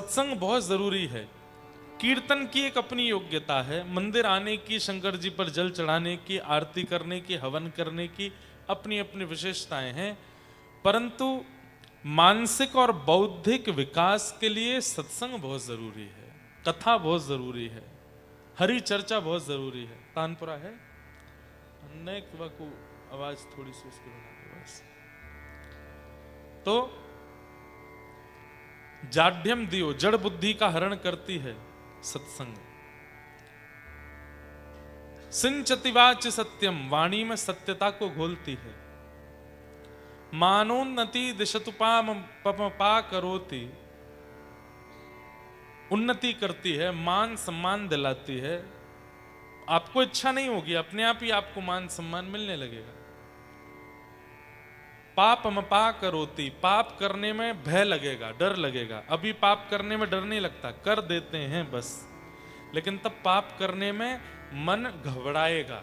सत्संग बहुत जरूरी है। कीर्तन की एक अपनी योग्यता है, मंदिर आने की, शंकर जी पर जल चढ़ाने की, आरती करने की, हवन करने की अपनी अपनी विशेषताएं हैं, परंतु मानसिक और बौद्धिक विकास के लिए सत्संग बहुत जरूरी है, कथा बहुत जरूरी है, हरि चर्चा बहुत जरूरी है। तानपुरा है नेक को आवाज थोड़ी सी उसकी बना दो बस। तो जाड्यम दियो, जड़ बुद्धि का हरण करती है सत्संग। सिंचतिवाच सत्यम, वाणी में सत्यता को घोलती है। मानोन्नति दिशतुपाम पमपा करोति, उन्नति करती है, मान सम्मान दिलाती है। आपको इच्छा नहीं होगी, अपने आप ही आपको मान सम्मान मिलने लगेगा। पाप मपा करोति, पाप करने में भय लगेगा, डर लगेगा। अभी पाप करने में डर नहीं लगता, कर देते हैं बस, लेकिन तब पाप करने में मन घबराएगा।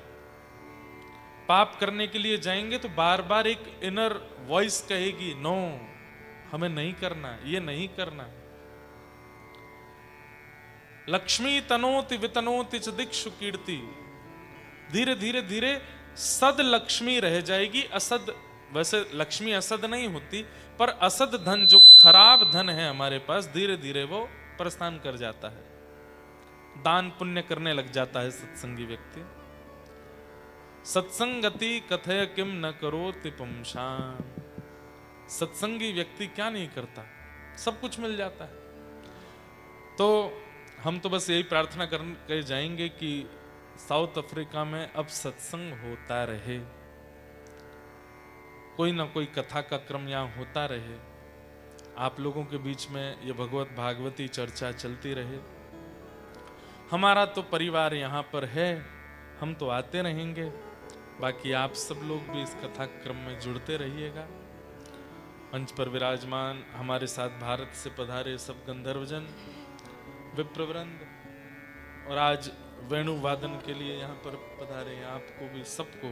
पाप करने के लिए जाएंगे तो बार बार एक इनर वॉइस कहेगी, नो हमें नहीं करना, ये नहीं करना। लक्ष्मी तनोति वितनोति च दिक्षु कीर्ति, धीरे धीरे धीरे सद लक्ष्मी रह जाएगी, असद, वैसे लक्ष्मी असद नहीं होती, पर असद धन जो खराब धन है हमारे पास, धीरे धीरे वो प्रस्थान कर जाता है, दान पुण्य करने लग जाता है सत्संगी व्यक्ति। सत्संगति कथय किम न करोति पुंसाम, सत्संगी व्यक्ति क्या नहीं करता, सब कुछ मिल जाता है। तो हम तो बस यही प्रार्थना करके जाएंगे कि साउथ अफ्रीका में अब सत्संग होता रहे, कोई ना कोई कथा का क्रम यहाँ होता रहे, आप लोगों के बीच में ये भगवत भागवती चर्चा चलती रहे। हमारा तो परिवार यहाँ पर है, हम तो आते रहेंगे, बाकी आप सब लोग भी इस कथा क्रम में जुड़ते रहिएगा। मंच पर विराजमान हमारे साथ भारत से पधारे सब गंधर्वजन, विप्रवृंद, और आज वेणु वादन के लिए यहाँ पर पधारे आपको भी सबको,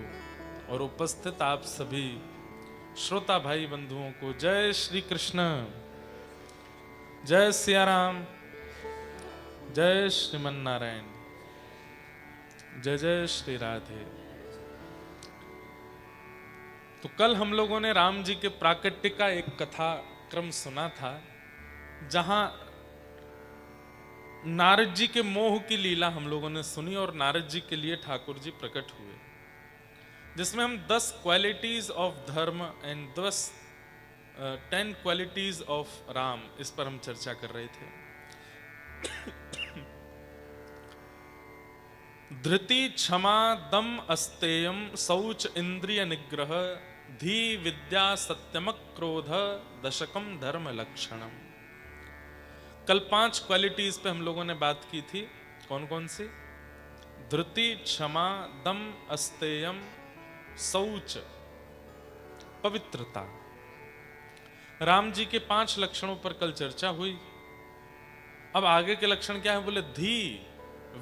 और उपस्थित आप सभी श्रोता भाई बंधुओं को जय श्री कृष्ण, जय सिया राम, जय श्रीमन नारायण, जय जय श्री राधे। तो कल हम लोगों ने राम जी के प्राकट्य का एक कथा क्रम सुना था, जहां नारद जी के मोह की लीला हम लोगों ने सुनी और नारद जी के लिए ठाकुर जी प्रकट हुए, जिसमें हम 10 क्वालिटीज ऑफ धर्म एंड 10 क्वालिटीज ऑफ राम, इस पर हम चर्चा कर रहे थे। धृति क्षमा दम अस्तेयम शौच इंद्रिय निग्रह धी विद्या सत्यमक क्रोध दशकम धर्म लक्षणम। कल 5 क्वालिटीज पे हम लोगों ने बात की थी। कौन कौन सी? धृति, क्षमा, दम, अस्तेयम, शौच, पवित्रता। राम जी के 5 लक्षणों पर कल चर्चा हुई। अब आगे के लक्षण क्या है? बोले धी,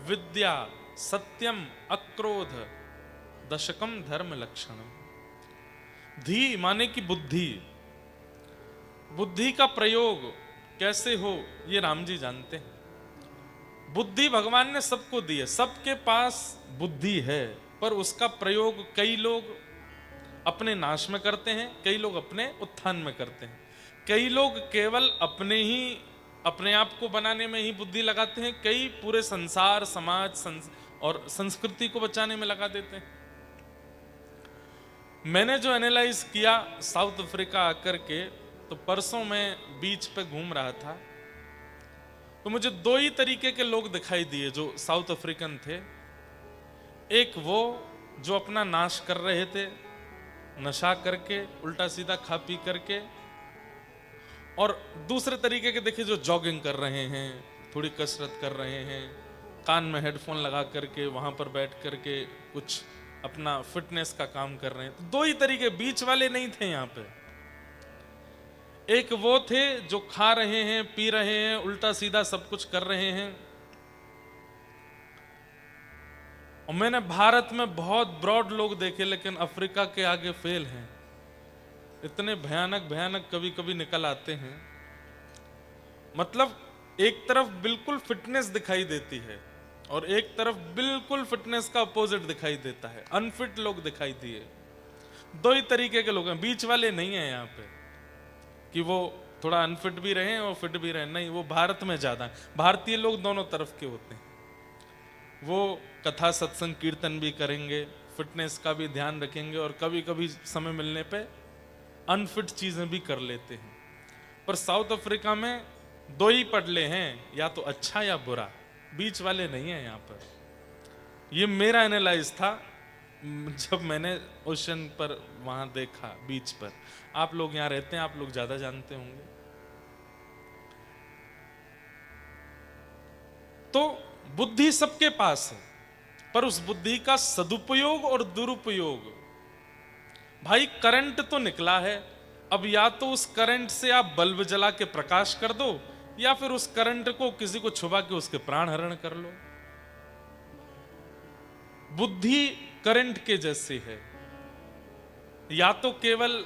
विद्या, सत्यम, अक्रोध, दशकम धर्म लक्षणम। धी माने कि बुद्धि, बुद्धि का प्रयोग कैसे हो ये राम जी जानते हैं। बुद्धि भगवान ने सबको दी है, सबके पास बुद्धि है, पर उसका प्रयोग कई लोग अपने नाश में करते हैं, कई लोग अपने उत्थान में करते हैं, कई लोग केवल अपने आप को बनाने में ही बुद्धि लगाते हैं, कई पूरे संसार, समाज और संस्कृति को बचाने में लगा देते हैं। मैंने जो एनालाइज किया साउथ अफ्रीका आकर के, तो परसों मैं बीच पे घूम रहा था, तो मुझे 2 ही तरीके के लोग दिखाई दिए जो साउथ अफ्रीकन थे। एक वो जो अपना नाश कर रहे थे नशा करके, उल्टा सीधा खा पी करके, और दूसरे तरीके के देखिए जो जॉगिंग कर रहे हैं, थोड़ी कसरत कर रहे हैं, कान में हेडफोन लगा करके वहां पर बैठ करके कुछ अपना फिटनेस का काम कर रहे हैं। तो 2 ही तरीके, बीच वाले नहीं थे यहाँ पे। एक वो थे जो खा रहे हैं, पी रहे हैं, उल्टा सीधा सब कुछ कर रहे हैं। और मैंने भारत में बहुत ब्रॉड लोग देखे, लेकिन अफ्रीका के आगे फेल हैं। इतने भयानक भयानक कभी कभी निकल आते हैं। मतलब एक तरफ बिल्कुल फिटनेस दिखाई देती है और एक तरफ बिल्कुल फिटनेस का अपोजिट दिखाई देता है, अनफिट लोग दिखाई दिए। दो ही तरीके के लोग हैं, बीच वाले नहीं है यहाँ पे कि वो थोड़ा अनफिट भी रहे और फिट भी रहे, नहीं, वो भारत में ज्यादा है। भारतीय लोग दोनों तरफ के होते हैं, वो कथा सत्संग कीर्तन भी करेंगे, फिटनेस का भी ध्यान रखेंगे और कभी कभी समय मिलने पे अनफिट चीजें भी कर लेते हैं। पर साउथ अफ्रीका में दो ही पडले हैं, या तो अच्छा या बुरा, बीच वाले नहीं है यहाँ पर। ये मेरा एनालाइज था जब मैंने ओशन पर वहां देखा, बीच पर। आप लोग यहाँ रहते हैं, आप लोग ज्यादा जानते होंगे। तो बुद्धि सबके पास है, पर उस बुद्धि का सदुपयोग और दुरुपयोग, भाई करंट तो निकला है, अब या तो उस करंट से आप बल्ब जला के प्रकाश कर दो, या फिर उस करंट को किसी को छुपा के उसके प्राण हरण कर लो। बुद्धि करंट के जैसी है, या तो केवल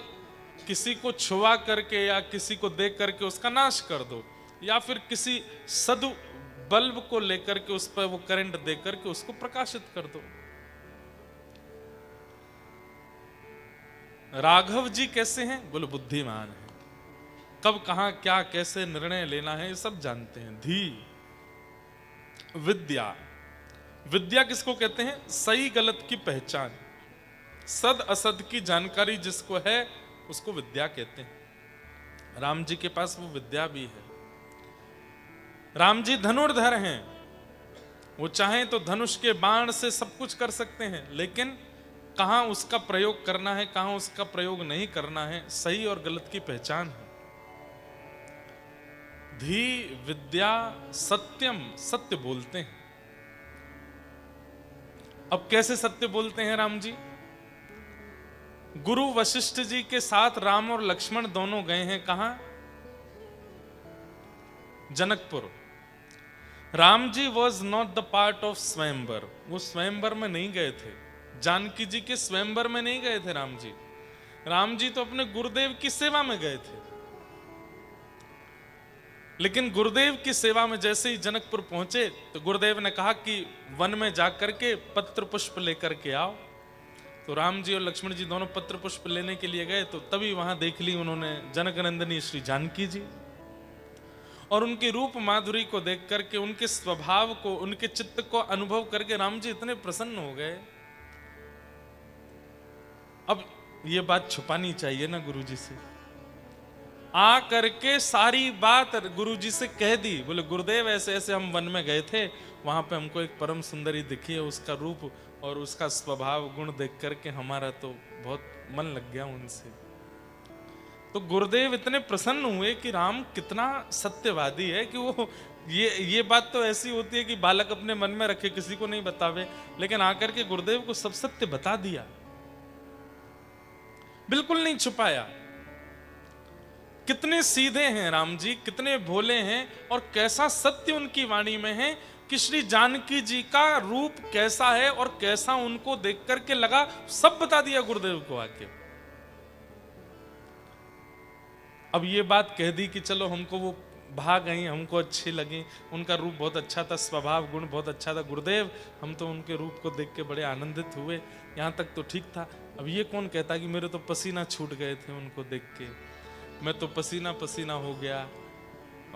किसी को छुआ करके या किसी को देख करके उसका नाश कर दो, या फिर किसी सदु बल्ब को लेकर के उस पर वो करंट दे करके उसको प्रकाशित कर दो। राघव जी कैसे हैं? बोले बुद्धिमान है, कब कहां क्या कैसे निर्णय लेना है ये सब जानते हैं। धी विद्या, विद्या किसको कहते हैं? सही गलत की पहचान, सद असद की जानकारी जिसको है उसको विद्या कहते हैं। राम जी के पास वो विद्या भी है। राम जी धनुर्धर हैं, वो चाहें तो धनुष के बाण से सब कुछ कर सकते हैं, लेकिन कहां उसका प्रयोग करना है, कहां उसका प्रयोग नहीं करना है, सही और गलत की पहचान है। धी विद्या सत्यम, सत्य बोलते हैं। अब कैसे सत्य बोलते हैं राम जी? गुरु वशिष्ठ जी के साथ राम और लक्ष्मण दोनों गए हैं, कहां? Janakpur. Ram ji was not the part of swayamvar, वो स्वयंवर में नहीं गए थे, जानकी जी के स्वयंवर में नहीं गए थे राम जी। राम जी तो अपने गुरुदेव की सेवा में गए थे। लेकिन गुरुदेव की सेवा में जैसे ही जनकपुर पहुंचे तो गुरुदेव ने कहा कि वन में जाकर के पत्र पुष्प लेकर के आओ। तो राम जी और लक्ष्मण जी दोनों पत्र पुष्प लेने के लिए गए, तो तभी वहां देख ली उन्होंने जनक नंदिनी श्री जानकी जी, और उनकी रूप माधुरी को देख करके, उनके स्वभाव को, उनके चित्त को अनुभव करके राम जी इतने प्रसन्न हो गए। अब ये बात छुपानी चाहिए ना गुरु जी से, आ करके सारी बात गुरु जी से कह दी। बोले गुरुदेव ऐसे ऐसे हम वन में गए थे, वहां पे हमको एक परम सुंदरी दिखी है, उसका रूप और उसका स्वभाव गुण देख करके हमारा तो बहुत मन लग गया उनसे। तो गुरुदेव इतने प्रसन्न हुए कि राम कितना सत्यवादी है कि वो ये बात तो ऐसी होती है कि बालक अपने मन में रखे, किसी को नहीं बतावे, लेकिन आकर के गुरुदेव को सब सत्य बता दिया, बिल्कुल नहीं छुपाया। कितने सीधे हैं राम जी, कितने भोले हैं, और कैसा सत्य उनकी वाणी में है कि श्री जानकी जी का रूप कैसा है और कैसा उनको देख करके लगा, सब बता दिया गुरुदेव को आके। अब ये बात कह दी कि चलो हमको वो भाग गई, हमको अच्छी लगी, उनका रूप बहुत अच्छा था, स्वभाव गुण बहुत अच्छा था, गुरुदेव हम तो उनके रूप को देख के बड़े आनंदित हुए, यहाँ तक तो ठीक था। अब ये कौन कहता कि मेरे तो पसीना छूट गए थे उनको देख के, मैं तो पसीना पसीना हो गया,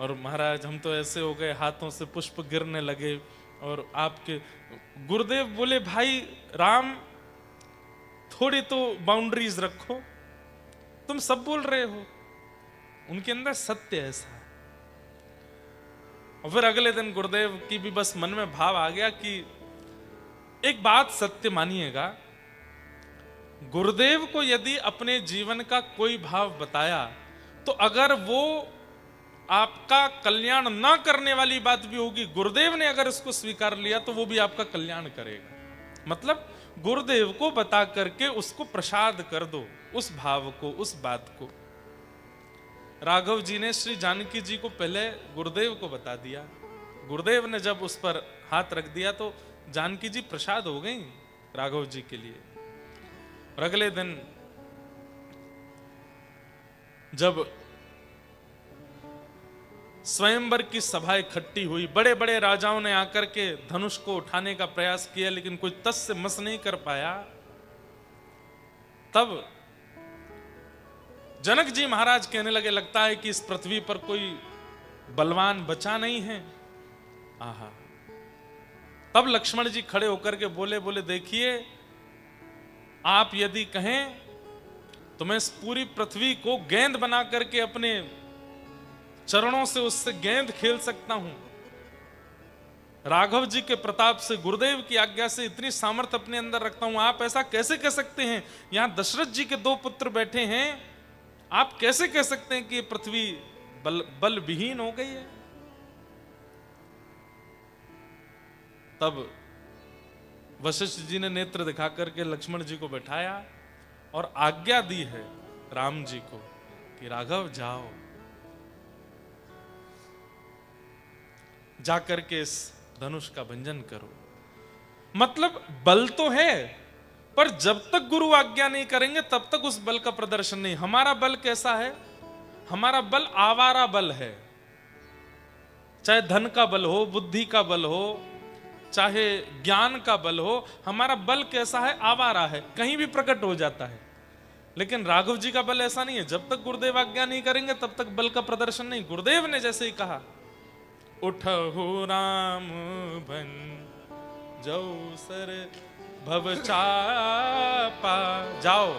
और महाराज हम तो ऐसे हो गए, हाथों से पुष्प गिरने लगे। और आपके गुरुदेव बोले भाई राम थोड़ी तो बाउंड्रीज रखो, तुम सब बोल रहे हो। उनके अंदर सत्य ऐसा है। और फिर अगले दिन गुरुदेव की भी बस मन में भाव आ गया कि एक बात सत्य मानिएगा, गुरुदेव को यदि अपने जीवन का कोई भाव बताया, तो अगर वो आपका कल्याण ना करने वाली बात भी होगी, गुरुदेव ने अगर इसको स्वीकार लिया तो वो भी आपका कल्याण करेगा। मतलब गुरुदेव को बता करके उसको प्रसाद कर दो, उस भाव को, उस बात को। राघव जी ने श्री जानकी जी को पहले गुरुदेव को बता दिया, गुरुदेव ने जब उस पर हाथ रख दिया तो जानकी जी प्रसाद हो गई राघव जी के लिए। और अगले दिन जब स्वयंवर की सभा इकट्ठी हुई, बड़े बड़े राजाओं ने आकर के धनुष को उठाने का प्रयास किया, लेकिन कोई तस से मस नहीं कर पाया। तब जनक जी महाराज कहने लगे, लगता है कि इस पृथ्वी पर कोई बलवान बचा नहीं है। आहा। तब लक्ष्मण जी खड़े होकर के बोले देखिए, आप यदि कहें तो मैं इस पूरी पृथ्वी को गेंद बना करके अपने चरणों से उससे गेंद खेल सकता हूं। राघव जी के प्रताप से, गुरुदेव की आज्ञा से इतनी सामर्थ्य अपने अंदर रखता हूं। आप ऐसा कैसे कह सकते हैं? यहां दशरथ जी के 2 पुत्र बैठे हैं, आप कैसे कह सकते हैं कि पृथ्वी बल विहीन हो गई है? तब वशिष्ठ जी ने नेत्र दिखा करके लक्ष्मण जी को बैठाया और आज्ञा दी है राम जी को कि राघव जाओ, जाकर के इस धनुष का भंजन करो। मतलब बल तो है, पर जब तक गुरु आज्ञा नहीं करेंगे तब तक उस बल का प्रदर्शन नहीं। हमारा बल कैसा है? हमारा बल आवारा बल है। चाहे धन का बल हो, बुद्धि का बल हो, चाहे ज्ञान का बल हो, हमारा बल कैसा है? आवारा है, कहीं भी प्रकट हो जाता है। लेकिन राघव जी का बल ऐसा नहीं है, जब तक गुरुदेव आज्ञा नहीं करेंगे तब तक बल का प्रदर्शन नहीं। गुरुदेव ने जैसे ही कहा, उठहु राम बन जाओ सर भव चापा, जाओ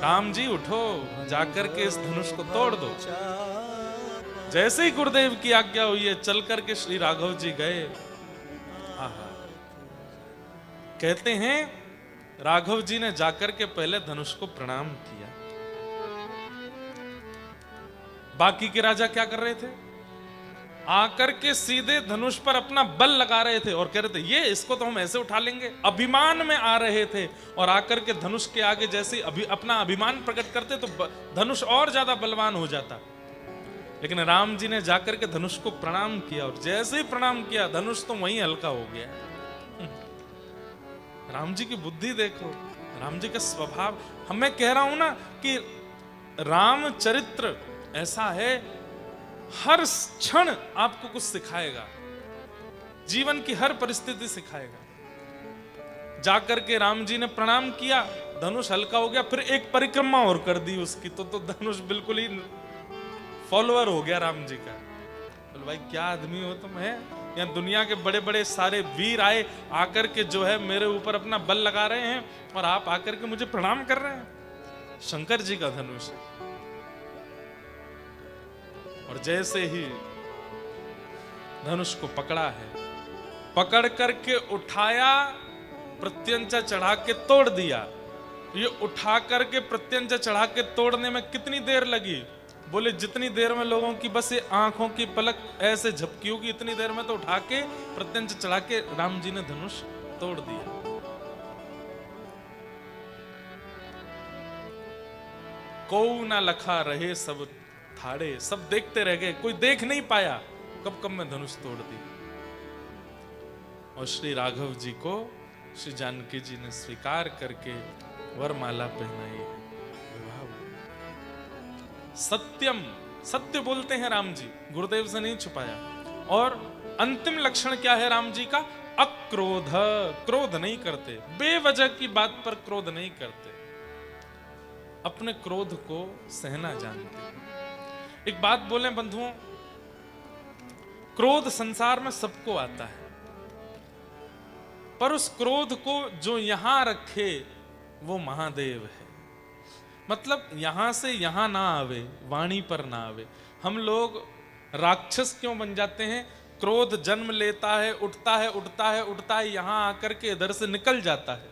राम जी उठो, जाकर के इस धनुष को तोड़ दो। जैसे ही गुरुदेव की आज्ञा हुई है, चल करके श्री राघव जी गए। आहा। कहते हैं राघव जी ने जाकर के पहले धनुष को प्रणाम किया। बाकी के राजा क्या कर रहे थे? आकर के सीधे धनुष पर अपना बल लगा रहे थे और कह रहे थे ये इसको तो हम ऐसे उठा लेंगे। अभिमान में आ रहे थे और आकर के धनुष के आगे जैसे अपना अभिमान प्रकट करते तो धनुष और ज्यादा बलवान हो जाता। लेकिन राम जी ने जाकर के धनुष को प्रणाम किया और जैसे ही प्रणाम किया धनुष तो वहीं हल्का हो गया। राम जी की बुद्धि देखो, राम जी का स्वभाव। मैं कह रहा हूं ना कि रामचरित्र ऐसा है, हर क्षण आपको कुछ सिखाएगा, जीवन की हर परिस्थिति सिखाएगा। जाकर के राम जी ने प्रणाम किया, धनुष हल्का हो गया, फिर एक परिक्रमा और कर दी उसकी, तो धनुष बिल्कुल ही फॉलोअर हो गया राम जी का। बोले भाई क्या आदमी हो तुम, है यहाँ दुनिया के बड़े बड़े सारे वीर आए, आकर के जो है मेरे ऊपर अपना बल लगा रहे हैं और आप आकर के मुझे प्रणाम कर रहे हैं। शंकर जी का धनुष। और जैसे ही धनुष को पकड़ा है, पकड़ करके उठाया, प्रत्यंचा चढ़ा के तोड़ दिया। ये उठा करके प्रत्यंचा चढ़ा के तोड़ने में कितनी देर लगी? बोले जितनी देर में लोगों की बस ये आंखों की पलक ऐसे झपकी होगी, इतनी देर में तो उठा के प्रत्यंचा चढ़ा के राम जी ने धनुष तोड़ दिया। को ना लखा रहे सब थाड़े, सब देखते रह गए, कोई देख नहीं पाया कब कब में धनुष तोड़ दी। और श्री राघव जी को श्री जानकी जी ने स्वीकार करके वरमाला पहनाई है, विवाह हुआ। सत्यम, सत्य बोलते हैं राम जी, गुरुदेव से नहीं छुपाया। और अंतिम लक्षण क्या है राम जी का? अक्रोध, क्रोध नहीं करते, बेवजह की बात पर क्रोध नहीं करते, अपने क्रोध को सहना जानते हैं। एक बात बोले बंधुओं, क्रोध संसार में सबको आता है, पर उस क्रोध को जो यहां रखे वो महादेव है। मतलब यहां से यहां ना आवे, वाणी पर ना आवे। हम लोग राक्षस क्यों बन जाते हैं? क्रोध जन्म लेता है, उठता है उठता है उठता है, यहां आकर के इधर से निकल जाता है।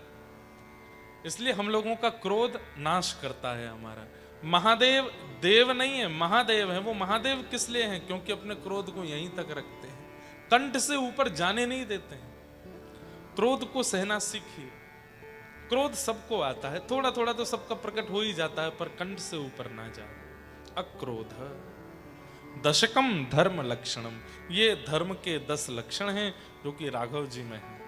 इसलिए हम लोगों का क्रोध नाश करता है हमारा। महादेव देव नहीं है, महादेव है। वो महादेव किस लिए हैं? क्योंकि अपने क्रोध को यहीं तक रखते हैं, कंठ से ऊपर जाने नहीं देते हैं। क्रोध को सहना सीखिए। क्रोध सबको आता है, थोड़ा थोड़ा तो सबका प्रकट हो ही जाता है, पर कंठ से ऊपर ना जाए। अक्रोध दशकम धर्म लक्षणम, ये धर्म के 10 लक्षण हैं जो कि राघव जी में हैं।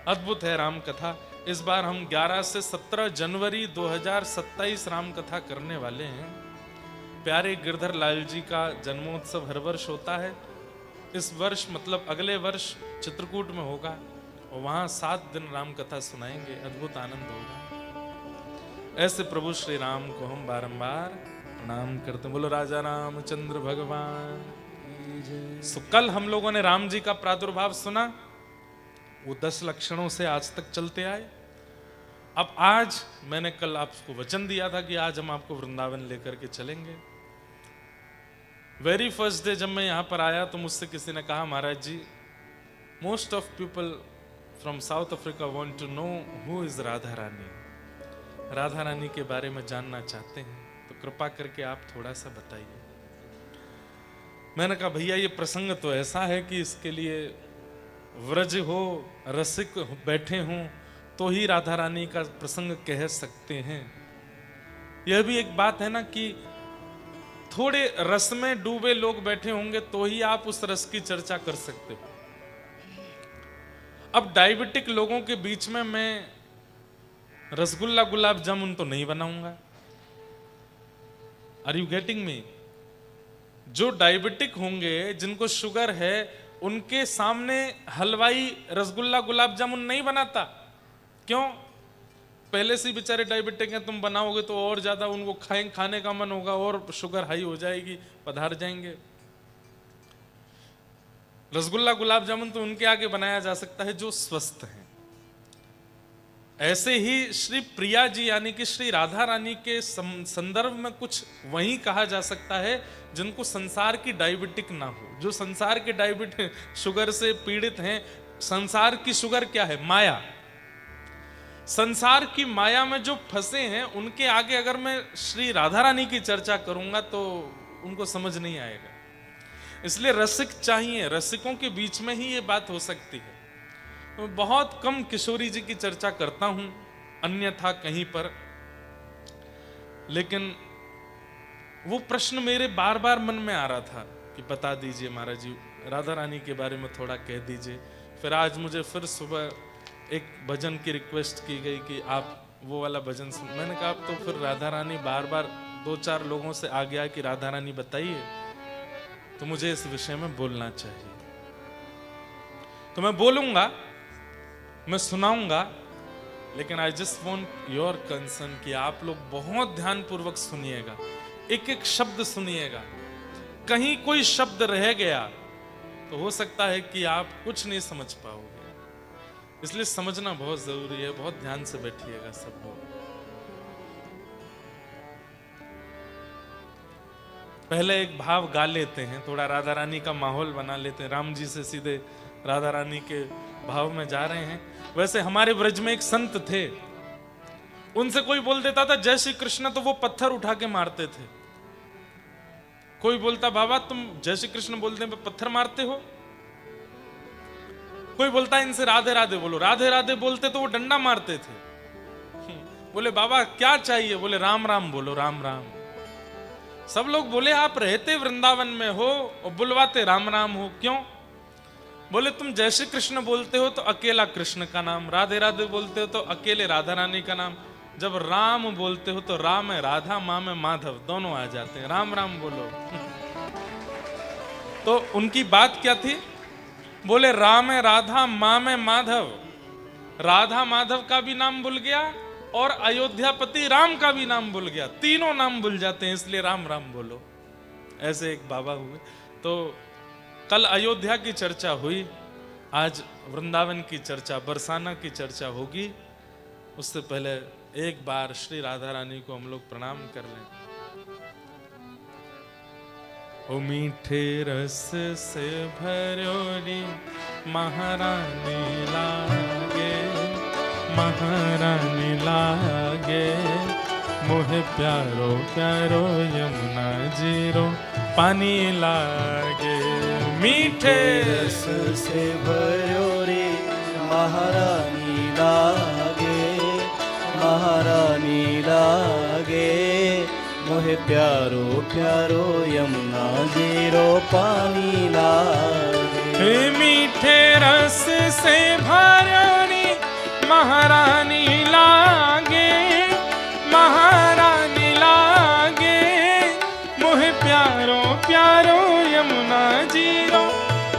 अद्भुत है राम कथा। इस बार हम 11 से 17 जनवरी 2027 राम कथा करने वाले हैं। प्यारे गिरधर लाल जी का जन्मोत्सव हर वर्ष होता है। इस वर्ष मतलब अगले वर्ष चित्रकूट में होगा और वहां 7 दिन राम कथा सुनाएंगे, अद्भुत आनंद होगा। ऐसे प्रभु श्री राम को हम बारंबार प्रणाम करते हैं। बोलो राजा रामचंद्र भगवान। तो कल हम लोगों ने राम जी का प्रादुर्भाव सुना, वो 10 लक्षणों से आज तक चलते आए। अब आज मैंने कल आपको वचन दिया था कि आज हम आपको वृंदावन लेकर के चलेंगे। वेरी फर्स्ट डे जब मैं यहां पर आया तो मुझसे किसी ने कहा, Maharaj ji, most of people from South Africa want to know who is Radha Rani. Radha Rani के बारे में जानना चाहते हैं, तो कृपा करके आप थोड़ा सा बताइए। मैंने कहा, भैया ये प्रसंग तो ऐसा है कि इसके लिए व्रज हो, रसिक बैठे हों तो ही राधा रानी का प्रसंग कह सकते हैं। यह भी एक बात है ना कि थोड़े रस में डूबे लोग बैठे होंगे तो ही आप उस रस की चर्चा कर सकते हो। अब डायबिटिक लोगों के बीच में मैं रसगुल्ला गुलाब जामुन तो नहीं बनाऊंगा। Are you getting me? जो डायबिटिक होंगे, जिनको शुगर है, उनके सामने हलवाई रसगुल्ला गुलाब जामुन नहीं बनाता। क्यों? पहले से बेचारे डायबिटिक हैं, तुम बनाओगे तो और ज्यादा उनको खाने का मन होगा और शुगर हाई हो जाएगी, पधार जाएंगे। रसगुल्ला गुलाब जामुन तो उनके आगे बनाया जा सकता है जो स्वस्थ हैं। ऐसे ही श्री प्रिया जी यानी कि श्री राधा रानी के संदर्भ में कुछ वही कहा जा सकता है जिनको संसार की डायबिटिक ना हो। जो संसार के डायबिटिक शुगर से पीड़ित हैं, संसार की शुगर क्या है? माया। संसार की माया में जो फंसे हैं, उनके आगे अगर मैं श्री राधा रानी की चर्चा करूंगा तो उनको समझ नहीं आएगा। इसलिए रसिक चाहिए, रसिकों के बीच में ही ये बात हो सकती है। मैं बहुत कम किशोरी जी की चर्चा करता हूं, अन्यथा कहीं पर। लेकिन वो प्रश्न मेरे बार बार मन में आ रहा था कि बता दीजिए महाराज जी, राधा रानी के बारे में थोड़ा कह दीजिए। फिर आज मुझे फिर सुबह एक भजन की रिक्वेस्ट की गई कि आप वो वाला भजन सुन। मैंने कहा, आप तो फिर राधा रानी बार बार 2-4 लोगों से आ गया कि राधा रानी बताइए, तो मुझे इस विषय में बोलना चाहिए। तो मैं बोलूंगा, मैं सुनाऊंगा, लेकिन I just want your concern कि आप लोग बहुत ध्यान पूर्वक सुनिएगा, एक एक शब्द सुनिएगा। कहीं कोई शब्द रह गया तो हो सकता है कि आप कुछ नहीं समझ पाओगे। इसलिए समझना बहुत जरूरी है। बहुत ध्यान से बैठिएगा सब लोग। पहले एक भाव गा लेते हैं, थोड़ा राधा रानी का माहौल बना लेते हैं। राम जी से सीधे राधा रानी के भाव में जा रहे हैं। वैसे हमारे ब्रज में एक संत थे, उनसे कोई बोल देता था जय श्री कृष्ण तो वो पत्थर उठा के मारते थे। कोई बोलता, बाबा तुम जय श्री कृष्ण बोलते पे पत्थर मारते हो। कोई बोलता इनसे राधे राधे बोलो, राधे राधे बोलते तो वो डंडा मारते थे। बोले बाबा क्या चाहिए? बोले राम राम बोलो, राम राम। सब लोग बोले आप रहते वृंदावन में हो और बुलवाते राम राम हो, क्यों? बोले तुम जय श्री कृष्ण बोलते हो तो अकेला कृष्ण का नाम, राधे राधे बोलते हो तो अकेले राधा रानी का नाम, जब राम बोलते हो तो राम है राधा, माँ में माधव, दोनों आ जाते हैं, राम राम बोलो। तो उनकी बात क्या थी? बोले राम है राधा, माँ में माधव, राधा माधव का भी नाम भूल गया और अयोध्यापति राम का भी नाम भूल गया, तीनों नाम भूल जाते हैं, इसलिए राम राम बोलो। ऐसे एक बाबा हुए। तो कल अयोध्या की चर्चा हुई, आज वृंदावन की चर्चा, बरसाना की चर्चा होगी। उससे पहले एक बार श्री राधा रानी को हम लोग प्रणाम कर लें। ओ मीठे रस से भरोरी महारानी लागे, महारानी लागे, मोहे प्यारो प्यारो यमुना जीरो पानी लागे। मीठे रस से भरोरी महारानी लागे, महारानी लागे, मोहे प्यारो प्यारो यमुना जीरो पानी लागे। मीठे रस से भरोरी महारानी लागे, महारानी लागे, जीरो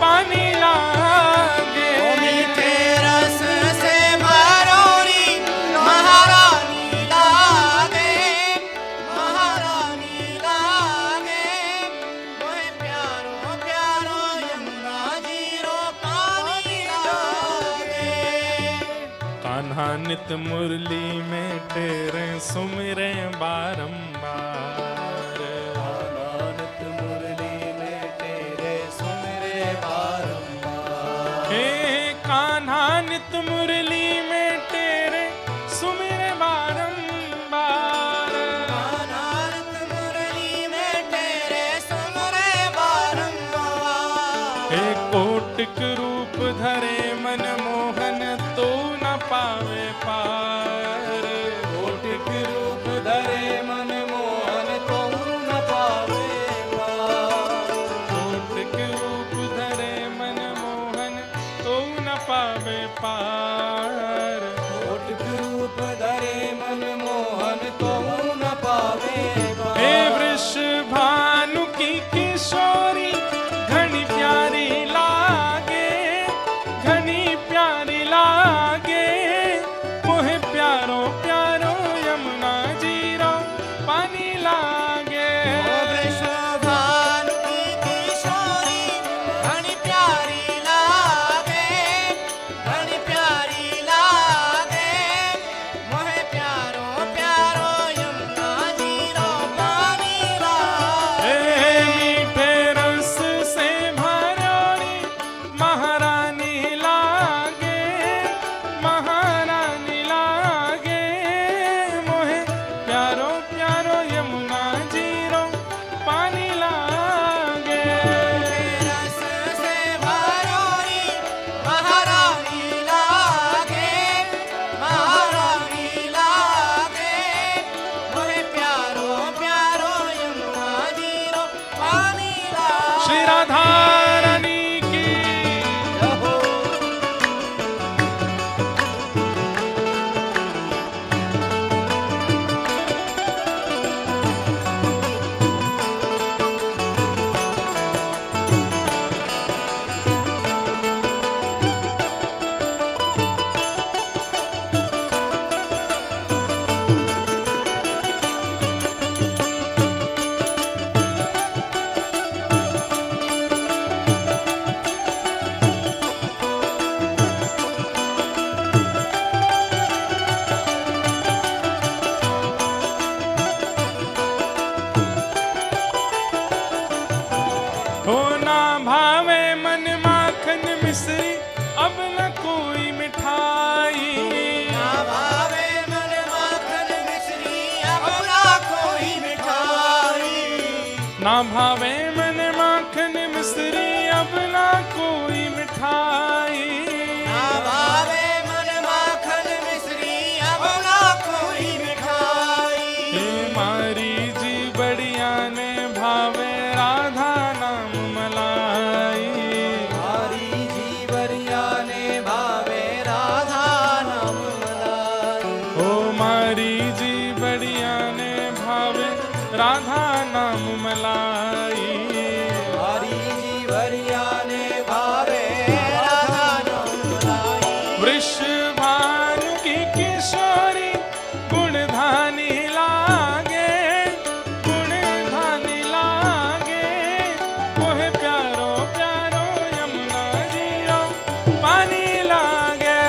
पानी लागे। मीठे रस से भरोरी महारानी लागे, महारानी लागे, मोहे प्यारो प्यारो यमुना जीरो पानी लागे। कान्हा नित मुरली में तेरे सुमिरे बारंबार, आनंद मुरली में तेरे सुमिरे बारंबार। हे कान्हा नित मुरली में तेरे सुमिरे बारंबार। आनंद मुरली में तेरे सुमिरे बारंबार। हे कोटिक रूप धरे मन मोहन तो न पावे पार। कोटिक रूप धरे मन मोहन तो न पावे पार। कोटिक रूप धरे मन मोहन तो न पावे पार। कोटिक रूप धरे मन मोहन तो न पावे पार। हे वृषभानु की किशोरी घनी प्यारी लागे, घनी प्यारी लागे, मोहे प्यारो प्यारो यमुना जीरो पानी लागे। वृषभानु की किशोरी घनी प्यारी लागे, घनी प्यारी लागे, मोहे प्यारो प्यारो यमुना जीरो पानी लागे। हे मीठे रस से भरोरी महारानी लागे, महारानी लागे, मोहे प्यारो प्यारो यमुना जीरो पानी लागे। रस से भरोरी महारानी लागे, महारानी लागे, मोहे प्यारो प्यारो यमुना जीरो पानी लागे। श्री राधा रानी की हो ना भावे मन माखन मिश्री अब न कोई मिठाई। ना भावे मन माखन मिश्री अब ना कोई मिठाई। ना भावे मन माखन मिश्री अब ना कोई मिठाई। ना भावे मन माखन मिश्री अब ना कोई मिठाई। हे मारी जी बढ़िया ने भावे राधा नाम मलाई। हरी जीवरिया ने भावे राधा नाम मलाई। हो मारी जी बढ़िया ने भावे राधा नाम मलाई। हरी जीवरिया ने भावे राधा नाम मलाई। वृषभानु की किशोरी गुणधानी लागे, गुणधानी लागे, मोहे प्यारो प्यारो यमुना जीरो पानी लागे।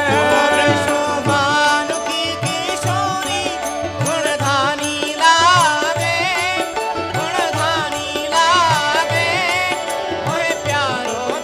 वृषभानु की किशोरी गुणधानी लागे, गुणधानी लागे, मोहे प्यारो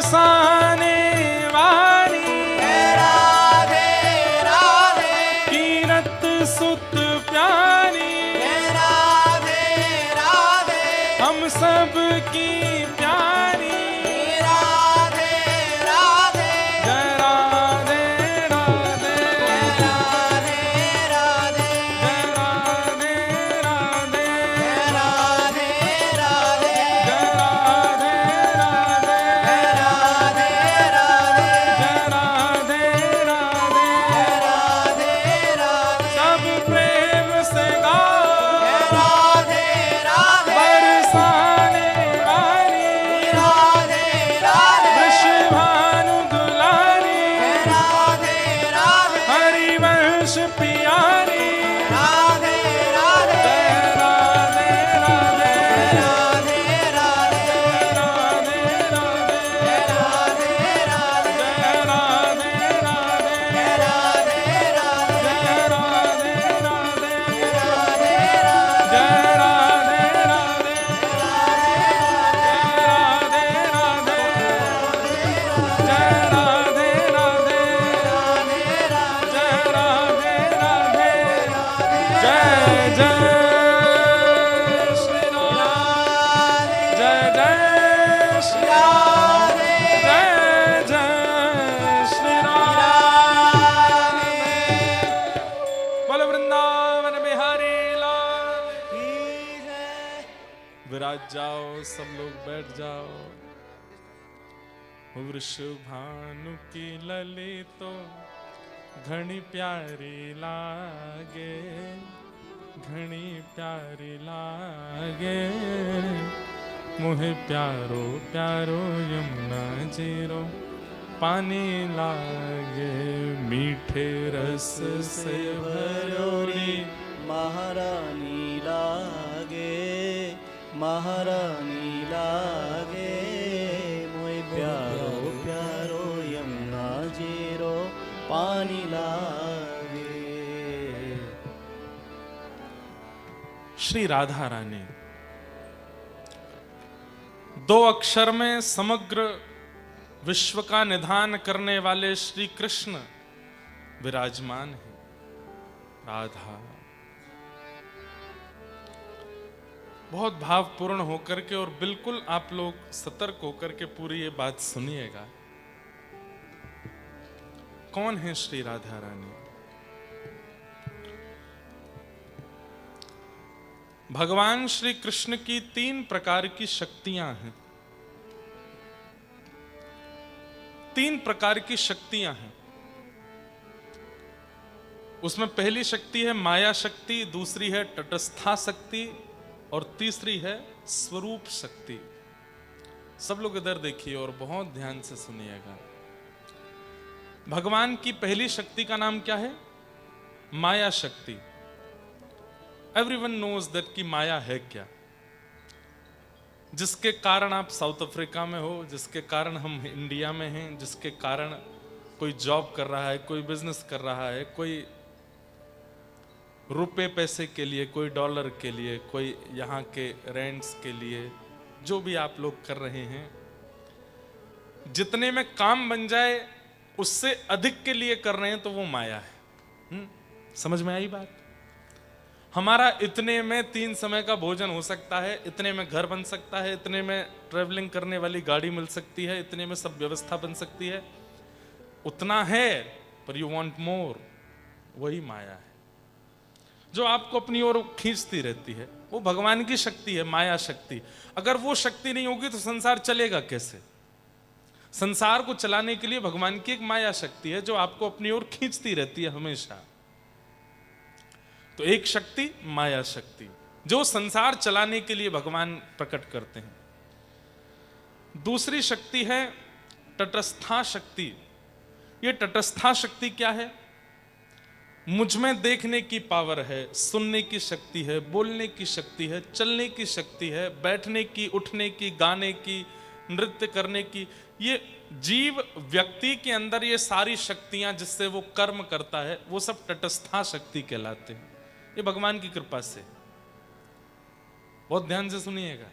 बरसाने वाली राधे राधे कीरत सुत प्यारी राधे राधे हम सब की प्यारी राधे राधे जय राधे राधे राधे राधे जय राधे राधे राधे राधे जय राधे राधे राधे राधे जय राधे राधे राधे राधे सब प्रेम से गाओ राधे राधे बरसाने वाली राधे राधे वृषभानु दुलारी राधे राधे हरिवंश प्यारी राधे राधे जय राधे राधे राधे राधे राधे राधे राधे राधे जय राधे राधे राधे राधे जय राधे राधे राधे जय राधे राधे राधे राधे जय राधे राधे जय राधे राधे जय जय श्री राम जय जय श्री राम जय जय श्री राम बोलो वृंदावन बिहारी लाल विराज जाओ सब लोग बैठ जाओ वृषभानु की लली तो घनी प्यारी लागे घनी प्यारी लागे मुहे प्यारो प्यारो यमुना जीरो पानी लागे मीठे रस से भरोरी महारानी लागे महारानी लागे मोय प्यारो प्यारो यमुना जीरो पानी लागे श्री राधा रानी दो अक्षर में समग्र विश्व का निधान करने वाले श्री कृष्ण विराजमान हैं। राधा बहुत भावपूर्ण होकर के और बिल्कुल आप लोग सतर्क होकर के पूरी ये बात सुनिएगा। कौन है श्री राधा रानी? भगवान श्री कृष्ण की 3 प्रकार की शक्तियां हैं। 3 प्रकार की शक्तियां हैं। उसमें पहली शक्ति है माया शक्ति, दूसरी है तटस्था शक्ति और तीसरी है स्वरूप शक्ति। सब लोग इधर देखिए और बहुत ध्यान से सुनिएगा। भगवान की पहली शक्ति का नाम क्या है? माया शक्ति। एवरीवन नोज दैट कि माया है क्या, जिसके कारण आप साउथ अफ्रीका में हो, जिसके कारण हम इंडिया में हैं, जिसके कारण कोई जॉब कर रहा है, कोई बिजनेस कर रहा है, कोई रुपए पैसे के लिए, कोई डॉलर के लिए, कोई यहाँ के रेंट्स के लिए, जो भी आप लोग कर रहे हैं, जितने में काम बन जाए उससे अधिक के लिए कर रहे हैं तो वो माया है। समझ में आई बात? हमारा इतने में 3 समय का भोजन हो सकता है, इतने में घर बन सकता है, इतने में ट्रेवलिंग करने वाली गाड़ी मिल सकती है, इतने में सब व्यवस्था बन सकती है, उतना है, पर यू वांट मोर। वही माया है जो आपको अपनी ओर खींचती रहती है। वो भगवान की शक्ति है, माया शक्ति। अगर वो शक्ति नहीं होगी तो संसार चलेगा कैसे? संसार को चलाने के लिए भगवान की एक माया शक्ति है जो आपको अपनी ओर खींचती रहती है हमेशा। तो एक शक्ति माया शक्ति जो संसार चलाने के लिए भगवान प्रकट करते हैं। दूसरी शक्ति है तटस्था शक्ति। ये तटस्था शक्ति क्या है? मुझ में देखने की पावर है, सुनने की शक्ति है, बोलने की शक्ति है, चलने की शक्ति है, बैठने की, उठने की, गाने की, नृत्य करने की। ये जीव व्यक्ति के अंदर ये सारी शक्तियां जिससे वो कर्म करता है वो सब तटस्था शक्ति कहलाते हैं। ये भगवान की कृपा से। बहुत ध्यान से सुनिएगा।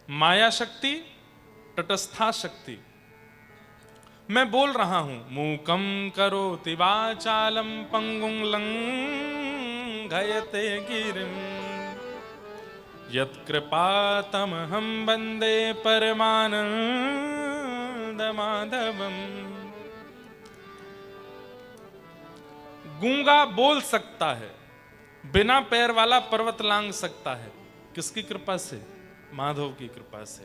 माया शक्ति, तटस्था शक्ति। मैं बोल रहा हूं, मूकं करोति वाचालं पंगुं लंघयते गिरिं यत्कृपातमहं वन्दे परमानंदमाधवम्। गूंगा बोल सकता है, बिना पैर वाला पर्वत लांघ सकता है। किसकी कृपा से? माधव की कृपा से।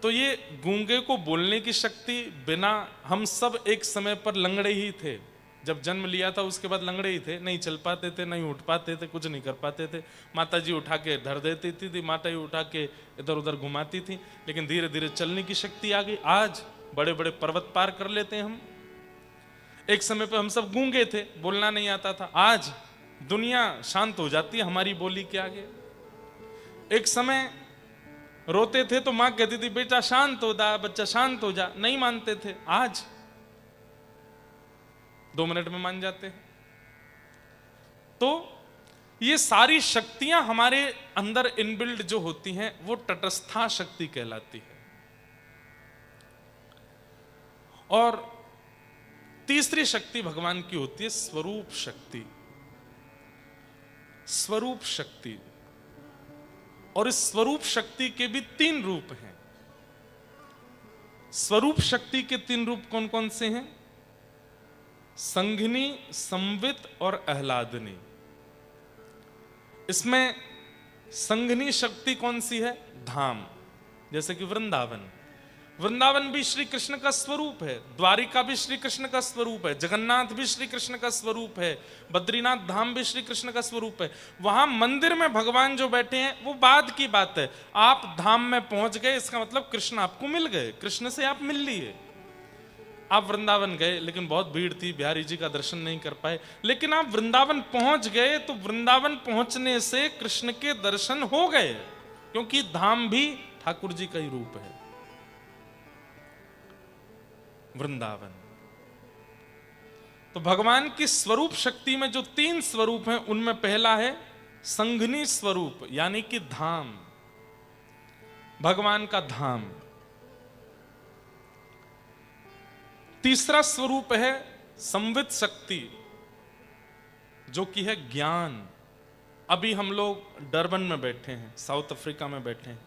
तो ये गूंगे को बोलने की शक्ति, बिना हम सब एक समय पर लंगड़े ही थे। जब जन्म लिया था उसके बाद लंगड़े ही थे, नहीं चल पाते थे, नहीं उठ पाते थे, कुछ नहीं कर पाते थे। माता जी उठा के धर देती थी, माता जी उठा के इधर उधर घुमाती थी, लेकिन धीरे धीरे चलने की शक्ति आ गई। आज बड़े बड़े पर्वत पार कर लेते हैं हम। एक समय पे हम सब गूंगे थे, बोलना नहीं आता था। आज दुनिया शांत हो जाती है हमारी बोली के आगे। एक समय रोते थे तो मां कहती थी बेटा शांत हो जा, बच्चा शांत हो जा, नहीं मानते थे। आज 2 मिनट में मान जाते हैं। तो ये सारी शक्तियां हमारे अंदर इनबिल्ड जो होती हैं वो तटस्था शक्ति कहलाती है। और तीसरी शक्ति भगवान की होती है स्वरूप शक्ति। स्वरूप शक्ति, और इस स्वरूप शक्ति के भी 3 रूप हैं। स्वरूप शक्ति के 3 रूप कौन कौन से हैं? संघिनी, संवित और आह्लादनी। इसमें संघिनी शक्ति कौन सी है? धाम, जैसे कि वृंदावन। वृंदावन भी श्री कृष्ण का स्वरूप है, द्वारिका भी श्री कृष्ण का स्वरूप है, जगन्नाथ भी श्री कृष्ण का स्वरूप है, बद्रीनाथ धाम भी श्री कृष्ण का स्वरूप है। वहां मंदिर में भगवान जो बैठे हैं वो बाद की बात है। आप धाम में पहुंच गए, इसका मतलब कृष्ण आपको मिल गए, कृष्ण से आप मिल लिए। आप वृंदावन गए लेकिन बहुत भीड़ थी, बिहारी जी का दर्शन नहीं कर पाए, लेकिन आप वृंदावन पहुंच गए तो वृंदावन पहुंचने से कृष्ण के दर्शन हो गए, क्योंकि धाम भी ठाकुर जी का ही रूप है। वृंदावन। तो भगवान की स्वरूप शक्ति में जो 3 स्वरूप हैं उनमें पहला है संघिनी स्वरूप, यानी कि धाम, भगवान का धाम। तीसरा स्वरूप है संवित शक्ति, जो कि है ज्ञान। अभी हम लोग डरबन में बैठे हैं, साउथ अफ्रीका में बैठे हैं,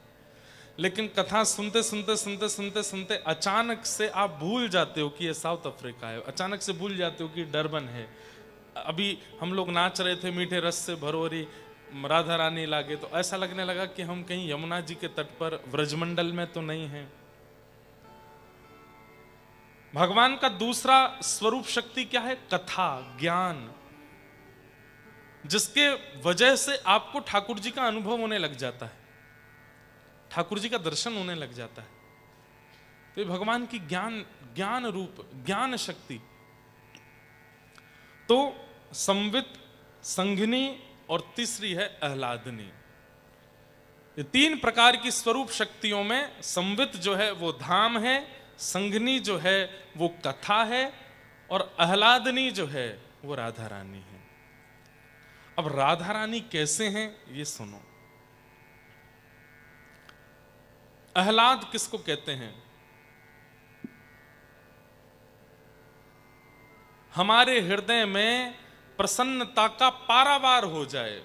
लेकिन कथा सुनते सुनते सुनते सुनते सुनते अचानक से आप भूल जाते हो कि ये साउथ अफ्रीका है, अचानक से भूल जाते हो कि डरबन है। अभी हम लोग नाच रहे थे मीठे रस से भरोरी राधा रानी लागे, तो ऐसा लगने लगा कि हम कहीं यमुना जी के तट पर व्रजमंडल में तो नहीं है। भगवान का दूसरा स्वरूप शक्ति क्या है? कथा, ज्ञान, जिसके वजह से आपको ठाकुर जी का अनुभव होने लग जाता है, ठाकुर जी का दर्शन होने लग जाता है। तो भगवान की ज्ञान रूप, ज्ञान शक्ति। तो संवित, संघिनी और तीसरी है आह्लादनी। ये 3 प्रकार की स्वरूप शक्तियों में संवित जो है वो धाम है, संघिनी जो है वो कथा है, और आह्लादनी जो है वो राधा रानी है। अब राधा रानी कैसे हैं ये सुनो। आह्लाद किसको कहते हैं? हमारे हृदय में प्रसन्नता का पारावार हो जाए,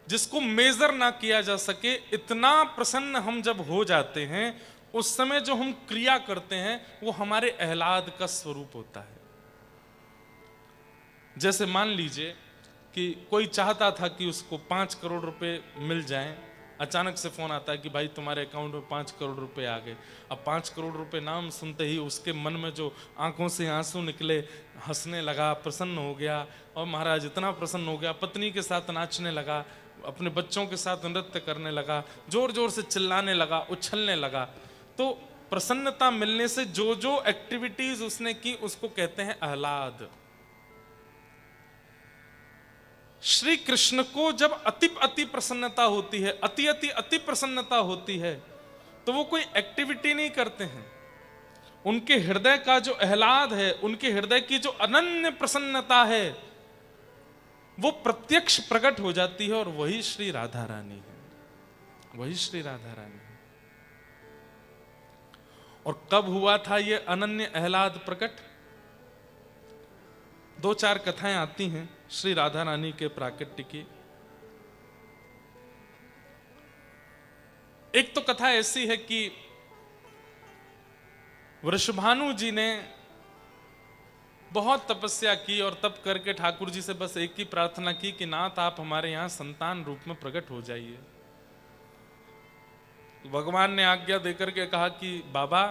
जिसको मेजर ना किया जा सके, इतना प्रसन्न हम जब हो जाते हैं, उस समय जो हम क्रिया करते हैं वो हमारे आह्लाद का स्वरूप होता है। जैसे मान लीजिए कि कोई चाहता था कि उसको 5 करोड़ रुपए मिल जाएं, अचानक से फोन आता है कि भाई तुम्हारे अकाउंट में 5 करोड़ रुपए आ गए। अब 5 करोड़ रुपए नाम सुनते ही उसके मन में जो आंखों से आंसू निकले, हंसने लगा, प्रसन्न हो गया, और महाराज इतना प्रसन्न हो गया, पत्नी के साथ नाचने लगा, अपने बच्चों के साथ नृत्य करने लगा, जोर जोर से चिल्लाने लगा, उछलने लगा। तो प्रसन्नता मिलने से जो जो एक्टिविटीज उसने की उसको कहते हैं आह्लाद। श्री कृष्ण को जब अति प्रसन्नता होती है, अति प्रसन्नता होती है, तो वो कोई एक्टिविटी नहीं करते हैं। उनके हृदय का जो आह्लाद है, उनके हृदय की जो अनन्य प्रसन्नता है, वो प्रत्यक्ष प्रकट हो जाती है, और वही श्री राधा रानी है, वही श्री राधा रानी है। और कब हुआ था ये अनन्य आह्लाद प्रकट? 2-4 कथाएं आती हैं श्री राधा रानी के प्राकट्य की। एक तो कथा ऐसी है कि वृषभानु जी ने बहुत तपस्या की और तप करके ठाकुर जी से बस एक ही प्रार्थना की कि नाथ आप हमारे यहां संतान रूप में प्रकट हो जाइए। भगवान ने आज्ञा देकर के कहा कि बाबा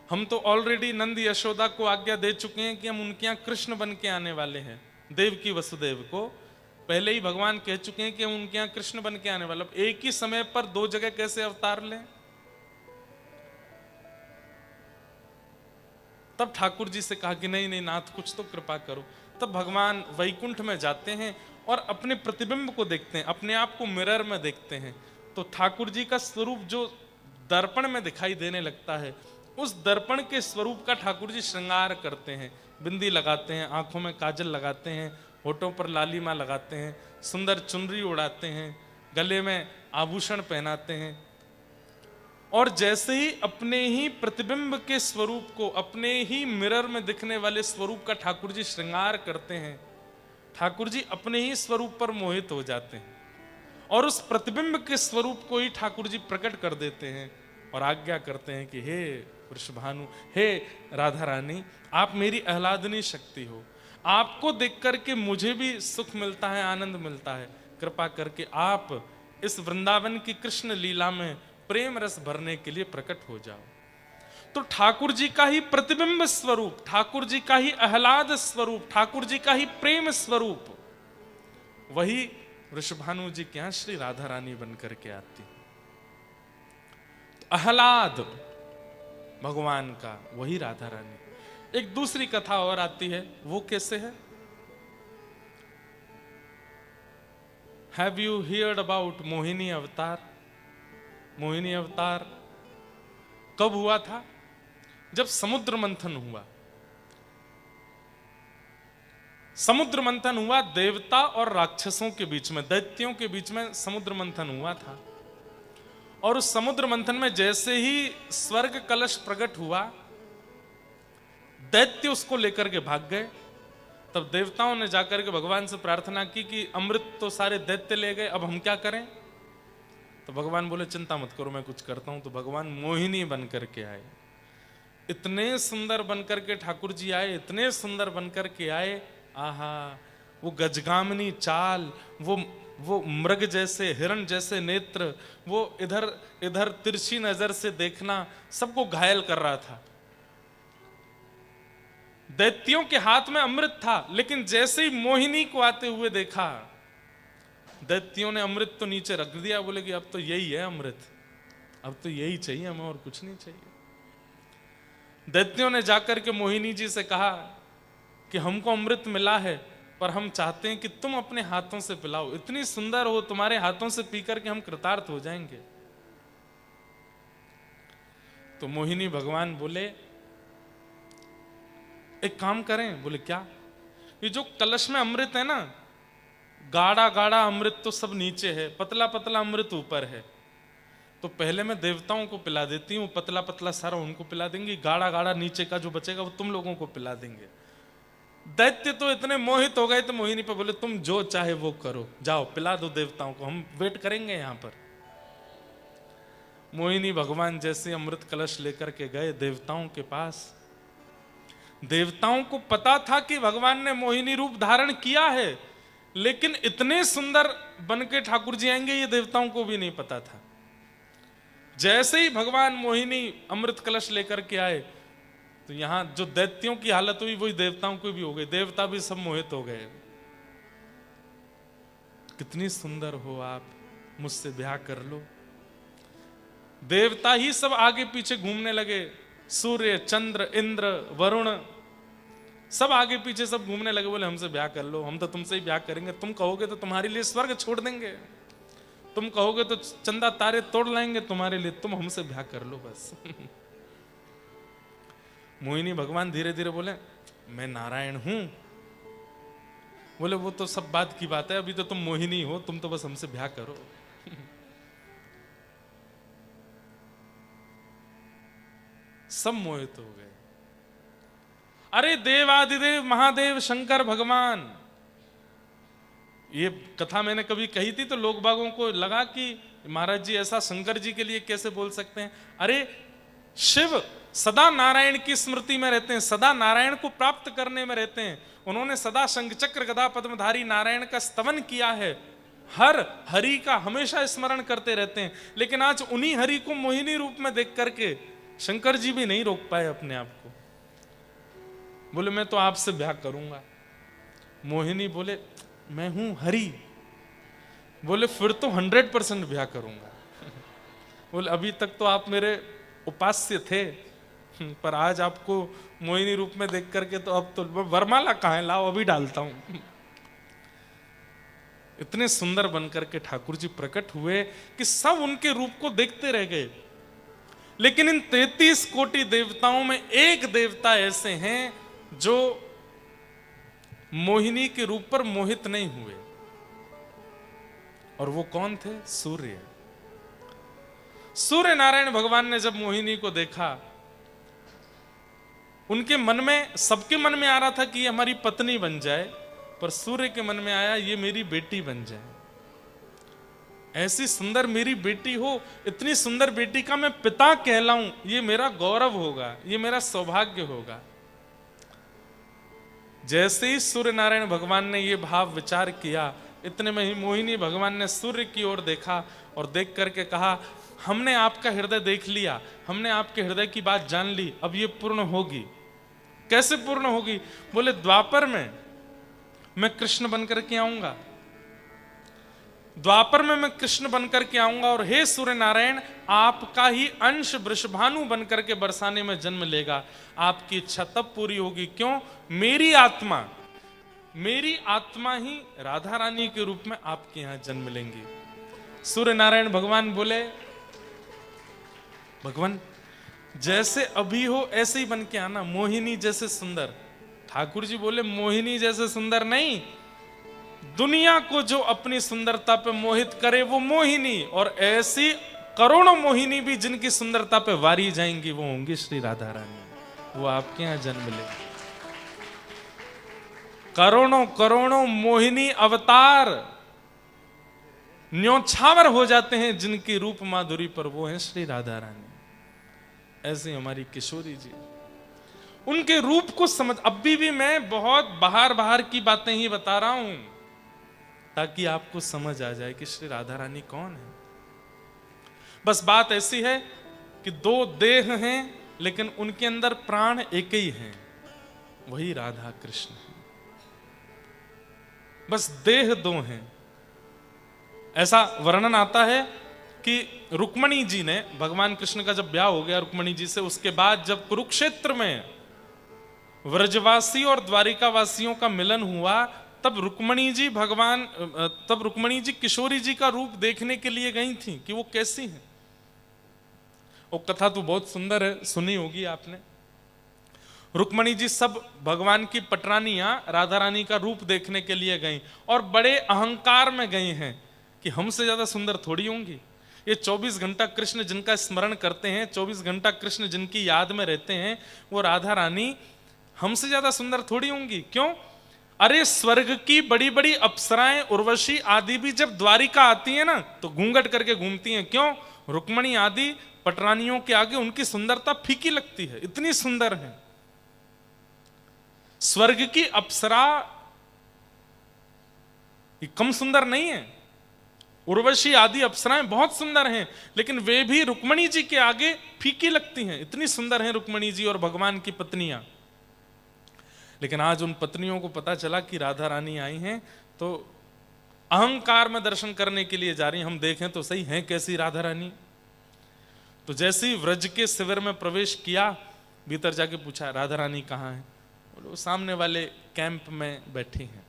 हम तो ऑलरेडी नंद यशोदा को आज्ञा दे चुके हैं कि हम उनके यहां कृष्ण बन के आने वाले हैं। देवकी वसुदेव को पहले ही भगवान कह चुके हैं कि हम उनके यहां कृष्ण बन के आने वाले। अब एक ही समय पर 2 जगह कैसे अवतार लें? तब ठाकुर जी से कहा कि नहीं नहीं नाथ कुछ तो कृपा करो। तब भगवान वैकुंठ में जाते हैं और अपने प्रतिबिंब को देखते हैं, अपने आप को मिरर में देखते हैं। तो ठाकुर जी का स्वरूप जो दर्पण में दिखाई देने लगता है, उस दर्पण के स्वरूप का ठाकुर जी श्रृंगार करते हैं। बिंदी लगाते हैं, आंखों में काजल लगाते हैं, होठों पर लालिमा लगाते हैं, सुंदर चुनरी उड़ाते हैं, गले में आभूषण पहनाते हैं। और जैसे ही अपने ही प्रतिबिंब के स्वरूप को, अपने ही मिरर में दिखने वाले स्वरूप का ठाकुर जी श्रृंगार करते हैं, ठाकुर जी अपने ही स्वरूप पर मोहित हो जाते हैं और उस प्रतिबिंब के स्वरूप को ही ठाकुर जी प्रकट कर देते हैं और आज्ञा करते हैं कि हे वृषभानु, हे राधा रानी, आप मेरी आह्लादनी शक्ति हो। आपको देख करके मुझे भी सुख मिलता है, आनंद मिलता है। कृपा करके आप इस वृंदावन की कृष्ण लीला में प्रेम रस भरने के लिए प्रकट हो जाओ। तो ठाकुर जी का ही प्रतिबिंब स्वरूप, ठाकुर जी का ही आह्लाद स्वरूप, ठाकुर जी का ही प्रेम स्वरूप, वही वृषभानु जी के यहां श्री राधा रानी बनकर के आती। तो आह्लाद भगवान का वही राधा रानी। एक दूसरी कथा और आती है, वो कैसे है? Have you heard about Mohini अवतार? मोहिनी अवतार कब हुआ था? जब समुद्र मंथन हुआ। समुद्र मंथन हुआ देवता और राक्षसों के बीच में, दैत्यों के बीच में समुद्र मंथन हुआ था। और उस समुद्र मंथन में जैसे ही स्वर्ग कलश प्रकट हुआ, दैत्य उसको लेकर के भाग गए। तब देवताओं ने जाकर के भगवान से प्रार्थना की कि अमृत तो सारे दैत्य ले गए, अब हम क्या करें? तो भगवान बोले चिंता मत करो, मैं कुछ करता हूं। तो भगवान मोहिनी बनकर के आए। इतने सुंदर बनकर के ठाकुर जी आए, इतने सुंदर बनकर के आए, आहा, वो गजगामिनी चाल, वो मृग जैसे, हिरण जैसे नेत्र, वो इधर इधर तिरछी नजर से देखना, सबको घायल कर रहा था। दैत्यों के हाथ में अमृत था, लेकिन जैसे ही मोहिनी को आते हुए देखा, दैत्यों ने अमृत तो नीचे रख दिया। बोले कि अब तो यही है अमृत, अब तो यही चाहिए हमें, और कुछ नहीं चाहिए। दैत्यों ने जाकर के मोहिनी जी से कहा कि हमको अमृत मिला है, पर हम चाहते हैं कि तुम अपने हाथों से पिलाओ। इतनी सुंदर हो, तुम्हारे हाथों से पीकर के हम कृतार्थ हो जाएंगे। तो मोहिनी भगवान बोले एक काम करें। बोले क्या? ये जो कलश में अमृत है ना, गाढ़ा गाढ़ा अमृत तो सब नीचे है, पतला पतला अमृत ऊपर है। तो पहले मैं देवताओं को पिला देती हूँ, पतला पतला सारा उनको पिला देंगी, गाढ़ा गाढ़ा नीचे का जो बचेगा वो तुम लोगों को पिला देंगे। दैत्य तो इतने मोहित हो गए तो मोहिनी पे बोले तुम जो चाहे वो करो, जाओ पिला दो देवताओं को, हम वेट करेंगे यहां पर। मोहिनी भगवान जैसे अमृत कलश लेकर के गए देवताओं के पास। देवताओं को पता था कि भगवान ने मोहिनी रूप धारण किया है, लेकिन इतने सुंदर बन के ठाकुर जी आएंगे ये देवताओं को भी नहीं पता था। जैसे ही भगवान मोहिनी अमृत कलश लेकर के आए, तो यहां जो दैत्यों की हालत हुई वही देवताओं को भी हो गई। देवता भी सब मोहित हो गए। कितनी सुंदर हो आप, मुझसे ब्याह कर लो। देवता ही सब आगे पीछे घूमने लगे। सूर्य, चंद्र, इंद्र, वरुण सब आगे पीछे सब घूमने लगे। बोले हमसे ब्याह कर लो, हम तो तुमसे ही ब्याह करेंगे। तुम कहोगे तो तुम्हारे लिए स्वर्ग छोड़ देंगे, तुम कहोगे तो चंदा तारे तोड़ लाएंगे तुम्हारे लिए, तुम हमसे ब्याह कर लो बस। मोहिनी भगवान धीरे धीरे बोले मैं नारायण हूं। बोले वो तो सब बात की बात है, अभी तो तुम मोहिनी हो, तुम तो बस हमसे ब्याह करो। सब मोहित हो गए। अरे देवादिदेव महादेव शंकर भगवान, ये कथा मैंने कभी कही थी तो लोग बागों को लगा कि महाराज जी ऐसा शंकर जी के लिए कैसे बोल सकते हैं। अरे शिव सदा नारायण की स्मृति में रहते हैं, सदा नारायण को प्राप्त करने में रहते हैं। उन्होंने सदा शंख चक्र गदा पद्मधारी नारायण का स्तवन किया है, हर हरि का हमेशा स्मरण करते रहते हैं। लेकिन आज उन्हीं हरि को मोहिनी रूप में देख करके शंकर जी भी नहीं रोक पाए अपने आप को। बोले मैं तो आपसे ब्याह करूंगा। मोहिनी बोले मैं हूं हरि। बोले फिर तो 100% ब्याह करूंगा। बोले अभी तक तो आप मेरे उपास्य थे, पर आज आपको मोहिनी रूप में देख करके तो अब तो वरमाला कहाँ है, लाओ अभी डालता हूं। इतने सुंदर बनकर के ठाकुर जी प्रकट हुए कि सब उनके रूप को देखते रह गए। लेकिन इन 33 कोटि देवताओं में एक देवता ऐसे हैं जो मोहिनी के रूप पर मोहित नहीं हुए, और वो कौन थे? सूर्य। सूर्य नारायण भगवान ने जब मोहिनी को देखा, उनके मन में, सबके मन में आ रहा था कि ये हमारी पत्नी बन जाए, पर सूर्य के मन में आया ये मेरी बेटी बन जाए। ऐसी सुंदर मेरी बेटी हो, इतनी सुंदर बेटी का मैं पिता कहलाऊं, ये मेरा गौरव होगा, ये मेरा सौभाग्य होगा। जैसे ही सूर्य नारायण भगवान ने ये भाव विचार किया, इतने में ही मोहिनी भगवान ने सूर्य की ओर देखा और देख करके कहा हमने आपका हृदय देख लिया, हमने आपके हृदय की बात जान ली, अब ये पूर्ण होगी। कैसे पूर्ण होगी? बोले द्वापर में मैं कृष्ण बनकर के आऊंगा, द्वापर में मैं कृष्ण बनकर के आऊंगा, और हे सूर्य नारायण आपका ही अंश वृषभानु बनकर के बरसाने में जन्म लेगा। आपकी इच्छा तब पूरी होगी। क्यों? मेरी आत्मा ही राधा रानी के रूप में आपके यहां जन्म लेंगी। सूर्य नारायण भगवान बोले भगवान जैसे अभी हो ऐसे ही बन के आना, मोहिनी जैसे सुंदर। ठाकुर जी बोले मोहिनी जैसे सुंदर नहीं, दुनिया को जो अपनी सुंदरता पे मोहित करे वो मोहिनी, और ऐसी करोड़ों मोहिनी भी जिनकी सुंदरता पे वारी जाएंगी वो होंगी श्री राधा रानी। वो आपके यहां जन्म ले। करोड़ों करोड़ों मोहिनी अवतार न्योछावर हो जाते हैं जिनकी रूप माधुरी पर, वो है श्री राधा रानी। ऐसे हमारी किशोरी जी, उनके रूप को समझ, अभी भी मैं बहुत बाहर की बातें ही बता रहा हूं ताकि आपको समझ आ जाए कि श्री राधा रानी कौन है। बस बात ऐसी है कि दो देह हैं लेकिन उनके अंदर प्राण एक ही हैं, वही राधा कृष्ण है। बस देह दो हैं। ऐसा वर्णन आता है कि रुक्मणी जी ने, भगवान कृष्ण का जब ब्याह हो गया रुक्मणी जी से, उसके बाद जब कुरुक्षेत्र में व्रजवासी और द्वारिका वासियों का मिलन हुआ, तब रुक्मणी जी किशोरी जी का रूप देखने के लिए गई थी कि वो कैसी हैं। वो कथा तो बहुत सुंदर है, सुनी होगी आपने। रुक्मणी जी सब भगवान की पटरानियां राधा रानी का रूप देखने के लिए गई, और बड़े अहंकार में गई हैं कि हमसे ज्यादा सुंदर थोड़ी होंगी। ये 24 घंटा कृष्ण जिनका स्मरण करते हैं, 24 घंटा कृष्ण जिनकी याद में रहते हैं, वो राधा रानी हमसे ज्यादा सुंदर थोड़ी होंगी। क्यों? अरे स्वर्ग की बड़ी बड़ी अप्सराएं उर्वशी आदि भी जब द्वारिका आती है ना तो घूंघट करके घूमती हैं। क्यों? रुक्मणी आदि पटरानियों के आगे उनकी सुंदरता फीकी लगती है, इतनी सुंदर है। स्वर्ग की अप्सरा ये कम सुंदर नहीं है, उर्वशी आदि अप्सराएं बहुत सुंदर हैं, लेकिन वे भी रुक्मणी जी के आगे फीकी लगती हैं, इतनी सुंदर हैं रुक्मणी जी और भगवान की पत्नियां। लेकिन आज उन पत्नियों को पता चला कि राधा रानी आई हैं, तो अहंकार में दर्शन करने के लिए जा रही हैं। हम देखें तो सही हैं कैसी राधा रानी। तो जैसे ही व्रज के शिविर में प्रवेश किया, भीतर जाके पूछा राधा रानी कहाँ है? बोलो सामने वाले कैंप में बैठी हैं।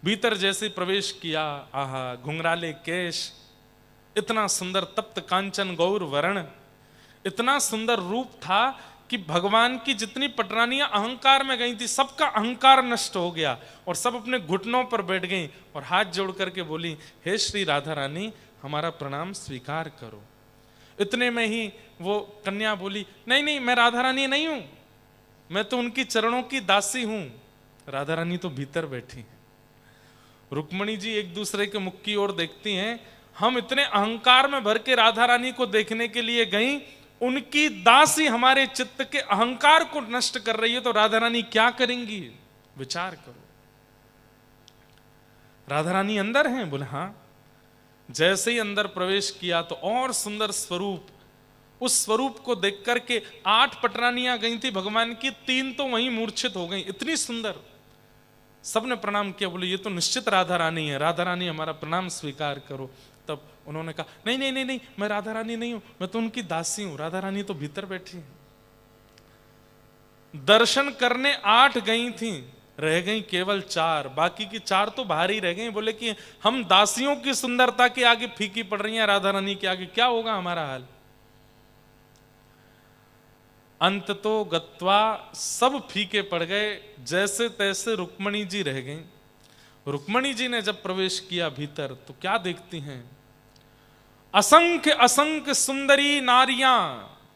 भीतर जैसे प्रवेश किया, आहा घुंघराले केश, इतना सुंदर तप्त कांचन गौर वर्ण, इतना सुंदर रूप था कि भगवान की जितनी पटरानियां अहंकार में गई थी सबका अहंकार नष्ट हो गया, और सब अपने घुटनों पर बैठ गई और हाथ जोड़ करके बोली हे श्री राधा रानी हमारा प्रणाम स्वीकार करो। इतने में ही वो कन्या बोली, नहीं नहीं, मैं राधा रानी नहीं हूं, मैं तो उनकी चरणों की दासी हूं। राधा रानी तो भीतर बैठी हैं। रुक्मणी जी एक दूसरे के मुख की ओर देखती हैं, हम इतने अहंकार में भर के राधा रानी को देखने के लिए गई, उनकी दासी हमारे चित्त के अहंकार को नष्ट कर रही है, तो राधा रानी क्या करेंगी? विचार करो। राधा रानी अंदर हैं? बोले हाँ। जैसे ही अंदर प्रवेश किया तो और सुंदर स्वरूप, उस स्वरूप को देख करके 8 पटरानियां गई थी भगवान की, 3 तो वहीं मूर्छित हो गई, इतनी सुंदर। सबने प्रणाम किया, बोले ये तो निश्चित राधा रानी है, राधा रानी हमारा प्रणाम स्वीकार करो। तब उन्होंने कहा, नहीं नहीं नहीं नहीं, मैं राधा रानी नहीं हूं, मैं तो उनकी दासी हूं, राधा रानी तो भीतर बैठी है। दर्शन करने 8 गई थी, रह गई केवल 4, बाकी की 4 तो बाहर ही रह गई। बोले कि हम दासियों की सुंदरता के आगे फीकी पड़ रही हैं, राधा रानी के आगे क्या होगा हमारा हाल। अंत तो गत्वा सब फीके पड़ गए, जैसे तैसे रुक्मणी जी रह गईं। रुक्मणी जी ने जब प्रवेश किया भीतर तो क्या देखती हैं? असंख्य असंख्य सुंदरी नारियां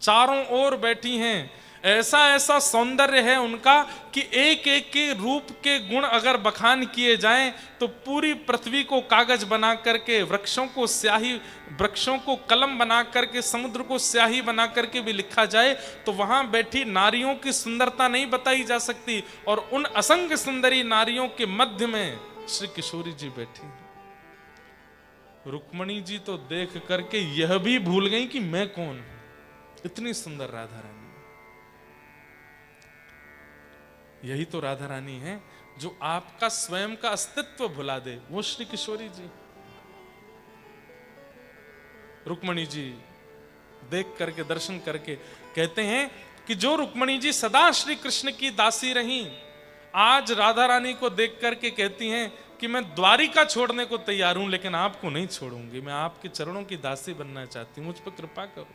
चारों ओर बैठी हैं। ऐसा ऐसा सौंदर्य है उनका कि एक एक के रूप के गुण अगर बखान किए जाएं तो पूरी पृथ्वी को कागज बना करके, वृक्षों को स्याही, वृक्षों को कलम बना करके, समुद्र को स्याही बना करके भी लिखा जाए तो वहां बैठी नारियों की सुंदरता नहीं बताई जा सकती। और उन असंख्य सुंदरी नारियों के मध्य में श्री किशोरी जी बैठी। रुक्मणी जी तो देख करके यह भी भूल गई कि मैं कौन हूं। इतनी सुंदर राधा रानी। यही तो राधा रानी है जो आपका स्वयं का अस्तित्व भुला दे, वो श्री किशोरी जी। रुक्मणी जी देख करके, दर्शन करके कहते हैं कि जो रुक्मणी जी सदा श्री कृष्ण की दासी रहीं, आज राधा रानी को देख करके कहती हैं कि मैं द्वारिका छोड़ने को तैयार हूं, लेकिन आपको नहीं छोड़ूंगी, मैं आपके चरणों की दासी बनना चाहती हूं, मुझ पर कृपा करो।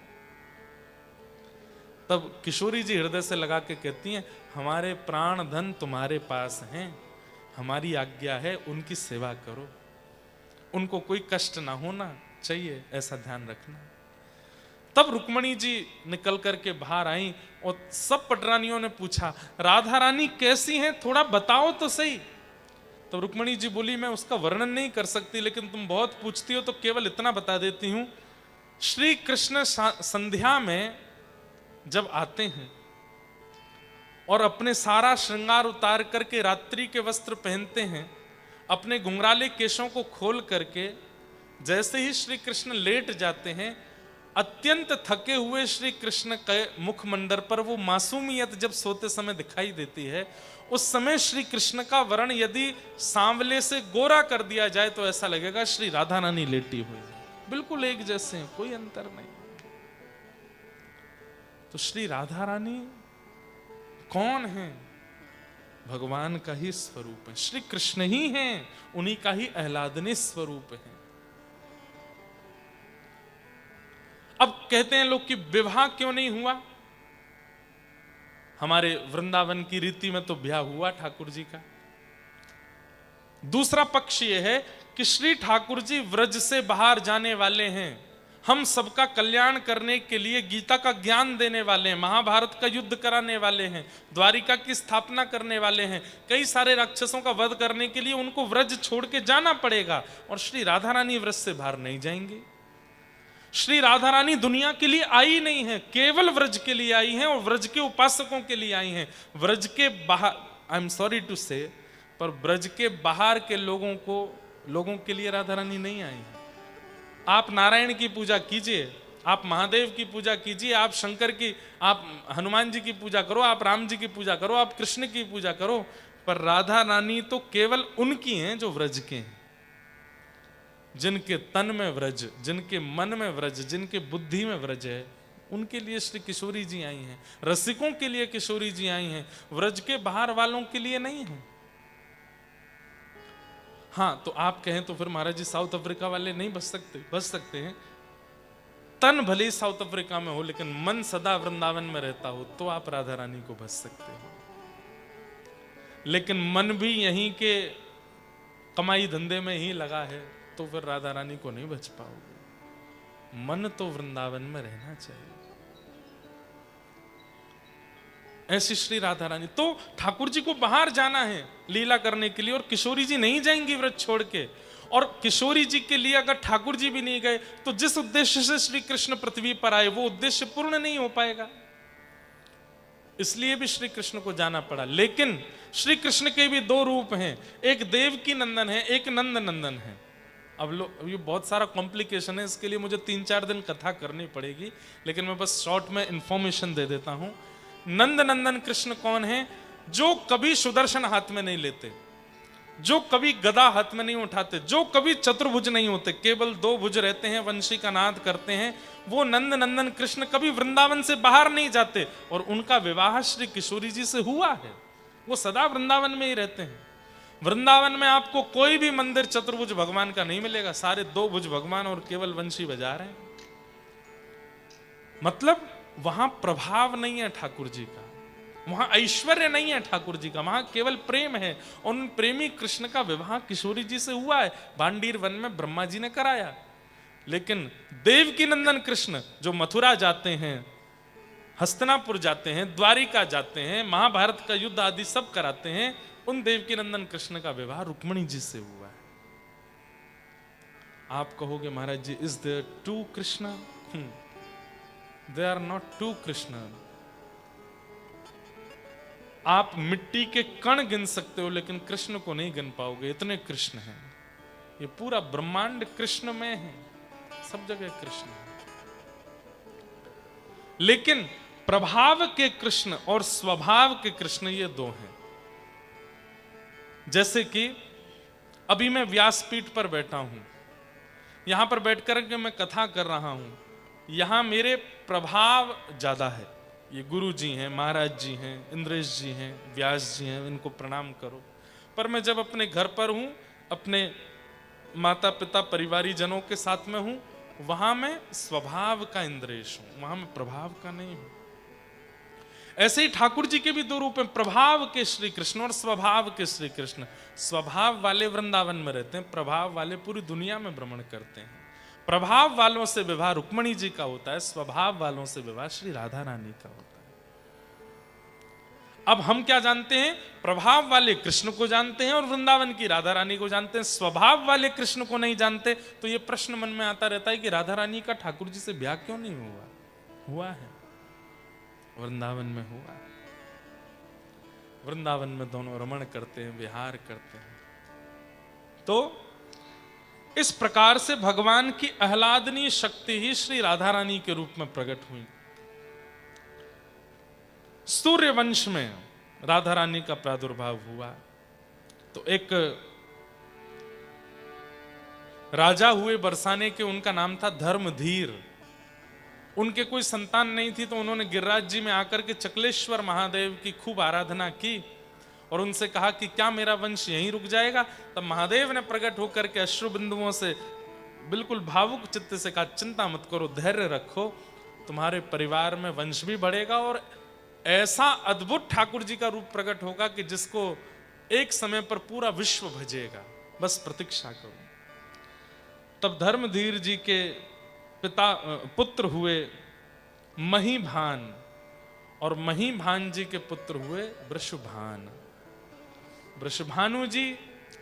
तब किशोरी जी हृदय से लगा के कहती हैं, हमारे प्राण धन तुम्हारे पास हैं, हमारी आज्ञा है उनकी सेवा करो, उनको कोई कष्ट ना होना चाहिए, ऐसा ध्यान रखना। तब रुक्मणी जी निकल करके बाहर आई और सब पटरानियों ने पूछा, राधा रानी कैसी हैं, थोड़ा बताओ तो सही। तो रुक्मणी जी बोली, मैं उसका वर्णन नहीं कर सकती, लेकिन तुम बहुत पूछती हो तो केवल इतना बता देती हूं। श्री कृष्ण संध्या में जब आते हैं और अपने सारा श्रृंगार उतार करके रात्रि के वस्त्र पहनते हैं, अपने घुंघराले केशों को खोल करके जैसे ही श्री कृष्ण लेट जाते हैं, अत्यंत थके हुए श्री कृष्ण के मुखमंडल पर वो मासूमियत जब सोते समय दिखाई देती है, उस समय श्री कृष्ण का वर्ण यदि सांवले से गोरा कर दिया जाए तो ऐसा लगेगा श्री राधा रानी लेटी हुई है, बिल्कुल एक जैसे हैं, कोई अंतर नहीं। तो श्री राधा रानी कौन है? भगवान का ही स्वरूप है, श्री कृष्ण ही हैं, उन्हीं का ही आह्लादनीय स्वरूप है। अब कहते हैं लोग कि विवाह क्यों नहीं हुआ? हमारे वृंदावन की रीति में तो ब्याह हुआ ठाकुर जी का। दूसरा पक्ष यह है कि श्री ठाकुर जी व्रज से बाहर जाने वाले हैं, हम सबका कल्याण करने के लिए गीता का ज्ञान देने वाले हैं, महाभारत का युद्ध कराने वाले हैं, द्वारिका की स्थापना करने वाले हैं, कई सारे राक्षसों का वध करने के लिए उनको व्रज छोड़ के जाना पड़ेगा, और श्री राधा रानी व्रज से बाहर नहीं जाएंगे। श्री राधा रानी दुनिया के लिए आई नहीं है, केवल व्रज के लिए आई हैं और व्रज के उपासकों के लिए आई हैं। व्रज के बाहर, आई एम सॉरी टू से, पर व्रज के बाहर के लोगों के लिए राधा रानी नहीं आई है। आप नारायण की पूजा कीजिए, आप महादेव की पूजा कीजिए, आप शंकर की, आप हनुमान जी की पूजा करो, आप राम जी की पूजा करो, आप कृष्ण की पूजा करो, पर राधा रानी तो केवल उनकी हैं जो व्रज के हैं, जिनके तन में व्रज, जिनके मन में व्रज, जिनके बुद्धि में व्रज है, उनके लिए श्री किशोरी जी आई हैं। रसिकों के लिए किशोरी जी आई हैं, व्रज के बाहर वालों के लिए नहीं है। हाँ, तो आप कहें तो फिर महाराज जी साउथ अफ्रीका वाले नहीं बच सकते? बच सकते हैं। तन भले साउथ अफ्रीका में हो लेकिन मन सदा वृंदावन में रहता हो तो आप राधा रानी को बच सकते हो, लेकिन मन भी यहीं के कमाई धंधे में ही लगा है तो फिर राधा रानी को नहीं बच पाओगे। मन तो वृंदावन में रहना चाहिए। ऐसी श्री राधा रानी। तो ठाकुर जी को बाहर जाना है लीला करने के लिए, और किशोरी जी नहीं जाएंगी व्रत छोड़ के। और किशोरी जी के लिए अगर ठाकुर जी भी नहीं गए तो जिस उद्देश्य से श्री कृष्ण पृथ्वी पर आए वो उद्देश्य पूर्ण नहीं हो पाएगा। इसलिए भी श्री कृष्ण को जाना पड़ा। लेकिन श्री कृष्ण के भी दो रूप हैं, एक देवकी नंदन है, एक नंद नंदन है। अब ये बहुत सारा कॉम्प्लिकेशन है, इसके लिए मुझे 3-4 दिन कथा करनी पड़ेगी, लेकिन मैं बस शॉर्ट में इंफॉर्मेशन दे देता हूं। नंद नंदन कृष्ण कौन है? जो कभी सुदर्शन हाथ में नहीं लेते, जो कभी गदा हाथ में नहीं उठाते, जो कभी चतुर्भुज नहीं होते, केवल 2 भुज रहते हैं, वंशी का नाद करते हैं, वो नंद नंदन कृष्ण कभी वृंदावन से बाहर नहीं जाते। और उनका विवाह श्री किशोरी जी से हुआ है, वो सदा वृंदावन में ही रहते हैं। वृंदावन में आपको कोई भी मंदिर चतुर्भुज भगवान का नहीं मिलेगा, सारे 2 भुज भगवान और केवल वंशी बजा रहे हैं। मतलब वहां प्रभाव नहीं है ठाकुर जी का, वहां ऐश्वर्य नहीं है ठाकुर जी का, वहां केवल प्रेम है। और उन प्रेमी कृष्ण का विवाह किशोरी जी से हुआ है, भांडीर वन में ब्रह्मा जी ने कराया। लेकिन देवकी नंदन कृष्ण जो मथुरा जाते हैं, हस्तिनापुर जाते हैं, द्वारिका जाते हैं, महाभारत का युद्ध आदि सब कराते हैं, उन देवकी नंदन कृष्ण का विवाह रुक्मिणी जी से हुआ है। आप कहोगे Maharaj ji, is there 2 Krishna? They are not 2 Krishna. आप मिट्टी के कण गिन सकते हो लेकिन कृष्ण को नहीं गिन पाओगे, इतने कृष्ण हैं। ये पूरा ब्रह्मांड कृष्ण में है, सब जगह कृष्ण है। लेकिन प्रभाव के कृष्ण और स्वभाव के कृष्ण ये 2 हैं। जैसे कि अभी मैं व्यासपीठ पर बैठा हूं, यहां पर बैठकर के मैं कथा कर रहा हूं, यहां मेरे प्रभाव ज्यादा है। ये गुरु जी हैं, महाराज जी हैं, इंद्रेश जी हैं, व्यास जी हैं, इनको प्रणाम करो। पर मैं जब अपने घर पर हूं, अपने माता पिता परिवारी जनों के साथ में हूं, वहां मैं स्वभाव का इंद्रेश हूं, वहां मैं प्रभाव का नहीं हूं। ऐसे ही ठाकुर जी के भी 2 रूप हैं, प्रभाव के श्री कृष्ण और स्वभाव के श्री कृष्ण। स्वभाव वाले वृंदावन में रहते हैं, प्रभाव वाले पूरी दुनिया में भ्रमण करते हैं। प्रभाव वालों से विवाह रुक्मिणी जी का होता है, स्वभाव वालों से विवाह श्री राधा रानी का होता है। अब हम क्या जानते हैं? प्रभाव वाले कृष्ण को जानते हैं और वृंदावन की राधा रानी को जानते हैं, स्वभाव वाले कृष्ण को नहीं जानते। तो ये प्रश्न मन में आता रहता है कि राधा रानी का ठाकुर जी से ब्याह क्यों नहीं हुआ? हुआ है, वृंदावन में हुआ। वृंदावन में दोनों रमण करते हैं, विहार करते हैं। तो इस प्रकार से भगवान की आह्लादनीय शक्ति ही श्री राधा रानी के रूप में प्रकट हुई। सूर्य वंश में राधा रानी का प्रादुर्भाव हुआ। तो एक राजा हुए बरसाने के, उनका नाम था धर्मधीर। उनके कोई संतान नहीं थी, तो उन्होंने गिरिराज जी में आकर के चकलेश्वर महादेव की खूब आराधना की और उनसे कहा कि क्या मेरा वंश यहीं रुक जाएगा? तब महादेव ने प्रकट होकर के अश्रु बिंदुओं से बिल्कुल भावुक चित्त से कहा, चिंता मत करो, धैर्य रखो, तुम्हारे परिवार में वंश भी बढ़ेगा और ऐसा अद्भुत ठाकुर जी का रूप प्रकट होगा कि जिसको एक समय पर पूरा विश्व भजेगा, बस प्रतीक्षा करो। तब धर्मधीर जी के पुत्र हुए महीभान और महीभान जी के पुत्र हुए वृषभान। वृषभानु जी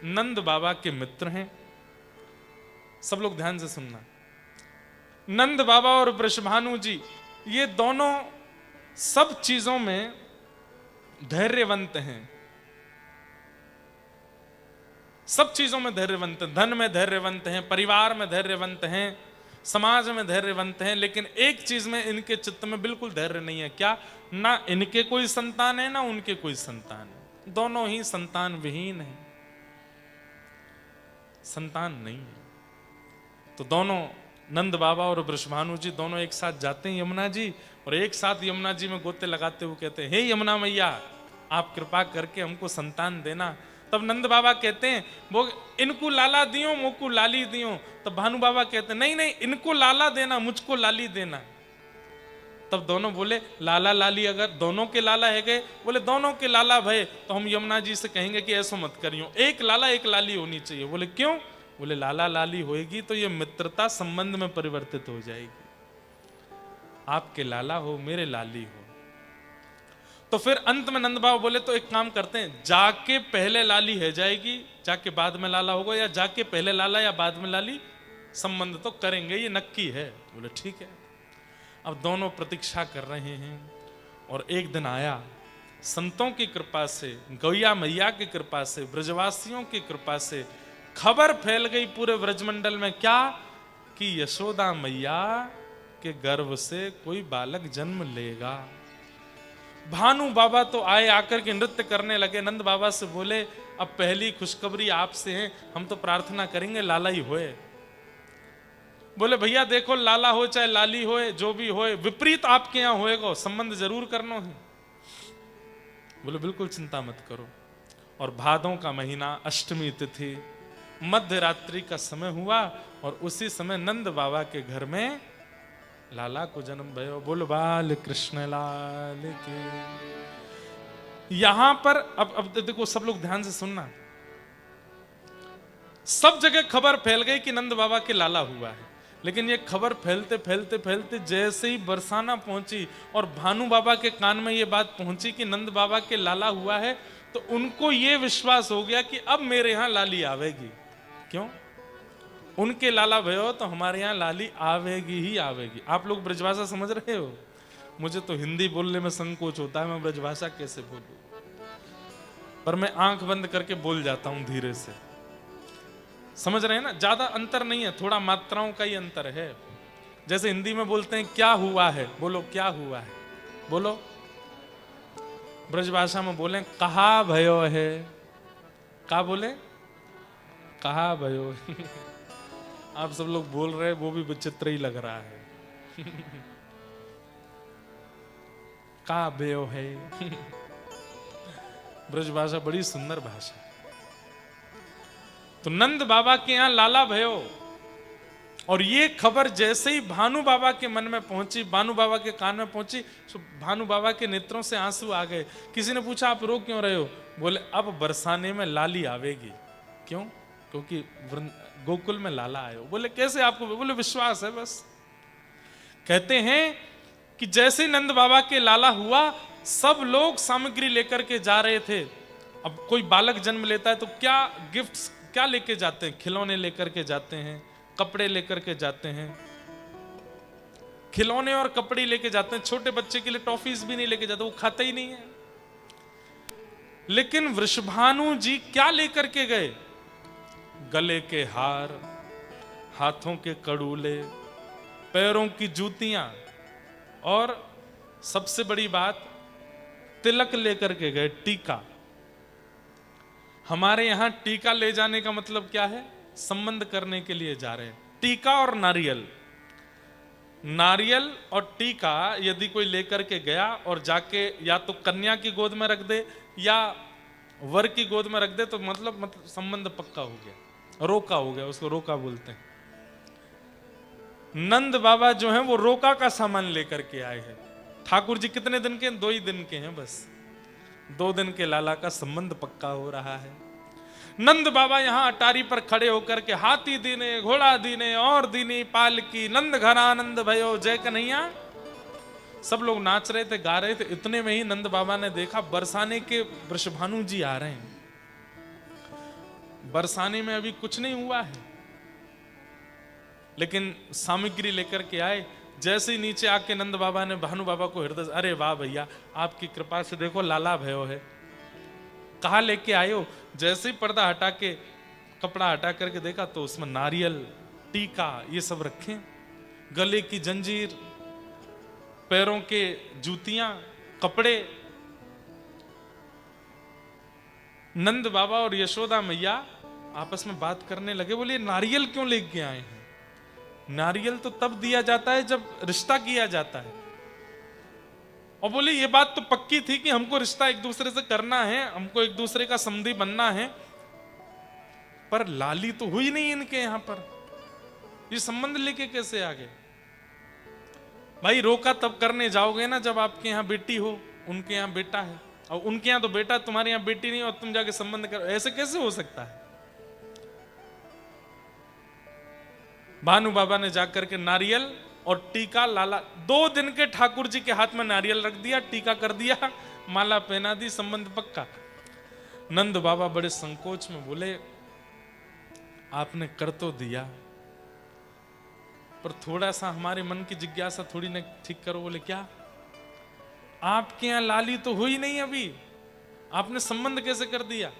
नंद बाबा के मित्र हैं। सब लोग ध्यान से सुनना, नंद बाबा और वृषभानु जी ये दोनों सब चीजों में धैर्यवंत हैं, सब चीजों में धैर्यवंत हैं। धन में धैर्यवंत हैं, परिवार में धैर्यवंत हैं, समाज में धैर्यवंत हैं। लेकिन एक चीज में इनके चित्त में बिल्कुल धैर्य नहीं है। क्या? ना इनके कोई संतान है ना उनके कोई संतान है, दोनों ही संतान विहीन है, संतान नहीं है। तो दोनों नंद बाबा और वृषभानु जी दोनों एक साथ जाते हैं यमुना जी, और एक साथ यमुना जी में गोते लगाते हुए कहते हैं, हे यमुना मैया, आप कृपा करके हमको संतान देना। तब नंद बाबा कहते हैं, वो इनको लाला दियो मोको लाली दियो। तब भानु बाबा कहते हैं, नहीं नहीं, इनको लाला देना, मुझको लाली देना। तब दोनों बोले, लाला लाली अगर दोनों के लाला है गए, बोले दोनों के लाला भय तो हम यमुना जी से कहेंगे कि ऐसा मत करियो, एक लाला एक लाली होनी चाहिए। बोले क्यों? बोले लाला लाली होएगी तो ये मित्रता संबंध में परिवर्तित हो जाएगी। आपके लाला हो, मेरे लाली हो। तो फिर अंत में नंद बाबा बोले तो एक काम करते हैं, जाके पहले लाली है जाएगी, जाके बाद में लाला होगा, या जाके पहले लाला या बाद में लाली, संबंध तो करेंगे, ये नक्की है। बोले ठीक है। अब दोनों प्रतीक्षा कर रहे हैं और एक दिन आया, संतों की कृपा से, गौया मैया की कृपा से, ब्रजवासियों की कृपा से खबर फैल गई पूरे ब्रजमंडल में, क्या कि यशोदा मैया के गर्भ से कोई बालक जन्म लेगा। भानु बाबा तो आए, आकर के नृत्य करने लगे। नंद बाबा से बोले अब पहली खुशखबरी आपसे है, हम तो प्रार्थना करेंगे लाला ही होए। बोले भैया देखो, लाला हो चाहे लाली होए, जो भी होए, विपरीत आपके यहां होएगा, संबंध जरूर करना है। बोले बिल्कुल चिंता मत करो। और भादों का महीना, अष्टमी तिथि, मध्य रात्रि का समय हुआ और उसी समय नंद बाबा के घर में लाला को जन्म भयो। बोल बाल कृष्ण लाल के। यहां पर अब देखो सब लोग ध्यान से सुनना, सब जगह खबर फैल गई कि नंद बाबा के लाला हुआ है, लेकिन ये खबर फैलते फैलते फैलते जैसे ही बरसाना पहुंची और भानु बाबा के कान में ये बात पहुंची कि नंद बाबा के लाला हुआ है, तो उनको ये विश्वास हो गया कि अब मेरे यहां लाली आवेगी। क्यों? उनके लाला भयो तो हमारे यहाँ लाली आवेगी ही आवेगी। आप लोग ब्रजभाषा समझ रहे हो? मुझे तो हिंदी बोलने में संकोच होता है, मैं ब्रजभाषा कैसे बोलूं, पर मैं आंख बंद करके बोल जाता हूं धीरे से। समझ रहे हैं ना? ज्यादा अंतर नहीं है, थोड़ा मात्राओं का ही अंतर है। जैसे हिंदी में बोलते हैं क्या हुआ है, बोलो क्या हुआ है, बोलो। ब्रजभाषा में बोले कहा भयो है, का बोले कहा भयो आप सब लोग बोल रहे हैं, वो भी विचित्र ही लग रहा है का भयो है ब्रजभाषा बड़ी सुंदर भाषा। तो नंद बाबा के यहां लाला भयो, और ये खबर जैसे ही भानु बाबा के मन में पहुंची, भानु बाबा के कान में पहुंची, तो भानु बाबा के नेत्रों से आंसू आ गए। किसी ने पूछा आप रो क्यों रहे हो? बोले अब बरसाने में लाली आवेगी। क्यों? क्योंकि गोकुल में लाला आयो। बोले कैसे आपको? बोले विश्वास है बस। कहते हैं कि जैसे नंद बाबा के लाला हुआ, सब लोग सामग्री लेकर के जा रहे थे। अब कोई बालक जन्म लेता है तो क्या गिफ्ट्स क्या लेके जाते हैं? खिलौने लेकर के जाते हैं, कपड़े लेकर के जाते हैं, खिलौने और कपड़े लेके जाते हैं। छोटे बच्चे के लिए टॉफीज भी नहीं लेके जाते, वो खाता ही नहीं है। लेकिन वृषभानु जी क्या लेकर के गए? गले के हार, हाथों के कड़ूले, पैरों की जूतियां, और सबसे बड़ी बात तिलक लेकर के गए, टीका। हमारे यहां टीका ले जाने का मतलब क्या है? संबंध करने के लिए जा रहे हैं। टीका और नारियल, नारियल और टीका यदि कोई लेकर के गया और जाके या तो कन्या की गोद में रख दे या वर की गोद में रख दे, तो मतलब संबंध पक्का हो गया, रोका हो गया, उसको रोका बोलते हैं। नंद बाबा जो हैं वो रोका का सामान लेकर के आए हैं। ठाकुर जी कितने दिन के? 2 ही दिन के हैं बस। 2 दिन के लाला का संबंध पक्का हो रहा है। नंद बाबा यहां अटारी पर खड़े होकर के हाथी दीने, घोड़ा दीने और दीनी पालकी, नंद घरानंद भयो जय कन्हैया, सब लोग नाच रहे थे, गा रहे थे। इतने में ही नंद बाबा ने देखा बरसाने के वृषभानु जी आ रहे हैं। बरसाने में अभी कुछ नहीं हुआ है, लेकिन सामग्री लेकर के आए। जैसे ही नीचे आके नंद बाबा ने भानु बाबा को हृदय, अरे वाह भैया आपकी कृपा से देखो लाला भयो है। कहा लेके आए हो? जैसे ही पर्दा हटा के, कपड़ा हटा करके देखा तो उसमें नारियल, टीका, ये सब रखे, गले की जंजीर, पैरों के जूतियां, कपड़े। नंद बाबा और यशोदा मैया आपस में बात करने लगे। बोले नारियल क्यों लेके आए हैं? नारियल तो तब दिया जाता है जब रिश्ता किया जाता है। और बोले ये बात तो पक्की थी कि हमको रिश्ता एक दूसरे से करना है, हमको एक दूसरे का समधी बनना है, पर लाली तो हुई नहीं इनके यहां पर, ये संबंध लेके कैसे आ गए? भाई रोका तब करने जाओगे ना जब आपके यहां बेटी हो, उनके यहां बेटा है, और उनके यहां तो बेटा, तुम्हारे यहां बेटी नहीं, और तुम जाके संबंध करो, ऐसे कैसे हो सकता है? भानु बाबा ने जाकर के नारियल और टीका लाला 2 दिन के ठाकुर जी के हाथ में नारियल रख दिया, टीका कर दिया, माला पहना दी, संबंध पक्का। नंद बाबा बड़े संकोच में बोले, आपने कर तो दिया, पर थोड़ा सा हमारे मन की जिज्ञासा थोड़ी ना ठीक करो। बोले क्या? आपके यहां लाली तो हुई नहीं अभी, आपने संबंध कैसे कर दिया?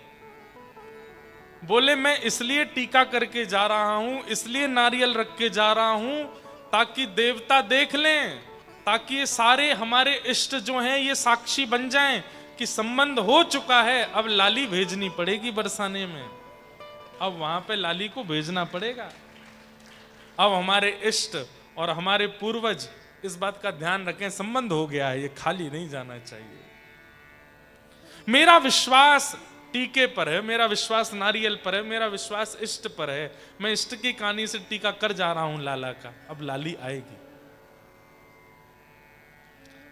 बोले मैं इसलिए टीका करके जा रहा हूं, इसलिए नारियल रख के जा रहा हूं, ताकि देवता देख लें, ताकि ये सारे हमारे इष्ट जो हैं ये साक्षी बन जाएं कि संबंध हो चुका है, अब लाली भेजनी पड़ेगी बरसाने में, अब वहां पे लाली को भेजना पड़ेगा। अब हमारे इष्ट और हमारे पूर्वज इस बात का ध्यान रखें, संबंध हो गया है, ये खाली नहीं जाना चाहिए। मेरा विश्वास टीके पर है, मेरा विश्वास नारियल पर है, मेरा विश्वास इष्ट पर है। मैं इष्ट की कहानी से टीका कर जा रहा हूं लाला का, अब लाली आएगी।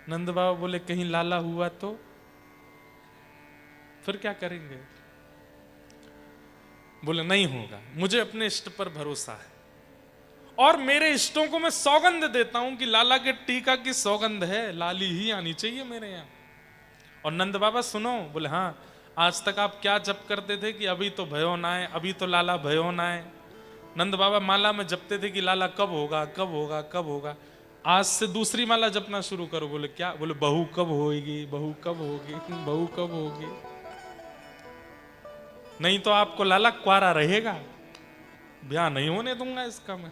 नंद बाबा बोले कहीं लाला हुआ तो फिर क्या करेंगे? बोले नहीं होगा, मुझे अपने इष्ट पर भरोसा है और मेरे इष्टों को मैं सौगंध देता हूं कि लाला के टीका की सौगंध है, लाली ही आनी चाहिए मेरे यहां। और नंद बाबा सुनो, बोले हाँ, आज तक आप क्या जप करते थे कि अभी तो भयो ना है, अभी तो लाला भयो ना है। नंद बाबा माला में जपते थे कि लाला कब होगा, कब होगा, कब होगा। आज से दूसरी माला जपना शुरू करो। बोले क्या? बोले बहू कब होगी, बहू कब होगी, बहू कब होगी। नहीं तो आपको लाला क्वारा रहेगा, ब्याह नहीं होने दूंगा इसका मैं।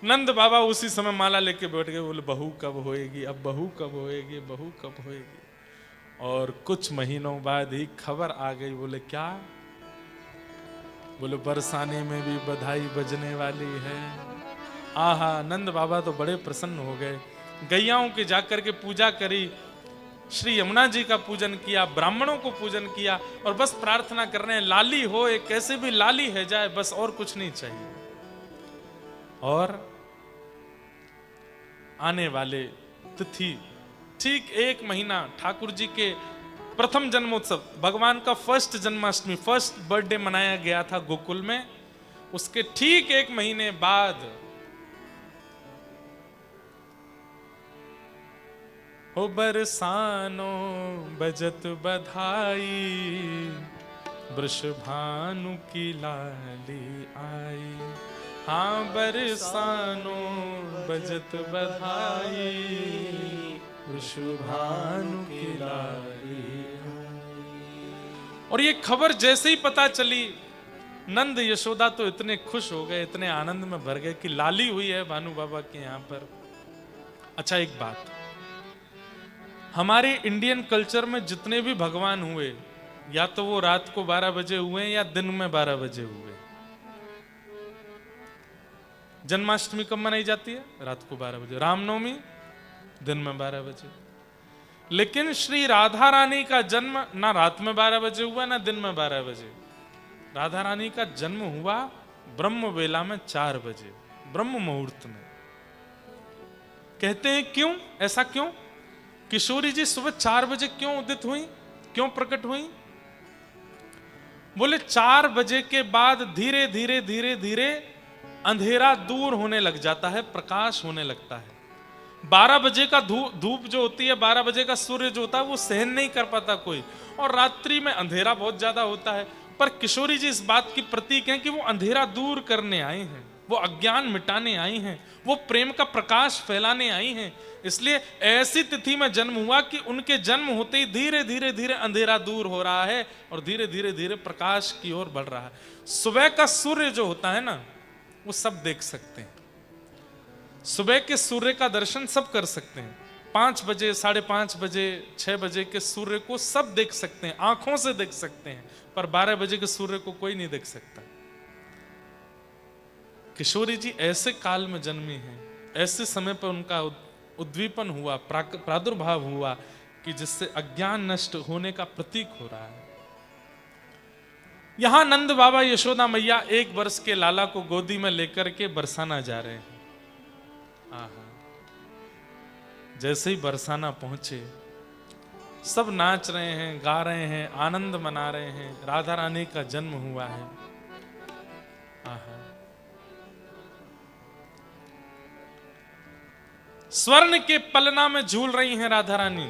नंद बाबा उसी समय माला लेके बैठ गए। बोले बहू कब होएगी, अब बहू कब होएगी, बहू कब होएगी। और कुछ महीनों बाद ही खबर आ गई। बोले क्या? बोले बरसाने में भी बधाई बजने वाली है। आहा, नंद बाबा तो बड़े प्रसन्न हो गए। गैयाओं के जाकर के पूजा करी, श्री यमुना जी का पूजन किया, ब्राह्मणों को पूजन किया और बस प्रार्थना कर रहे हैं लाली हो, एक कैसे भी लाली है जाए, बस और कुछ नहीं चाहिए। और आने वाले तिथि ठीक 1 महीना ठाकुर जी के प्रथम जन्मोत्सव, भगवान का फर्स्ट जन्माष्टमी, फर्स्ट बर्थडे मनाया गया था गोकुल में। उसके ठीक 1 महीने बाद हो बरसानो बजत बधाई, वृषभानु की लाली आई। हाँ बरसानो बजत बधाई, वृषभानु की लाली आई। और ये खबर जैसे ही पता चली, नंद यशोदा तो इतने खुश हो गए, इतने आनंद में भर गए कि लाली हुई है भानु बाबा के यहाँ पर। अच्छा एक बात, हमारे इंडियन कल्चर में जितने भी भगवान हुए, या तो वो रात को 12 बजे हुए या दिन में 12 बजे हुए। जन्माष्टमी कब मनाई जाती है? रात को 12 बजे। रामनवमी दिन में 12 बजे। लेकिन श्री राधा रानी का जन्म ना रात में 12 बजे हुआ ना दिन में 12 बजे। राधा रानी का जन्म हुआ ब्रह्म वेला में 4 बजे, ब्रह्म मुहूर्त में। कहते हैं क्यों, ऐसा क्यों? किशोरी जी सुबह 4 बजे क्यों उदित हुई, क्यों प्रकट हुई? बोले 4 बजे के बाद धीरे धीरे धीरे धीरे अंधेरा दूर होने लग जाता है, प्रकाश होने लगता है। 12 बजे का धूप जो होती है, 12 बजे का सूर्य जो होता है, वो सहन नहीं कर पाता कोई, और रात्रि में अंधेरा बहुत ज्यादा होता है। पर किशोरी जी इस बात की प्रतीक हैं कि वो अंधेरा दूर करने आए हैं, वो अज्ञान मिटाने आई हैं, वो प्रेम का प्रकाश फैलाने आई हैं। इसलिए ऐसी तिथि में जन्म हुआ कि उनके जन्म होते ही धीरे धीरे धीरे अंधेरा दूर हो रहा है और धीरे धीरे धीरे प्रकाश की ओर बढ़ रहा है। सुबह का सूर्य जो होता है ना, वो सब देख सकते हैं। सुबह के सूर्य का दर्शन सब कर सकते हैं। 5 बजे, 5:30 बजे, 6 बजे के सूर्य को सब देख सकते हैं, आंखों से देख सकते हैं। पर 12 बजे के सूर्य को कोई नहीं देख सकता। किशोरी जी ऐसे काल में जन्मी हैं, ऐसे समय पर उनका उद्दीपन हुआ, प्रादुर्भाव हुआ कि जिससे अज्ञान नष्ट होने का प्रतीक हो रहा है। यहां नंद बाबा यशोदा मैया 1 वर्ष के लाला को गोदी में लेकर के बरसाना जा रहे हैं। आहा, जैसे ही बरसाना पहुंचे, सब नाच रहे हैं, गा रहे हैं, आनंद मना रहे हैं, राधा रानी का जन्म हुआ है। आहा, स्वर्ण के पलना में झूल रही हैं राधा रानी।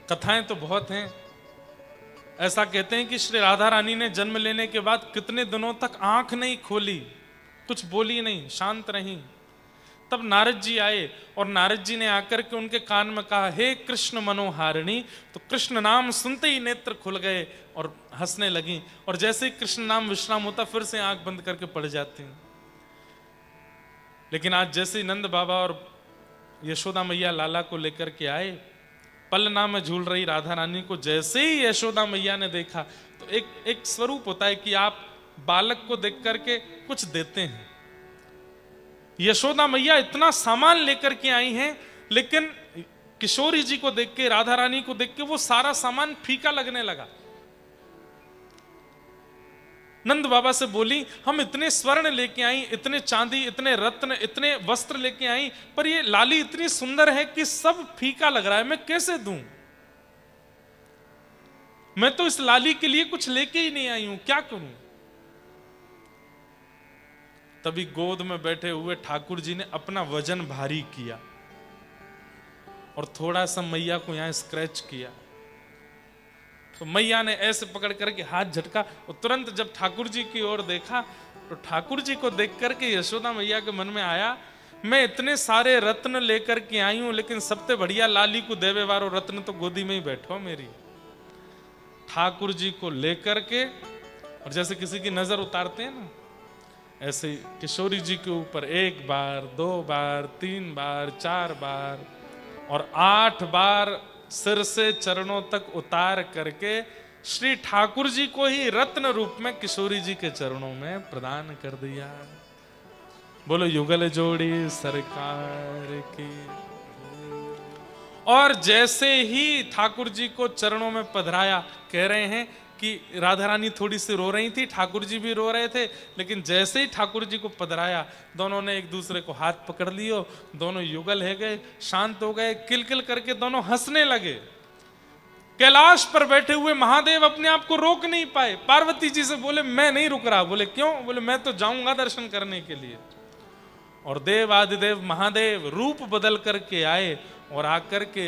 कथाएं तो बहुत हैं। ऐसा कहते हैं कि श्री राधा रानी ने जन्म लेने के बाद कितने दिनों तक आंख नहीं खोली, कुछ बोली नहीं, शांत रही। तब नारद जी आए और नारद जी ने आकर के उनके कान में कहा, हे कृष्ण मनोहारिणी। तो कृष्ण नाम सुनते ही नेत्र खुल गए और हंसने लगी, और जैसे ही कृष्ण नाम विश्राम होता फिर से आंख बंद करके पड़ जाती। लेकिन आज जैसे ही नंद बाबा और यशोदा मैया लाला को लेकर के आए, पलना में झूल रही राधा रानी को जैसे ही यशोदा मैया ने देखा, तो एक स्वरूप होता है कि आप बालक को देख करके कुछ देते हैं। यशोदा मैया इतना सामान लेकर के आई हैं, लेकिन किशोरी जी को देख के, राधा रानी को देख के वो सारा सामान फीका लगने लगा। नंद बाबा से बोली, हम इतने स्वर्ण लेके आई, इतने चांदी, इतने रत्न, इतने वस्त्र लेके आई, पर ये लाली इतनी सुंदर है कि सब फीका लग रहा है, मैं कैसे दूं? मैं तो इस लाली के लिए कुछ लेके ही नहीं आई हूं, क्या करूं? तभी गोद में बैठे हुए ठाकुर जी ने अपना वजन भारी किया और थोड़ा सा मैया को यहां स्क्रैच किया। तो मैया ने ऐसे पकड़ करके हाथ झटका, और तुरंत जब ठाकुर जी की ओर देखा तो ठाकुर जी को देख करके यशोदा मैया के मन में आया, मैं इतने सारे रत्न लेकर के आई हूं, लेकिन सबसे बढ़िया लाली को देवे वारो रत्न तो गोदी में ही बैठो मेरी। ठाकुर जी को लेकर के, और जैसे किसी की नजर उतारते हैं ना, ऐसे किशोरी जी के ऊपर 1 बार, 2 बार, 3 बार, 4 बार और 8 बार सिर से चरणों तक उतार करके श्री ठाकुर जी को ही रत्न रूप में किशोरी जी के चरणों में प्रदान कर दिया। बोलो युगल जोड़ी सरकार की। और जैसे ही ठाकुर जी को चरणों में पधराया, कह रहे हैं कि राधा रानी थोड़ी सी रो रही थी, ठाकुर जी भी रो रहे थे, लेकिन जैसे ही ठाकुर जी को पधराया, दोनों ने एक दूसरे को हाथ पकड़ लियो, दोनों युगल है गए, शांत हो गए, किलकिल करके दोनों हंसने लगे। कैलाश पर बैठे हुए महादेव अपने आप को रोक नहीं पाए। पार्वती जी से बोले, मैं नहीं रुक रहा। बोले क्यों? बोले मैं तो जाऊंगा दर्शन करने के लिए। और देव आदिदेव महादेव रूप बदल करके आए और आकर के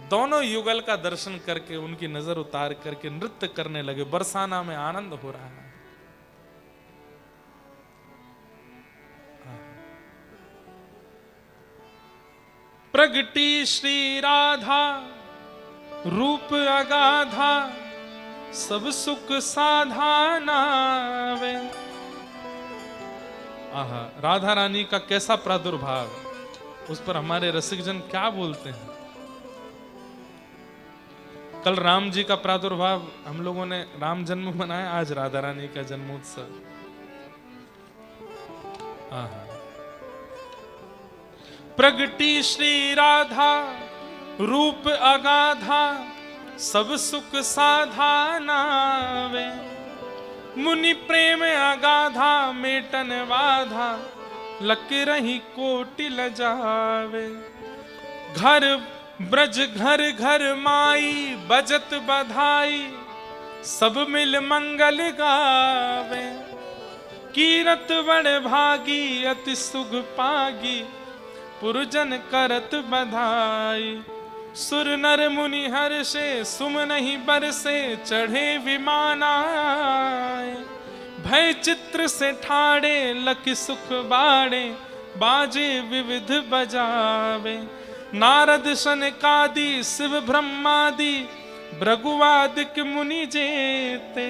दोनों युगल का दर्शन करके उनकी नजर उतार करके नृत्य करने लगे। बरसाना में आनंद हो रहा है। प्रगटी श्री राधा रूप अगाधा, सब सुख साधा नावे। आहा, राधा रानी का कैसा प्रादुर्भाव, उस पर हमारे रसिक जन क्या बोलते हैं। कल राम जी का प्रादुर्भाव, हम लोगों ने राम जन्म मनाया, आज राधा रानी का जन्मोत्सव। प्रगटी श्री राधा रूप अगाधा, सब सुख साधा नावे। मुनि प्रेम अगाधा मेटन वाधा, लक रही कोटि लजावे। घर ब्रज घर घर माई बजत बधाई, सब मिल मंगल गावे। कीरत बड़ भागी अति सुख पागी, पुरजन करत बधाई। सुर नर मुनि हर्षे सुम नहीं बरसे, चढ़े विमानाए। भय चित्र से ठाड़े लक सुख बाड़े, बाजे विविध बजावे। नारद सनकादि शिव ब्रह्मादि, भृगुवादिक मुनि जेते।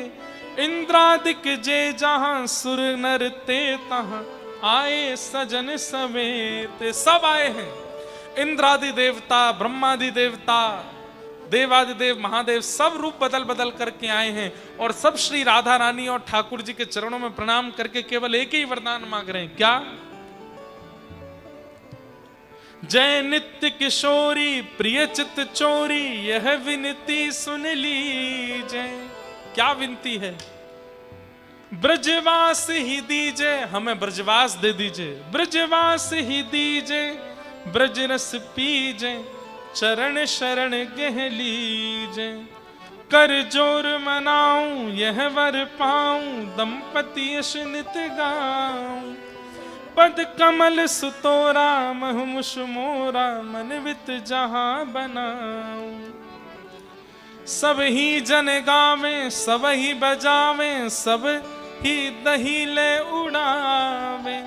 इंद्रादिक जे जहां सुर नर ते तहां, आए सजन समेत। सब आए हैं, इंद्रादि देवता, ब्रह्मादि देवता, देवादिदेव महादेव, सब रूप बदल बदल करके आए हैं और सब श्री राधा रानी और ठाकुर जी के चरणों में प्रणाम करके केवल एक ही वरदान मांग रहे हैं। क्या? जय नित्य किशोरी प्रिय चित चोरी, यह विनती सुन लीजिए। क्या विनती है? ब्रजवास ही दीजिए, हमें ब्रजवास दे दीजिए। ब्रजवास ही दीजिए, ब्रज रस पीजे, चरण शरण गह लीजे। कर जोर मनाऊं यह वर पाऊं, दंपति यश नित गाऊं। पद कमल सुतोरा महमुष मोरा मनवित जहां बनाऊं। सब ही जन गावे सब ही बजावे सब ही दहीले उड़ावे।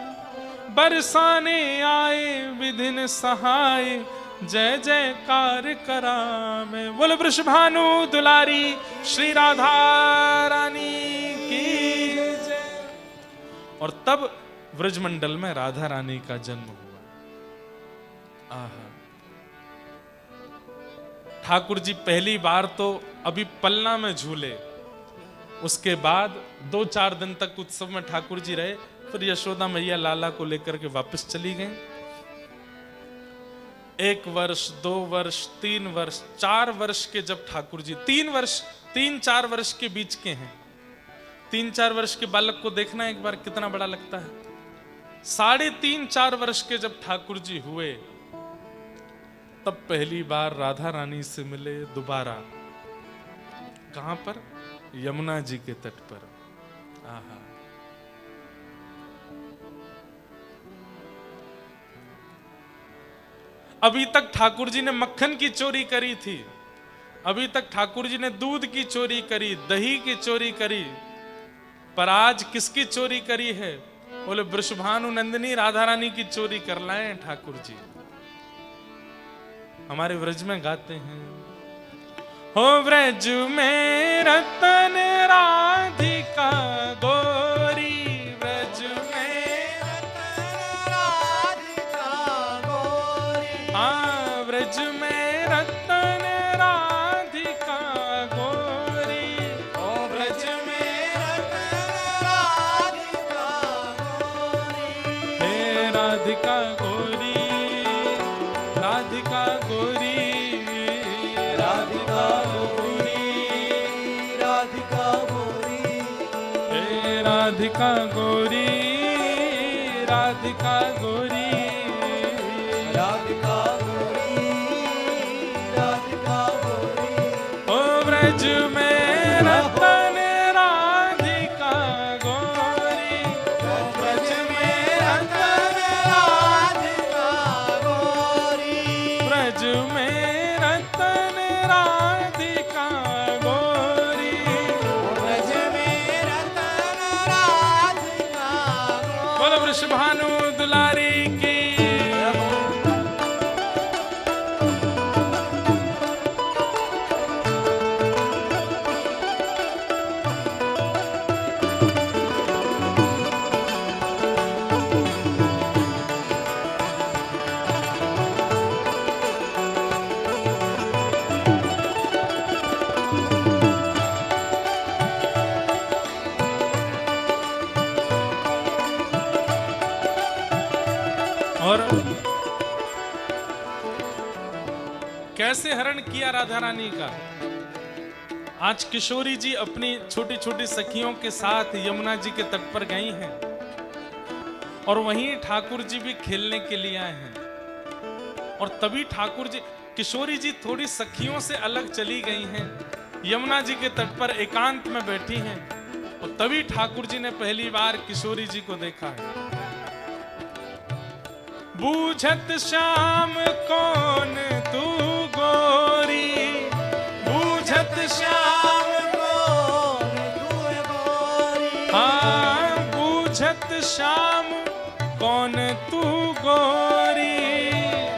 बरसाने आए विधिन सहाय जय जयकार करावे। बोल वृषभानु दुलारी श्री राधा रानी की जय। और तब व्रजमंडल में राधा रानी का जन्म हुआ। आहा, ठाकुर जी पहली बार तो अभी पलना में झूले, उसके बाद 2-4 दिन तक उत्सव में ठाकुर जी रहे, फिर यशोदा मैया लाला को लेकर के वापस चली गई। 1 वर्ष 2 वर्ष 3 वर्ष 4 वर्ष के जब ठाकुर जी 3-4 वर्ष के बीच के हैं। 3-4 वर्ष के बालक को देखना एक बार कितना बड़ा लगता है। 3.5-4 वर्ष के जब ठाकुर जी हुए तब पहली बार राधा रानी से मिले दोबारा। कहां पर? यमुना जी के तट पर। आहा, अभी तक ठाकुर जी ने मक्खन की चोरी करी थी, अभी तक ठाकुर जी ने दूध की चोरी करी, दही की चोरी करी, पर आज किसकी चोरी करी है? बोले वृषभानु नंदिनी राधा रानी की चोरी कर लाए ठाकुर जी। हमारे व्रज में गाते हैं, हो व्रज में रतन राधिका गोरी, व्रज में रतन राधिका गोरी। हाँ, व्रज में रतन राधिका गोरी, ओ व्रज में रतन राधिका गोरी। हे राधिका गोरी, राधिका गोरी, राधिका गोरी, राधिका गोरी। हे राधिका गोरी, राधिका गोरी, राधिका गोरी, राधिका गोरी। ओ व्रज में रतन राधिका गोरी, व्रज में रतन राधिका गोरी, व्रज में रतन राधिका गोरी, व्रज में रतन राधिका गोरी। बोलो वृषभानु दुलारी की। और कैसे हरण किया राधा रानी का। आज किशोरी जी अपनी छोटी छोटी सखियों के साथ यमुना जी के तट पर गई हैं और वहीं ठाकुर जी भी खेलने के लिए आए हैं। और तभी ठाकुर जी, किशोरी जी थोड़ी सखियों से अलग चली गई हैं, यमुना जी के तट पर एकांत में बैठी हैं। और तभी ठाकुर जी ने पहली बार किशोरी जी को देखा है। बूझत श्याम कौन तू गोरी, बूझत श्याम कौन तू गोरी। हाँ, बूझत श्याम कौन तू गोरी,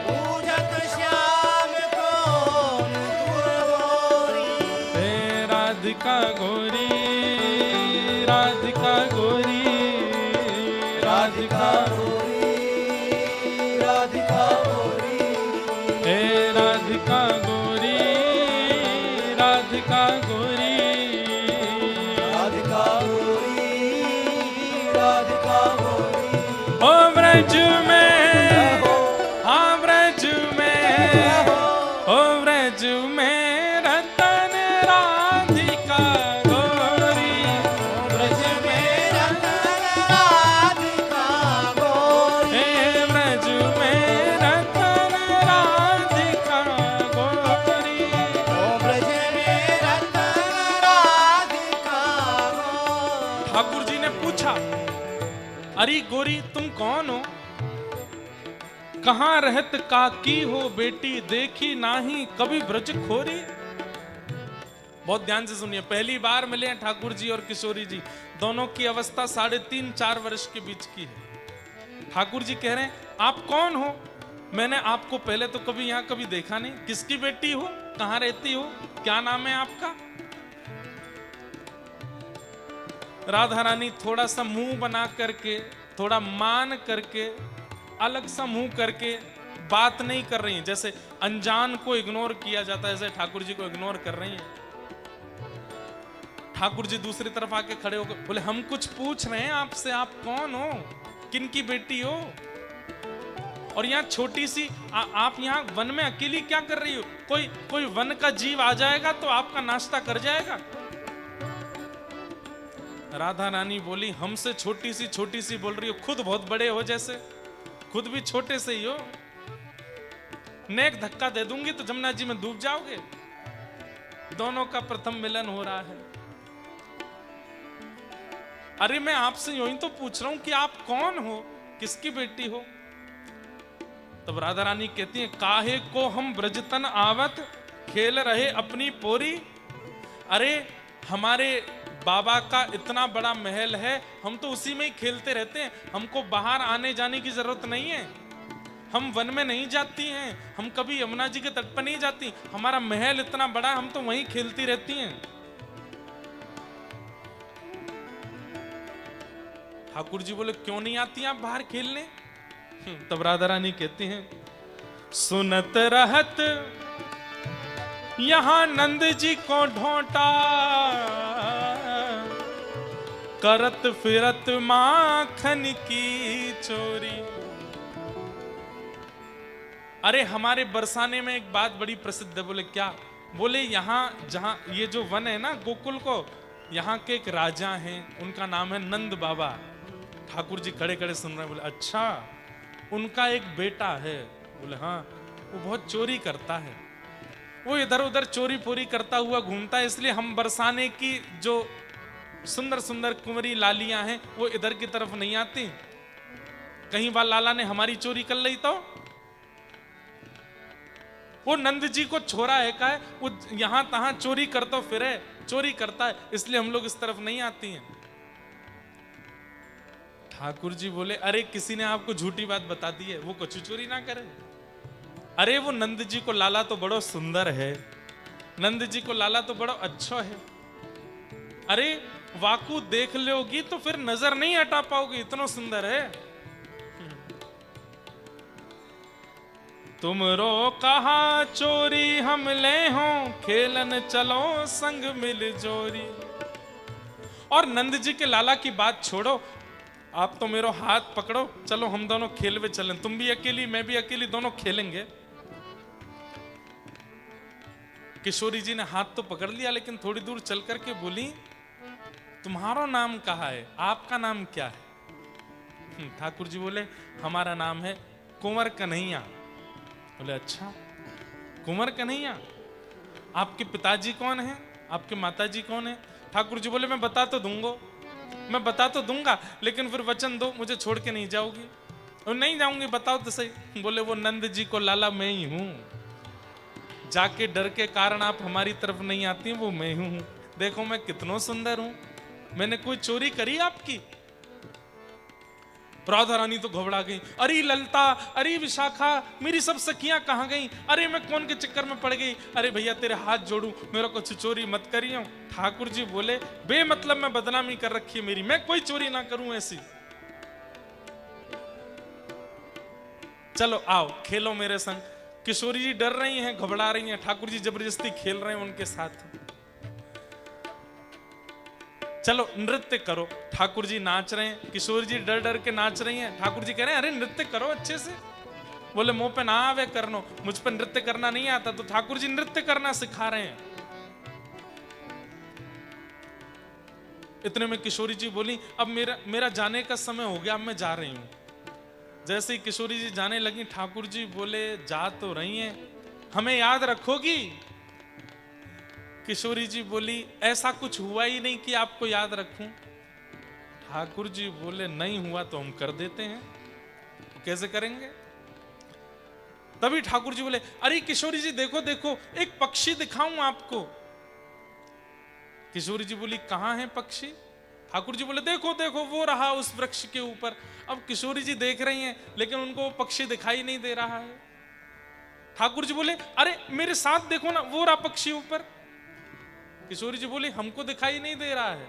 बूझत श्याम कौन तू गोरी। हे राधिका गोरी, राधिका गोरी, राधिका गोरी, राधिका गोरी। हे राधिका गोरी, राधिका गोरी, राधिका गोरी, राधिका गोरी। ओ व्रज में, हाँ व्रज में, ओ व्रज में रतन राधिका गोरी, व्रज में रतन राधिका गोरी। हे व्रज में रतन राधिका गोरी, ओ व्रज में रतन राधिका गोरी। ठाकुर जी ने पूछा, अरे गोरी तुम कौन हो? कहां रहत काकी हो बेटी, देखी नाही कभी ब्रज खोरी। बहुत ध्यान से सुनिए, पहली बार मिले हैं ठाकुर जी और किशोरी जी। दोनों की अवस्था 3.5-4 वर्ष के बीच की है। ठाकुर जी कह रहे हैं आप कौन हो? मैंने आपको पहले तो कभी यहां कभी देखा नहीं। किसकी बेटी हो? कहां रहती हो? क्या नाम है आपका? राधा रानी थोड़ा सा मुंह बना करके, थोड़ा मान करके, अलग सा मुंह करके बात नहीं कर रही हैं। जैसे अनजान को इग्नोर किया जाता है, ऐसे ठाकुर जी को इग्नोर कर रही हैं। ठाकुर जी दूसरी तरफ आके खड़े होकर बोले हम कुछ पूछ रहे हैं आपसे, आप कौन हो? किनकी बेटी हो? और यहाँ छोटी सी आप यहाँ वन में अकेली क्या कर रही हो? कोई वन का जीव आ जाएगा तो आपका नाश्ता कर जाएगा। राधा रानी बोली हमसे छोटी सी बोल रही हो, खुद बहुत बड़े हो जैसे, खुद भी छोटे से ही हो। नेक धक्का दे दूंगी तो जमुना जी में डूब जाओगे। दोनों का प्रथम मिलन हो रहा है। अरे मैं आपसे यूं ही तो पूछ रहा हूं कि आप कौन हो, किसकी बेटी हो? तब राधा रानी कहती है काहे को हम ब्रजतन आवत, खेल रहे अपनी पोरी। अरे हमारे बाबा का इतना बड़ा महल है, हम तो उसी में ही खेलते रहते हैं। हमको बाहर आने जाने की जरूरत नहीं है। हम वन में नहीं जाती हैं, हम कभी यमुना जी के तट पर नहीं जाती। हमारा महल इतना बड़ा, हम तो वहीं खेलती रहती हैं। ठाकुर जी बोले क्यों नहीं आती आप बाहर खेलने? तब राधा रानी कहती हैं सुनत रहत यहां नंद जी को ढोंटा, करत फिरत माखन की चोरी। अरे हमारे बरसाने में एक बात बड़ी प्रसिद्ध है। बोले क्या? बोले यहाँ जहां ये जो वन है ना गोकुल को, यहाँ के एक राजा हैं, उनका नाम है नंद बाबा। ठाकुर जी खड़े खड़े सुन रहे हैं। बोले अच्छा, उनका एक बेटा है? बोले हाँ, वो बहुत चोरी करता है, वो इधर उधर चोरी पूरी करता हुआ घूमता है, इसलिए हम बरसाने की जो सुंदर सुंदर कुंवरी लालियां हैं वो इधर की तरफ नहीं आती। कहीं बार लाला ने हमारी चोरी कर ली तो वो नंद जी को छोरा है का है, वो यहां तहां चोरी करता फिरे, चोरी करता है, इसलिए हम लोग इस तरफ नहीं आती हैं। ठाकुर जी बोले अरे किसी ने आपको झूठी बात बता दी है, वो कुछ चोरी ना करे। अरे वो नंद जी को लाला तो बड़ो सुंदर है, नंद जी को लाला तो बड़ा अच्छा है। अरे वाकू देख लोगी तो फिर नजर नहीं हटा पाओगी, इतना सुंदर है। तुमरो कहा चोरी हम ले हो, खेलन चलो संग मिल जोरी। और नंद जी के लाला की बात छोड़ो, आप तो मेरा हाथ पकड़ो, चलो हम दोनों खेलवे चलें। तुम भी अकेली मैं भी अकेली, दोनों खेलेंगे। किशोरी जी ने हाथ तो पकड़ लिया, लेकिन थोड़ी दूर चल करके बोली तुम्हारा नाम कहा है, आपका नाम क्या है? ठाकुर जी बोले हमारा नाम है कुंवर कन्हैया। बोले अच्छा कुंवर कन्हैया, आपके पिताजी कौन है, आपके माताजी कौन है? ठाकुर जी बोले मैं बता तो दूंगा, लेकिन फिर वचन दो मुझे छोड़ के नहीं जाओगी। और नहीं जाऊंगी, बताओ तो सही। बोले वो नंद जी को लाला मैं ही हूं, जाके डर के कारण आप हमारी तरफ नहीं आती, वो मैं ही हूं। देखो मैं कितना सुंदर हूं, मैंने कोई चोरी करी आपकी? राधा रानी तो घबरा गई। अरे ललता, अरे विशाखा, मेरी सब सखियां कहां गई? अरे मैं कौन के चक्कर में पड़ गई? अरे भैया तेरे हाथ जोड़ू, मेरा कुछ चोरी मत करियो। ठाकुर जी बोले बेमतलब में बदनामी कर रखी है मेरी, मैं कोई चोरी ना करूं ऐसी। चलो आओ खेलो मेरे संग। किशोरी जी डर रही हैं, घबरा रही हैं, ठाकुर जी जबरदस्ती खेल रहे हैं उनके साथ। चलो नृत्य करो। ठाकुर जी नाच रहे हैं, किशोरी जी डर डर के नाच रही हैं। ठाकुर जी कह रहे हैं अरे नृत्य करो अच्छे से। बोले मुंह पे ना आवे करनो, मुझ पर नृत्य करना नहीं आता। तो ठाकुर जी नृत्य करना सिखा रहे हैं। इतने में किशोरी जी बोली अब मेरा जाने का समय हो गया, अब मैं जा रही हूं। जैसे ही किशोरी जी जाने लगी, ठाकुर जी बोले जा तो रही हैं, हमें याद रखोगी? किशोरी जी बोली ऐसा कुछ हुआ ही नहीं कि आपको याद रखूं। ठाकुर जी बोले नहीं हुआ तो हम कर देते हैं। कैसे करेंगे? तभी ठाकुर जी बोले, अरे किशोरी जी देखो देखो, एक पक्षी दिखाऊं आपको। किशोरी जी बोली, कहां है पक्षी? ठाकुर जी बोले, देखो देखो वो रहा उस वृक्ष के ऊपर। अब किशोरी जी देख रही हैं, लेकिन उनको वो पक्षी दिखाई नहीं दे रहा है। ठाकुर जी बोले, अरे मेरे साथ देखो ना, वो रहा पक्षी ऊपर। किशोरी जी बोली, हमको दिखाई नहीं दे रहा है।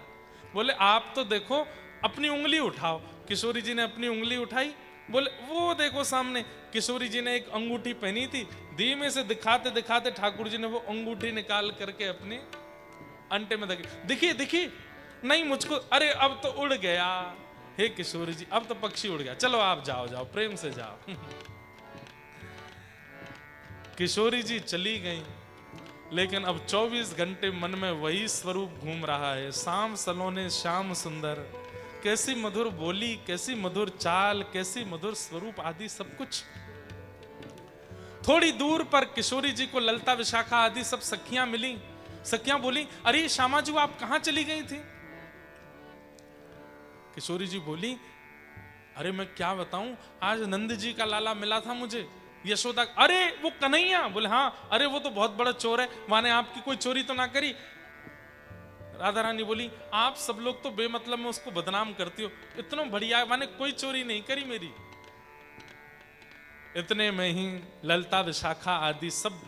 बोले, आप तो देखो, अपनी उंगली उठाओ। किशोरी जी ने अपनी उंगली उठाई, बोले वो देखो सामने। किशोरी जी ने एक अंगूठी पहनी थी, धीमे से दिखाते दिखाते ठाकुर जी ने वो अंगूठी निकाल करके अपने अंटे में देखी। दिखी दिखी नहीं मुझको, अरे अब तो उड़ गया। हे किशोरी जी, अब तो पक्षी उड़ गया, चलो आप जाओ जाओ, प्रेम से जाओ। किशोरी जी चली गई, लेकिन अब 24 घंटे मन में वही स्वरूप घूम रहा है। शाम सलोने श्याम सुंदर, कैसी मधुर बोली, कैसी मधुर चाल, कैसी मधुर स्वरूप आदि सब कुछ। थोड़ी दूर पर किशोरी जी को ललता विशाखा आदि सब सखियां मिली। सखियां बोली, अरे श्यामा जी आप कहां चली गई थी? किशोरी जी बोली, अरे मैं क्या बताऊं, आज नंद जी का लाला मिला था मुझे। यशोदा, अरे वो कन्हैया? बोले हाँ। अरे वो तो बहुत बड़ा चोर है, माने आपकी कोई चोरी तो ना करी? राधा रानी बोली, आप सब लोग तो बेमतलब में उसको बदनाम करती हो, इतना बढ़िया माने कोई चोरी नहीं करी मेरी। इतने में ही ललता विशाखा आदि सब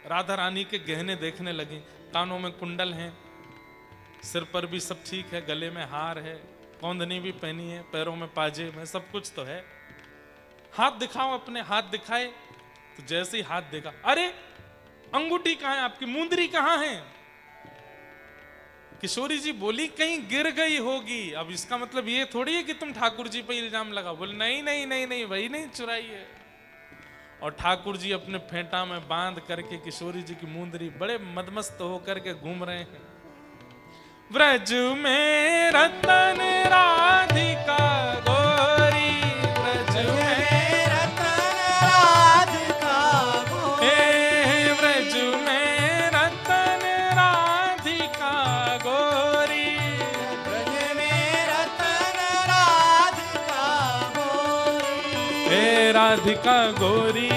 राधा रानी के गहने देखने लगे। कानों में कुंडल हैं, सिर पर भी सब ठीक है, गले में हार है, कौंधनी भी पहनी है, पैरों में पाजे में सब कुछ तो है। हाथ दिखाओ अपने। हाथ दिखाए तो जैसे ही हाथ देखा, अरे अंगूठी कहां है आपकी, मुंदरी कहां है? किशोरी जी बोली, कहीं गिर गई होगी। अब इसका मतलब ये थोड़ी है कि तुम ठाकुर जी पे इल्जाम लगाओ। बोले नहीं नहीं नहीं नहीं, वही नहीं चुराई है। और ठाकुर जी अपने फेंटा में बांध करके किशोरी जी की मुंदरी बड़े मदमस्त होकर के घूम रहे हैं। व्रज में रतन राधिका गोरी, व्रज में रतन राधिका गोरी, व्रज में रतन राधिका गोरी, व्रज में रतन राधिका गोरी, हे राधिका गोरी,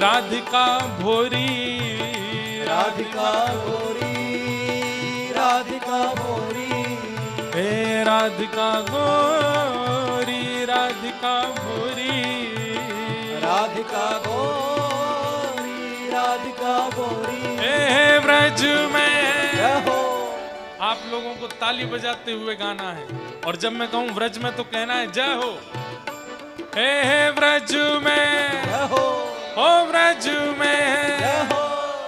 राधिका भोरी, राधिका गोरी, राधिका गोरी, हे राधिका गोरी, राधिका भोरी, राधिका गोरी, राधिका गोरी, हे व्रज में। रहो। आप लोगों को ताली बजाते हुए गाना है, और जब मैं कहूं व्रज में तो कहना है जय हो। हे व्रज में, रहो। ओ व्रज में, रहो।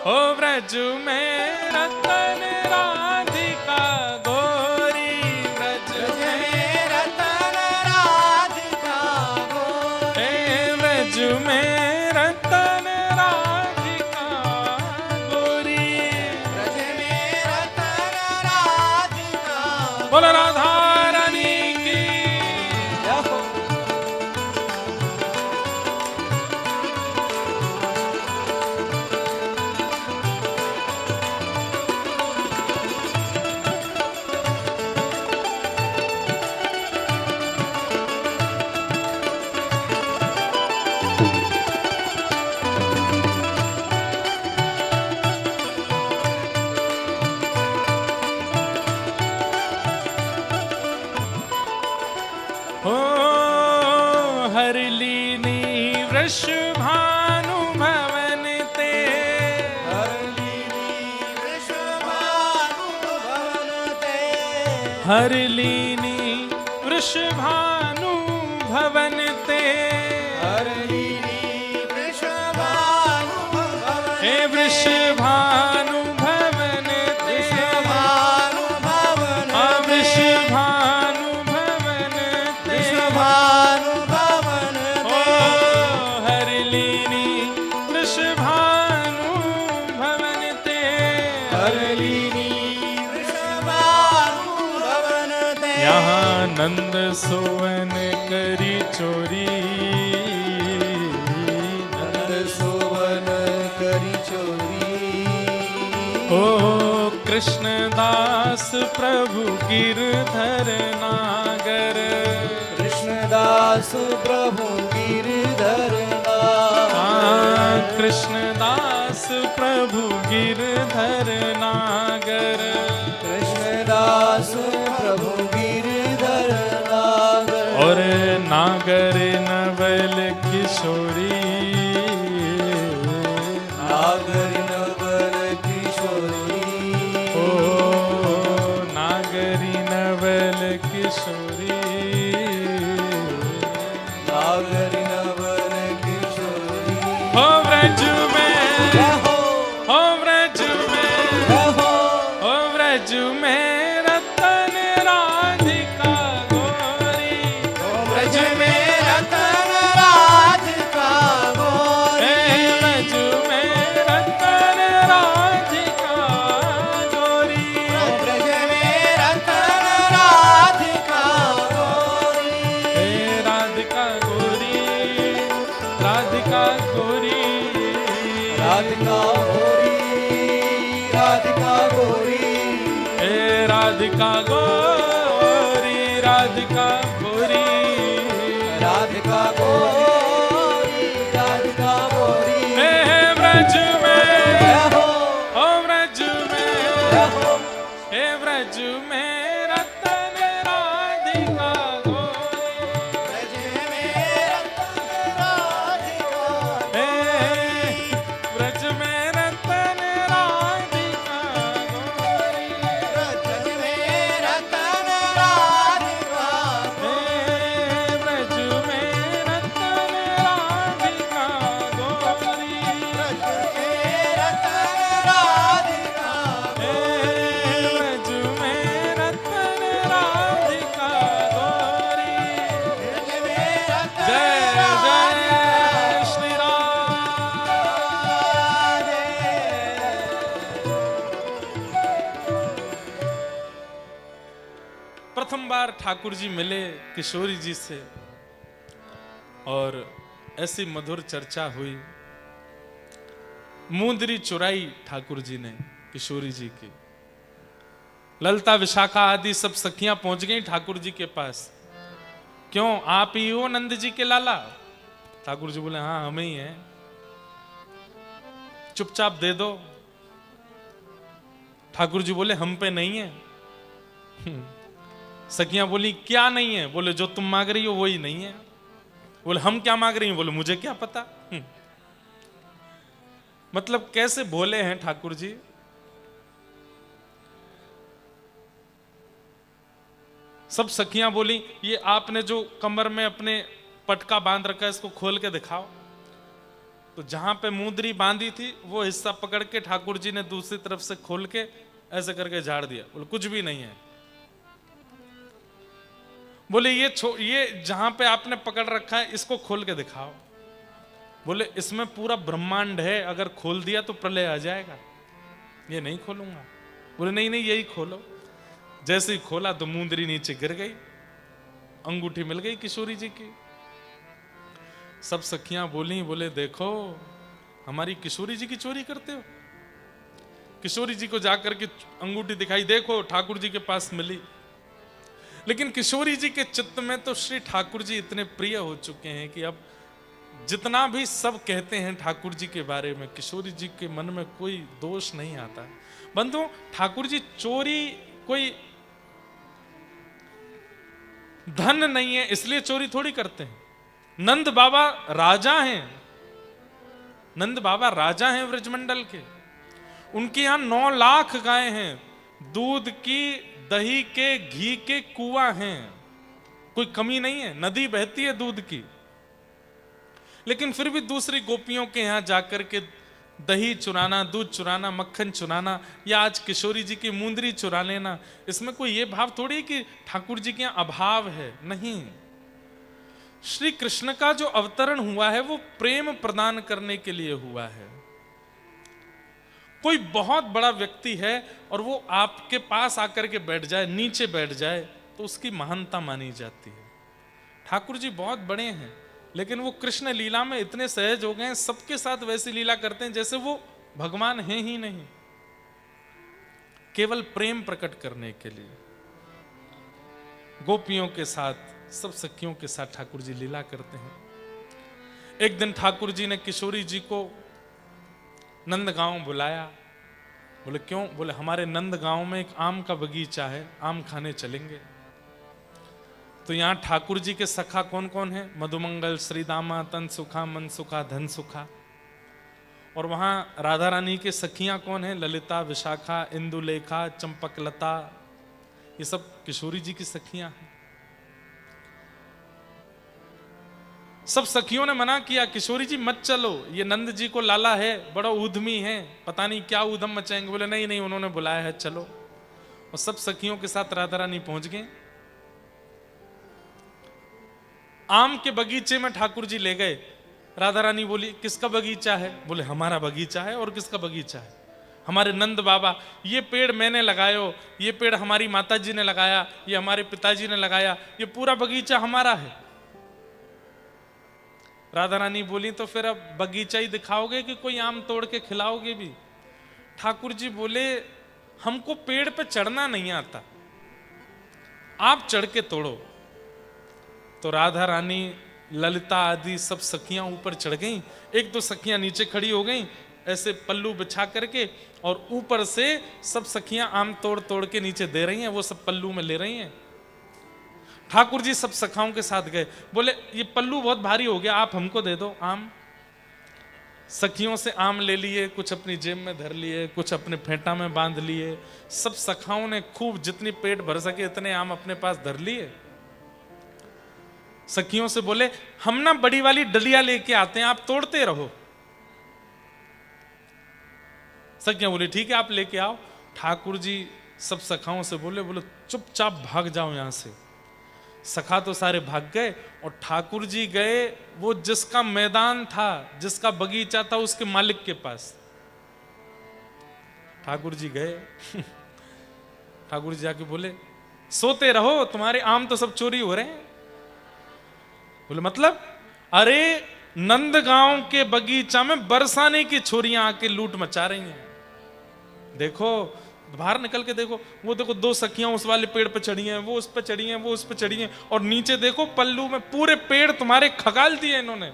ओ व्रज में रतन राधिका गोरी, व्रज में रतन राधिका गोरी, हे व्रज में रतन राधिका गोरी, व्रज में रतन राधिका। बोल राधा रानी की। रहो। हो हरलीनी वृषभानु भवन ते, हरलीनी वृषभानु भवन ते, हरलीनी वृषभानु भवन ते, हरलीनी वृषभानु भवन, हे वृषभानु भवन ते, वृषभानु भवन, वृषभानु भवन ते, वृषभानु भवन ओ ते, हरलीनी वृषभानु भवन ते, हरलीनी वृषभानु भवन ते, यहाँ नंद सोवन करी चोरी, नंद सोवन करी चोरी, ओ कृष्णदास प्रभु गिरधर नागर, कृष्णदास कृष्णदास प्रभु गिरधर नागर। कृष्णदास प्रभु गिरधर नागर। कृष्णदास प्रभु गिरधर नागर। और नागर नवल किशोरी, नागर नवल किशोरी। ओ नागरी नवल किशोरी, नागर नवल किशोरी। हो व्रज में, रहो हो व्रज में, रहो हो व्रज में रतन राधिका गोरी। ब्रज में रतन राधिका गोरी। व्रज में रतन राधिका गोरी। ब्रज में रतन राधिका गोरी। हे राधिका गोरी, राधिका गोरी, राधिका गोरी, राधिका गोरी। हे राधिका गोरी, राधिका गोरी। राधिका गोरी, राधिका गोरी। हे व्रज में, रहो ओ व्रज में, रहो हे व्रज में रतन राधिका गोरी। ब्रज में रतन राधिका हे व्रज में रतन राधिका गोरी। ब्रज में रतन राधिका हे व्रज में रतन राधिका गोरी। ब्रज में रतन राधिका हे व्रज में रतन राधिका गोरी। ब्रज में रतन जय जय श्री राम। राधे। प्रथम बार ठाकुर जी मिले किशोरी जी से और ऐसी मधुर चर्चा हुई। मुंदरी चुराई ठाकुर जी ने किशोरी जी की। ललता विशाखा आदि सब सखियां पहुंच गई ठाकुर जी के पास। क्यों, आप ही हो नंद जी के लाला? ठाकुर जी बोले हाँ हम ही हैं, चुपचाप दे दो। ठाकुर जी बोले हम पे नहीं है। सखियां बोली क्या नहीं है? बोले जो तुम मांग रही हो वही नहीं है। बोले हम क्या मांग रही हो? बोले मुझे क्या पता। मतलब कैसे भोले हैं ठाकुर जी। सब सखियां बोली ये आपने जो कमर में अपने पटका बांध रखा है इसको खोल के दिखाओ। तो जहां पे मुंदरी बांधी थी वो हिस्सा पकड़ के ठाकुर जी ने दूसरी तरफ से खोल के ऐसे करके झाड़ दिया। बोले कुछ भी नहीं है। बोले ये जहां पे आपने पकड़ रखा है इसको खोल के दिखाओ। बोले इसमें पूरा ब्रह्मांड है, अगर खोल दिया तो प्रलय आ जाएगा, ये नहीं खोलूंगा। बोले नहीं नहीं यही खोलो। जैसे ही खोला तो मुंदरी नीचे गिर गई, अंगूठी मिल गई किशोरी जी की। सब सखियां बोली, बोले देखो हमारी किशोरी जी की चोरी करते हो। किशोरी जी को जाकर के अंगूठी दिखाई, देखो ठाकुर जी के पास मिली। लेकिन किशोरी जी के चित्त में तो श्री ठाकुर जी इतने प्रिय हो चुके हैं कि अब जितना भी सब कहते हैं ठाकुर जी के बारे में, किशोरी जी के मन में कोई दोष नहीं आता। बंधु, ठाकुर जी चोरी कोई धन नहीं है इसलिए चोरी थोड़ी करते हैं। नंद बाबा राजा हैं, नंद बाबा राजा हैं ब्रजमंडल के। उनके यहां 9 लाख गायें हैं, दूध की, दही के, घी के कुआं हैं, कोई कमी नहीं है, नदी बहती है दूध की। लेकिन फिर भी दूसरी गोपियों के यहां जाकर के दही चुराना, दूध चुराना, मक्खन चुराना या आज किशोरी जी की मुंदरी चुरा लेना, इसमें कोई ये भाव थोड़ी है कि ठाकुर जी के यहां अभाव है। नहीं, श्री कृष्ण का जो अवतरण हुआ है वो प्रेम प्रदान करने के लिए हुआ है। कोई बहुत बड़ा व्यक्ति है और वो आपके पास आकर के बैठ जाए, नीचे बैठ जाए, तो उसकी महानता मानी जाती है। ठाकुर जी बहुत बड़े हैं लेकिन वो कृष्ण लीला में इतने सहज हो गए हैं, सबके साथ वैसी लीला करते हैं जैसे वो भगवान हैं ही नहीं, केवल प्रेम प्रकट करने के लिए। गोपियों के साथ सब सखियों के साथ ठाकुर जी लीला करते हैं। एक दिन ठाकुर जी ने किशोरी जी को नंदगांव बुलाया। बोले क्यों? बोले हमारे नंदगांव में एक आम का बगीचा है, आम खाने चलेंगे। तो यहाँ ठाकुर जी के सखा कौन कौन है? मधुमंगल, श्रीदामा, तन सुखा, मन सुखा, धन सुखा। और वहां राधा रानी के सखियां कौन है? ललिता, विशाखा, इंदुलेखा, चंपकलता। ये सब किशोरी जी की सखियां हैं। सब सखियों ने मना किया, किशोरी जी मत चलो, ये नंद जी को लाला है, बड़ा ऊधमी है, पता नहीं क्या ऊधम मचाएंगे। बोले नहीं नहीं, उन्होंने बुलाया है, चलो। और सब सखियों के साथ राधा रानी पहुंच गए। आम के बगीचे में ठाकुर जी ले गए। राधा रानी बोली किसका बगीचा है? बोले हमारा बगीचा है। और किसका बगीचा है? हमारे नंद बाबा। ये पेड़ मैंने लगायो, ये पेड़ हमारी माता जी ने लगाया, ये हमारे पिताजी ने लगाया, ये पूरा बगीचा हमारा है। राधा रानी बोली तो फिर अब बगीचा ही दिखाओगे कि कोई आम तोड़ के खिलाओगे भी? ठाकुर जी बोले हमको पेड़ पे चढ़ना नहीं आता, आप चढ़ के तोड़ो। तो राधा रानी, ललिता आदि सब सखियां ऊपर चढ़ गईं। एक दो सखियां नीचे खड़ी हो गईं ऐसे पल्लू बिछा करके, और ऊपर से सब सखियां आम तोड़ तोड़ के नीचे दे रही हैं, वो सब पल्लू में ले रही हैं। ठाकुर जी सब सखाओं के साथ गए। बोले ये पल्लू बहुत भारी हो गया, आप हमको दे दो आम। सखियों से आम ले लिए, कुछ अपनी जेब में धर लिए, कुछ अपने फेंटा में बांध लिए। सब सखाओं ने खूब जितनी पेट भर सके इतने आम अपने पास धर लिए। सखियों से बोले हम ना बड़ी वाली डलिया लेके आते हैं, आप तोड़ते रहो। सखियां बोली ठीक है, आप लेके आओ। ठाकुर जी सब सखाओं से बोले चुपचाप भाग जाओ यहां से। सखा तो सारे भाग गए, और ठाकुर जी गए वो जिसका मैदान था, जिसका बगीचा था, उसके मालिक के पास। ठाकुर जी गए ठाकुर जी जाके बोले सोते रहो, तुम्हारे आम तो सब चोरी हो रहे हैं। बोले मतलब? अरे नंदगांव के बगीचा में बरसाने की छोरियां आके लूट मचा रही हैं। देखो बाहर निकल के देखो, वो देखो दो सखियां उस वाले पेड़ पे चढ़ी हैं, वो उस पे चढ़ी हैं, वो उस पे चढ़ी हैं, और नीचे देखो पल्लू में पूरे पेड़ तुम्हारे खगाल दिए इन्होंने।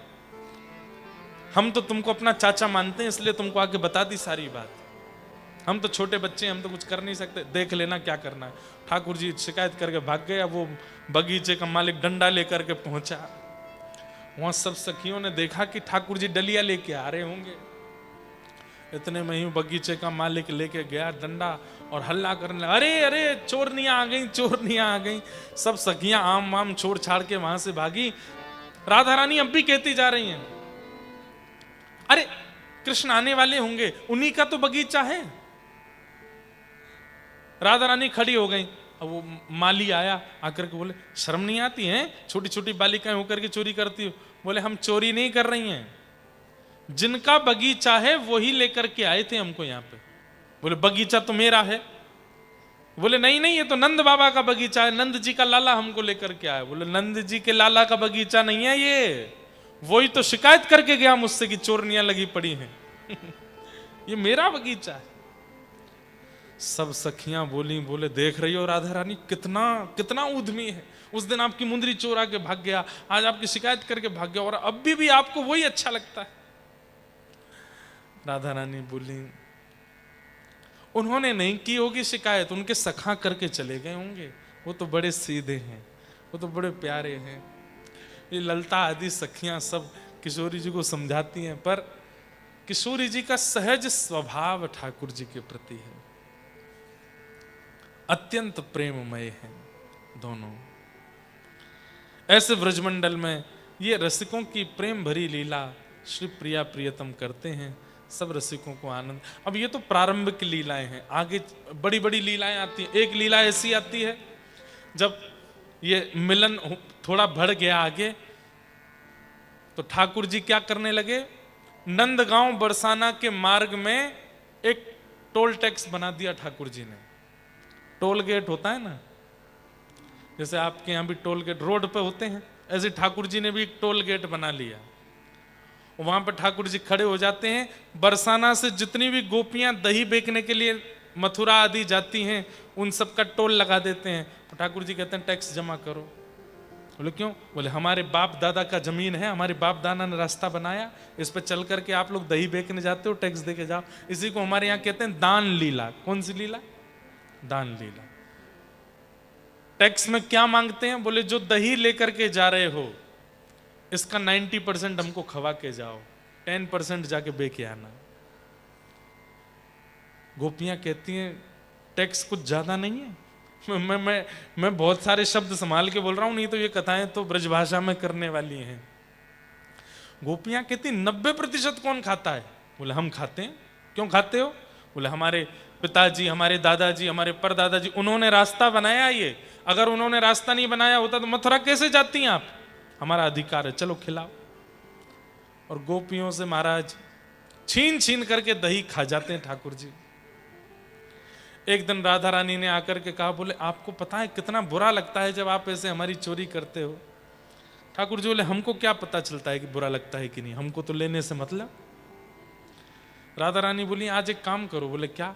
हम तो तुमको अपना चाचा मानते हैं, इसलिए तुमको आके बता दी सारी बात। हम तो छोटे बच्चे हैं, हम तो कुछ कर नहीं सकते, देख लेना क्या करना है। ठाकुर जी शिकायत करके भाग गया। वो बगीचे का मालिक डंडा लेकर के पहुंचा। वहां सब सखियों ने देखा कि ठाकुर जी डलिया लेके आ रहे होंगे। इतने में ही बगीचे का मालिक लेके गया डंडा और हल्ला करने लगा, अरे अरे चोरनियां आ गई, चोरनियां आ गई। सब सखियां आम वाम छोड़ छाड़ के वहां से भागी। राधा रानी अब भी कहती जा रही हैं, अरे कृष्ण आने वाले होंगे, उन्हीं का तो बगीचा है। राधा रानी खड़ी हो गई। अब वो माली आया, आकर के बोले शर्म नहीं आती है, छोटी छोटी बालिकाएं होकर के चोरी करती हो? बोले हम चोरी नहीं कर रही हैं, जिनका बगीचा है वही लेकर के आए थे हमको यहाँ पे। बोले बगीचा तो मेरा है। बोले नहीं नहीं, ये तो नंद बाबा का बगीचा है, नंद जी का लाला हमको लेकर के आया। बोले नंद जी के लाला का बगीचा नहीं है ये, वही तो शिकायत करके गया मुझसे कि चोरनियां लगी पड़ी हैं ये मेरा बगीचा है। सब सखियां बोले देख रही हो राधा रानी कितना कितना उद्यमी है। उस दिन आपकी मुंदरी चोरा के भाग गया, आज आपकी शिकायत करके भाग गया, और अब भी आपको वही अच्छा लगता है। राधा रानी बोली उन्होंने नहीं की होगी शिकायत, उनके सखा करके चले गए होंगे, वो तो बड़े सीधे हैं, वो तो बड़े प्यारे हैं। ये ललता आदि सखियां सब किशोरी जी को समझाती हैं, पर किशोरी जी का सहज स्वभाव ठाकुर जी के प्रति है, अत्यंत प्रेममय है दोनों। ऐसे ब्रजमंडल में ये रसिकों की प्रेम भरी लीला श्री प्रिया प्रियतम करते हैं, सब रसिकों को आनंद। अब ये तो प्रारंभ की लीलाएं हैं, आगे बड़ी बड़ी लीलाएं आती हैं। एक लीला ऐसी आती है जब ये मिलन थोड़ा बढ़ गया आगे, तो ठाकुर जी क्या करने लगे, नंदगांव बरसाना के मार्ग में एक टोल टैक्स बना दिया ठाकुर जी ने। टोल गेट होता है ना, जैसे आपके यहाँ भी टोल गेट रोड पे होते हैं, ऐसे ठाकुर जी ने भी एक टोल गेट बना लिया। वहां पर ठाकुर जी खड़े हो जाते हैं। बरसाना से जितनी भी गोपियां दही बेचने के लिए मथुरा आदि जाती हैं, उन सब का टोल लगा देते हैं। तो ठाकुर जी कहते हैं टैक्स जमा करो। बोले क्यों? बोले हमारे बाप दादा का जमीन है, हमारे बाप दादा ने रास्ता बनाया, इस पर चल करके आप लोग दही बेचने जाते हो, टैक्स दे के जाओ। इसी को हमारे यहाँ कहते हैं दान लीला। कौन सी लीला? दान लीला। टैक्स में क्या मांगते हैं? बोले जो दही लेकर के जा रहे हो इसका 90% हमको खवा के जाओ, 10% जाके बेके आना। गोपियां कहती हैं टैक्स कुछ ज्यादा नहीं है? मैं बहुत सारे शब्द संभाल के बोल रहा हूं, नहीं तो ये कथाएं तो ब्रजभाषा में करने वाली हैं। गोपियां कहती 90% कौन खाता है? बोले हम खाते हैं। क्यों खाते हो? बोले हमारे पिताजी, हमारे दादाजी, हमारे परदादाजी, उन्होंने रास्ता बनाया ये। अगर उन्होंने रास्ता नहीं बनाया होता तो मथुरा कैसे जाती हैं आप? हमारा अधिकार है, चलो खिलाओ। और गोपियों से महाराज छीन छीन करके दही खा जाते हैं ठाकुर जी। एक दिन राधा रानी ने आकर के कहा, बोले आपको पता है कितना बुरा लगता है जब आप ऐसे हमारी चोरी करते हो? ठाकुर जी बोले हमको क्या पता चलता है कि बुरा लगता है कि नहीं, हमको तो लेने से मतलब। राधा रानी बोली आज एक काम करो। बोले क्या?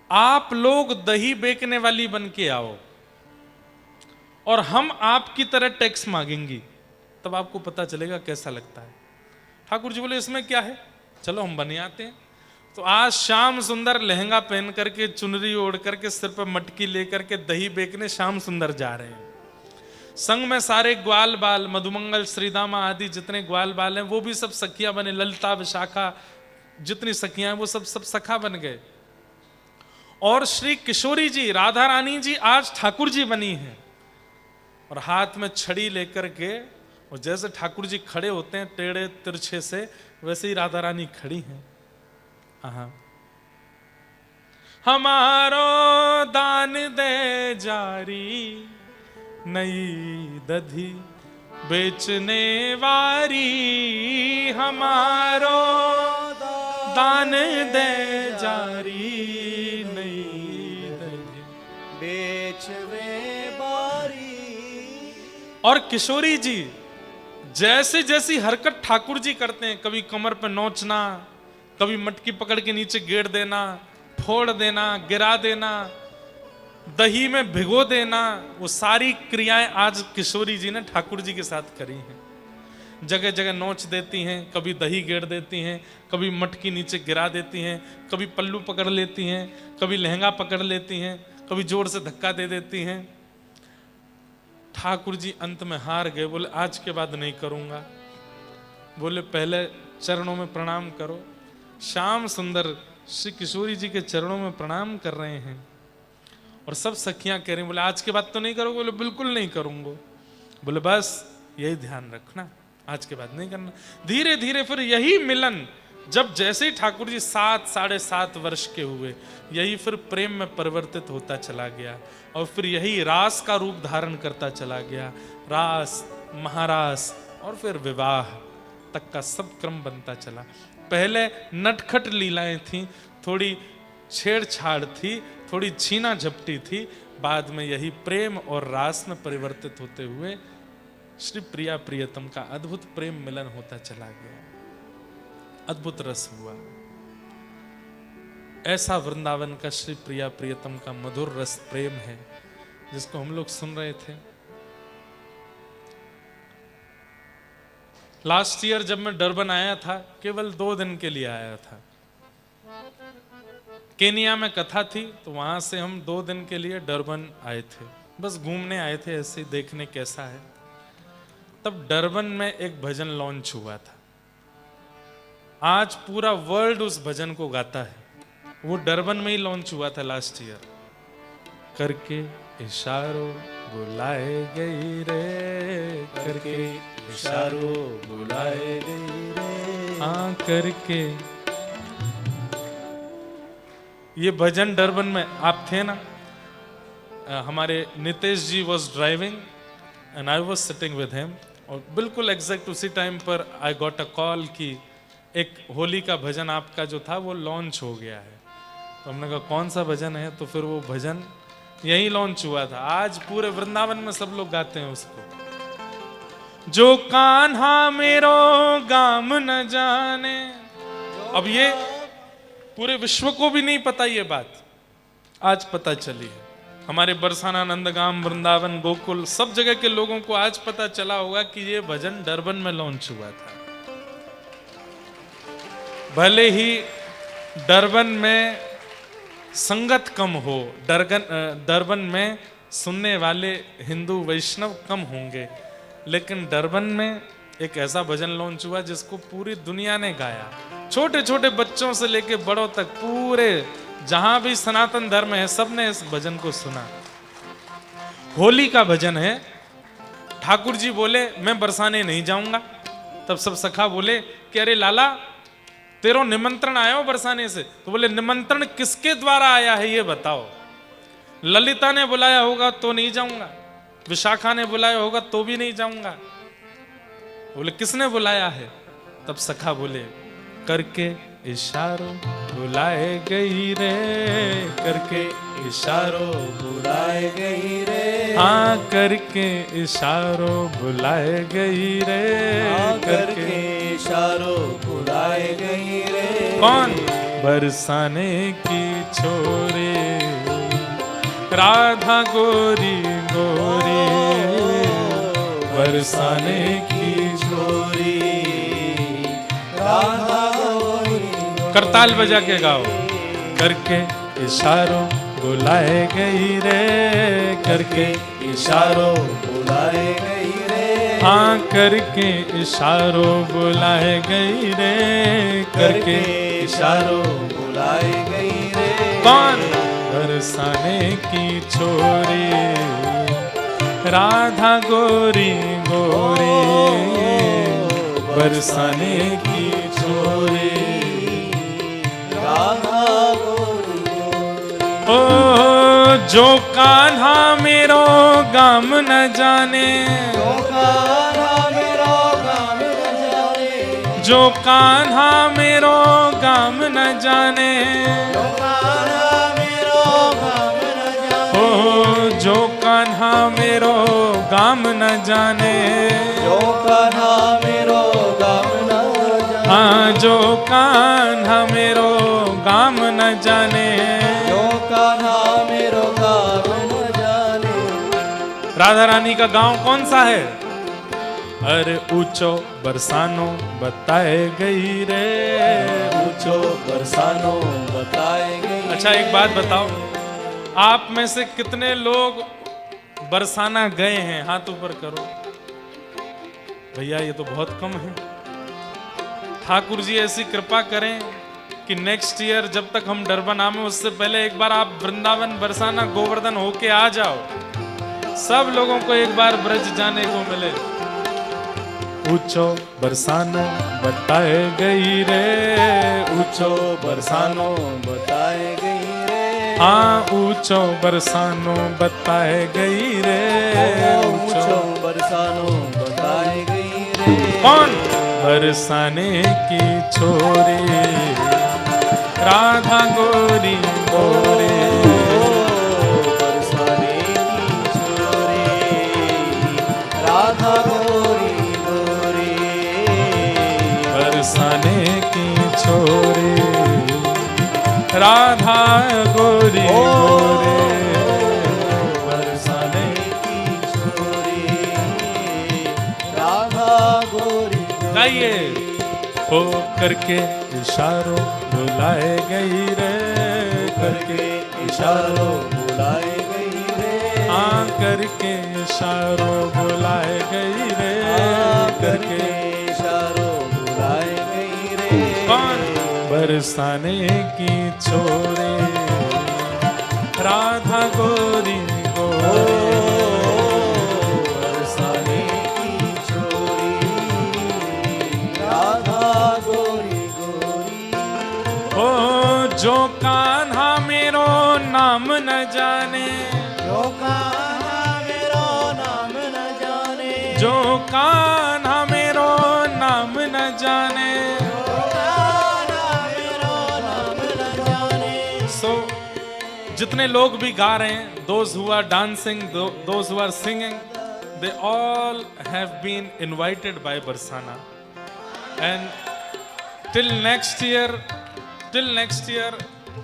आप लोग दही बेचने वाली बन के आओ और हम आपकी तरह टैक्स मांगेंगी, तब आपको पता चलेगा कैसा लगता है। ठाकुर जी बोले इसमें क्या है, चलो हम बने आते हैं। तो आज श्याम सुंदर लहंगा पहन करके, चुनरी ओढ़ करके, सिर पर मटकी लेकर के दही बेचने श्याम सुंदर जा रहे हैं। संग में सारे ग्वाल बाल, मधुमंगल, श्रीदामा आदि जितने ग्वाल बाल हैं वो भी सब सखियां बने। ललिता, विशाखा, जितनी सखियां हैं वो सब सखा बन गए। और श्री किशोरी जी, राधा रानी जी आज ठाकुर जी बनी हैं और हाथ में छड़ी लेकर के, और जैसे ठाकुर जी खड़े होते हैं टेढ़े तिरछे से, वैसे ही राधा रानी खड़ी हैं। हमारो दान दे जारी, नई दधी बेचने वारी, हमारो दान दे जारी, नई दधी बेचवे बारी। और किशोरी जी जैसे जैसी हरकत ठाकुर जी करते हैं, कभी कमर पे नोचना, कभी मटकी पकड़ के नीचे गेड़ देना, फोड़ देना, गिरा देना, दही में भिगो देना, वो सारी क्रियाएं आज किशोरी जी ने ठाकुर जी के साथ करी हैं। जगह जगह नोच देती हैं, कभी दही गेड़ देती हैं, कभी मटकी नीचे गिरा देती हैं, कभी पल्लू पकड़ लेती हैं, कभी लहंगा पकड़ लेती हैं, कभी जोर से धक्का दे देती हैं। ठाकुर जी अंत में हार गए, बोले आज के बाद नहीं करूंगा। बोले पहले चरणों में प्रणाम करो। श्याम सुंदर श्री किशोरी जी के चरणों में प्रणाम कर रहे हैं और सब सखियां कह रही, बोले आज के बाद तो नहीं करोगे? बोले बिल्कुल नहीं करूंगा। बोले बस यही ध्यान रखना, आज के बाद नहीं करना। धीरे धीरे फिर यही मिलन, जब जैसे ही ठाकुर जी 7 साढ़े 7 वर्ष के हुए, यही फिर प्रेम में परिवर्तित होता चला गया और फिर यही रास का रूप धारण करता चला गया। रास, महारास और फिर विवाह तक का सब क्रम बनता चला। पहले नटखट लीलाएं थी, थोड़ी छेड़छाड़ थी, थोड़ी छीना झपटी थी, बाद में यही प्रेम और रास में परिवर्तित होते हुए श्री प्रिया प्रियतम का अद्भुत प्रेम मिलन होता चला गया। अद्भुत रस हुआ। ऐसा वृंदावन का श्री प्रिया प्रियतम का मधुर रस प्रेम है जिसको हम लोग सुन रहे थे। लास्ट ईयर जब मैं डरबन आया था, केवल 2 दिन के लिए आया था। केनिया में कथा थी तो वहां से हम 2 दिन के लिए डरबन आए थे, बस घूमने आए थे, ऐसे देखने कैसा है। तब डरबन में एक भजन लॉन्च हुआ था। आज पूरा वर्ल्ड उस भजन को गाता है। वो डरबन में ही लॉन्च हुआ था लास्ट ईयर। करके इशारों बुलाए गई रे, करके इशारों बुलाए गई रे, हाँ करके। ये भजन डरबन में आप थे ना? हमारे Nitesh ji was driving and I was sitting with him, और बिल्कुल एग्जैक्ट उसी टाइम पर आई गॉट अ कॉल कि एक होली का भजन आपका जो था वो लॉन्च हो गया है। तो हमने कहा कौन सा भजन है? तो फिर वो भजन यही लॉन्च हुआ था। आज पूरे वृंदावन में सब लोग गाते हैं उसको। जो कान्हा मेरो गाम न जाने। अब ये पूरे विश्व को भी नहीं पता ये बात, आज पता चली है। हमारे बरसाना, नंदगाम, वृंदावन, गोकुल सब जगह के लोगों को आज पता चला होगा कि ये भजन डरबन में लॉन्च हुआ था। भले ही डरबन में संगत कम हो, डरबन में सुनने वाले हिंदू वैष्णव कम होंगे, लेकिन डरबन में एक ऐसा भजन लॉन्च हुआ जिसको पूरी दुनिया ने गाया। छोटे छोटे बच्चों से लेके बड़ों तक पूरे जहां भी सनातन धर्म है सबने इस भजन को सुना। होली का भजन है। ठाकुर जी बोले मैं बरसाने नहीं जाऊंगा। तब सब सखा बोले कि अरे लाला तेरो निमंत्रण आया हो बरसाने से। तो बोले निमंत्रण किसके द्वारा आया है ये बताओ। ललिता ने बुलाया होगा तो नहीं जाऊंगा, विशाखा ने बुलाया होगा तो भी नहीं जाऊंगा। बोले किसने बुलाया है? तब सखा बोले करके इशारों बुलाए गई रे, करके इशारों बुलाए गई रे, हाँ करके इशारों बुलाए गई रे, करके इशारों बुलाए गई रे। कौन? बरसाने की छोरी राधा गोरी गोरी, बरसाने की छोरी राधा गोरी। करताल बजा के गाओ। करके इशारों बुलाए गई रे, करके इशारों बुलाए गई रे, हाँ करके इशारों बुलाए गई रे, करके इशारों बुलाए गई रे। कौन? बरसाने की छोरी राधा गोरी गोरी, बरसाने की छोरी राधा गोरी गोरी। ओ जो कान्हा मेरो गाम न जाने, जो कान्हा मेरो गाम न जाने, जो कान्हा मेरो गाम न जाने, जो कान्हा मेरो गाम न जाने, ओ जो कान्हा मेरो गाम न जाने, जो कान्हा मेरो गाम न जाने, हाँ जो कान्हा मेरो गाम न जाने, जो कान्हा मेरो गाम न जाने। राधा रानी का गांव कौन सा है? अरे ऊंचो बरसानो बताए गई रे, ऊंचो बरसानो बताए गई। अच्छा एक बात बताओ, आप में से कितने लोग बरसाना गए हैं? हाथ ऊपर करो। भैया ये तो बहुत कम है। ठाकुर जी ऐसी कृपा करें कि नेक्स्ट ईयर जब तक हम डरबन आवे उससे पहले एक बार आप वृंदावन, बरसाना, गोवर्धन होके आ जाओ, सब लोगों को एक बार ब्रज जाने को मिले। ऊंचो बरसानो बताए गई रे, ऊंचो बरसानो बताए गई रे, हाँ ऊंचो बरसानो बताए गई रे, ऊंचो बरसानो बताए गई रे। कौन? बरसाने की छोरी राधा गोरी गोरी, बरसाने की छोरी राधा गोरी गोरी, बरसाने की छोरी राधा गोरी गोरी, बरसाने की छोरी राधा गोरी। गाइए। हो करके इशारों बुलाए गई रे, करके इशारों बुलाए गई रे, हाँ करके इशारों बुलाए गई रे, करके इशारों बुलाए गई रे। कौन? बरसाने की छोरी राधा गोरी गोरी, बरसाने की छोरी राधा गोरी गोरी। ओ जो कान्हा मेरो नाम न जाने, जो कान्हा मेरो नाम न जाने, जो कान्हा मेरो नाम न जाने, जो कान्हा मेरो नाम न जाने। सो जितने लोग भी गा रहे हैं, those who are dancing, those who are singing, they all have been invited by Barsana, and till next year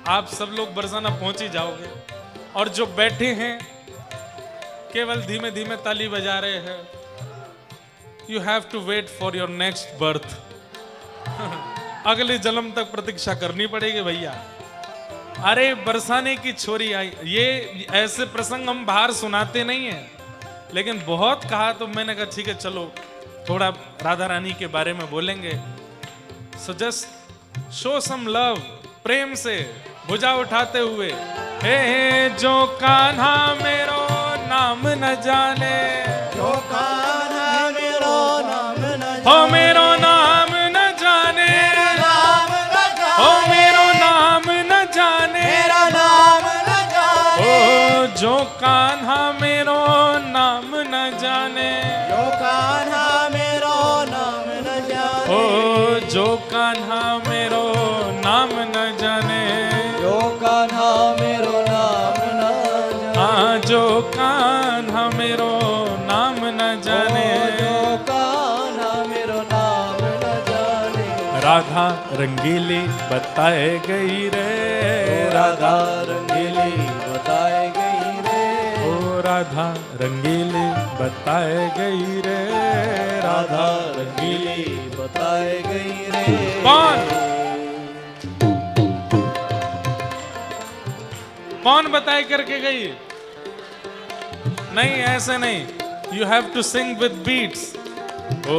आप सब लोग बरसाना पहुंच ही जाओगे। और जो बैठे हैं केवल धीमे धीमे ताली बजा रहे हैं, you have to wait for your next birth. अगले जन्म तक प्रतीक्षा करनी पड़ेगी भैया। अरे बरसाने की छोरी आई, ये ऐसे प्रसंग हम बाहर सुनाते नहीं है, लेकिन बहुत कहा तो मैंने कहा ठीक है चलो थोड़ा राधा रानी के बारे में बोलेंगे। So just show some love, प्रेम से भुजा उठाते हुए, हे जो कान्हा मेरो नाम न जाने, जो कान्हा मेरो नाम न हो मेरो नाम न जाने, नाम न हो जाने, मेरो नाम न जाने, मेरा नाम न जाने, ओ जो कान्हा मेरो नाम न जाने, जो कान्हा मेरो नाम न जाने, ओ जो कान्हा मेरो नाम न जाने, जो कान्हा मेरो नाम न जाने, हाँ जो कान्हा मेरो नाम न जाने, जो कान्हा मेरो नाम न जाने, राधा रंगीली बताए गई रे, राधा रंगीली बताए गई रे, ओ राधा रंगीली बताए गई रे, राधा रंगीली बताए गई रे। कौन बताए करके गई? नहीं ऐसे नहीं, you have to sing with beats. ओ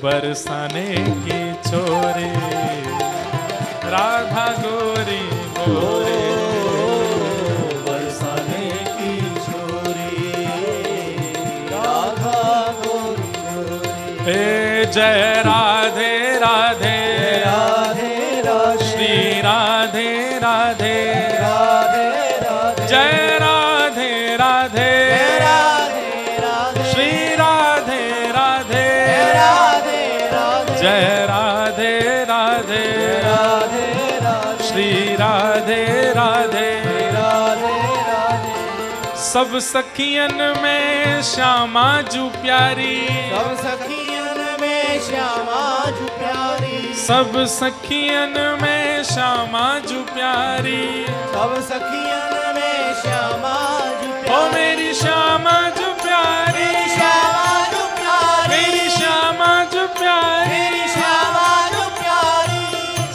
बरसाने की छोरी राधा गोरी गोरी, बरसाने की छोरी राधा गोरी गोरी, हे जय राधे राधे राधे राधे, श्री राधे राधे राधे राधे, जय राधे राधे राधे राधे, श्री राधे राधे राधे राधे, जय राधे राधे राधे राधे, श्री राधे राधे, राधे राधे, सब सखियन में श्यामा जू प्यारी, सब सखियन में श्यामा जू प्यारी, सब सखियन में श्यामा जू प्यारी, सब सखियन में श्यामा जू ओ प्यारी, मेरी श्यामा जू प्यारी, श्यामा जू प्यारी, मेरी श्यामा जू प्यारी, मेरी श्यामा जू प्यारी,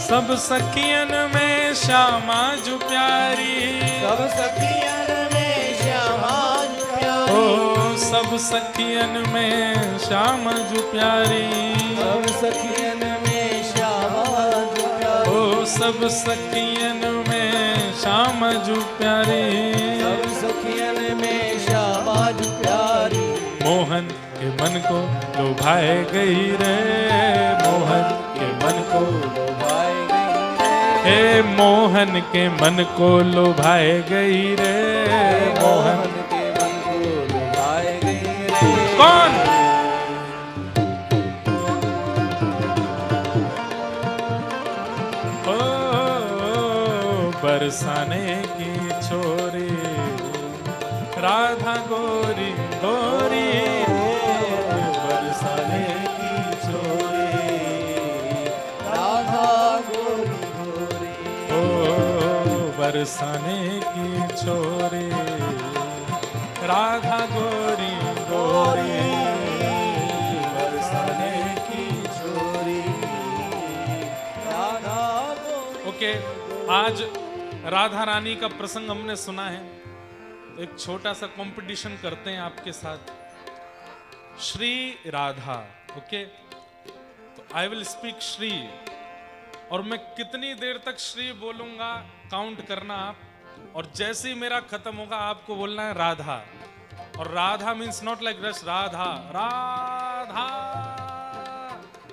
सब सखियन में श्यामा जू प्यारी, सब सखियन में श्यामा जू प्यारी, ओ सब सखियन में श्यामा जू प्यारी, सब सखियन में श्यामा जू प्यारी, ओ सब सखियन में श्यामा जू प्यारी, सब सखियन में श्यामा जू प्यारी, मोहन के मन को लुभाए गई रे, मोहन के मन को, लुभाए गई रे, हे मोहन के मन को लुभाए गई रे, मोहन मोहन के मन को लुभाए गई रे। कौन? ओ बरसाने की छोरी राधा गोरी गोरी, बरसाने की छोरी राधा गोरी गोरी, ओ बरसाने की छोरी राधा गोरी गोरी, बरसाने की छोरी राधा गोरी। ओके, आज राधा रानी का प्रसंग हमने सुना है, तो एक छोटा सा कंपटीशन करते हैं आपके साथ। श्री राधा, ओके, तो आई विल स्पीक श्री, और मैं कितनी देर तक श्री बोलूंगा काउंट करना आप, और जैसे ही मेरा खत्म होगा आपको बोलना है राधा। और राधा मीन्स नॉट लाइक रस, राधा राधा।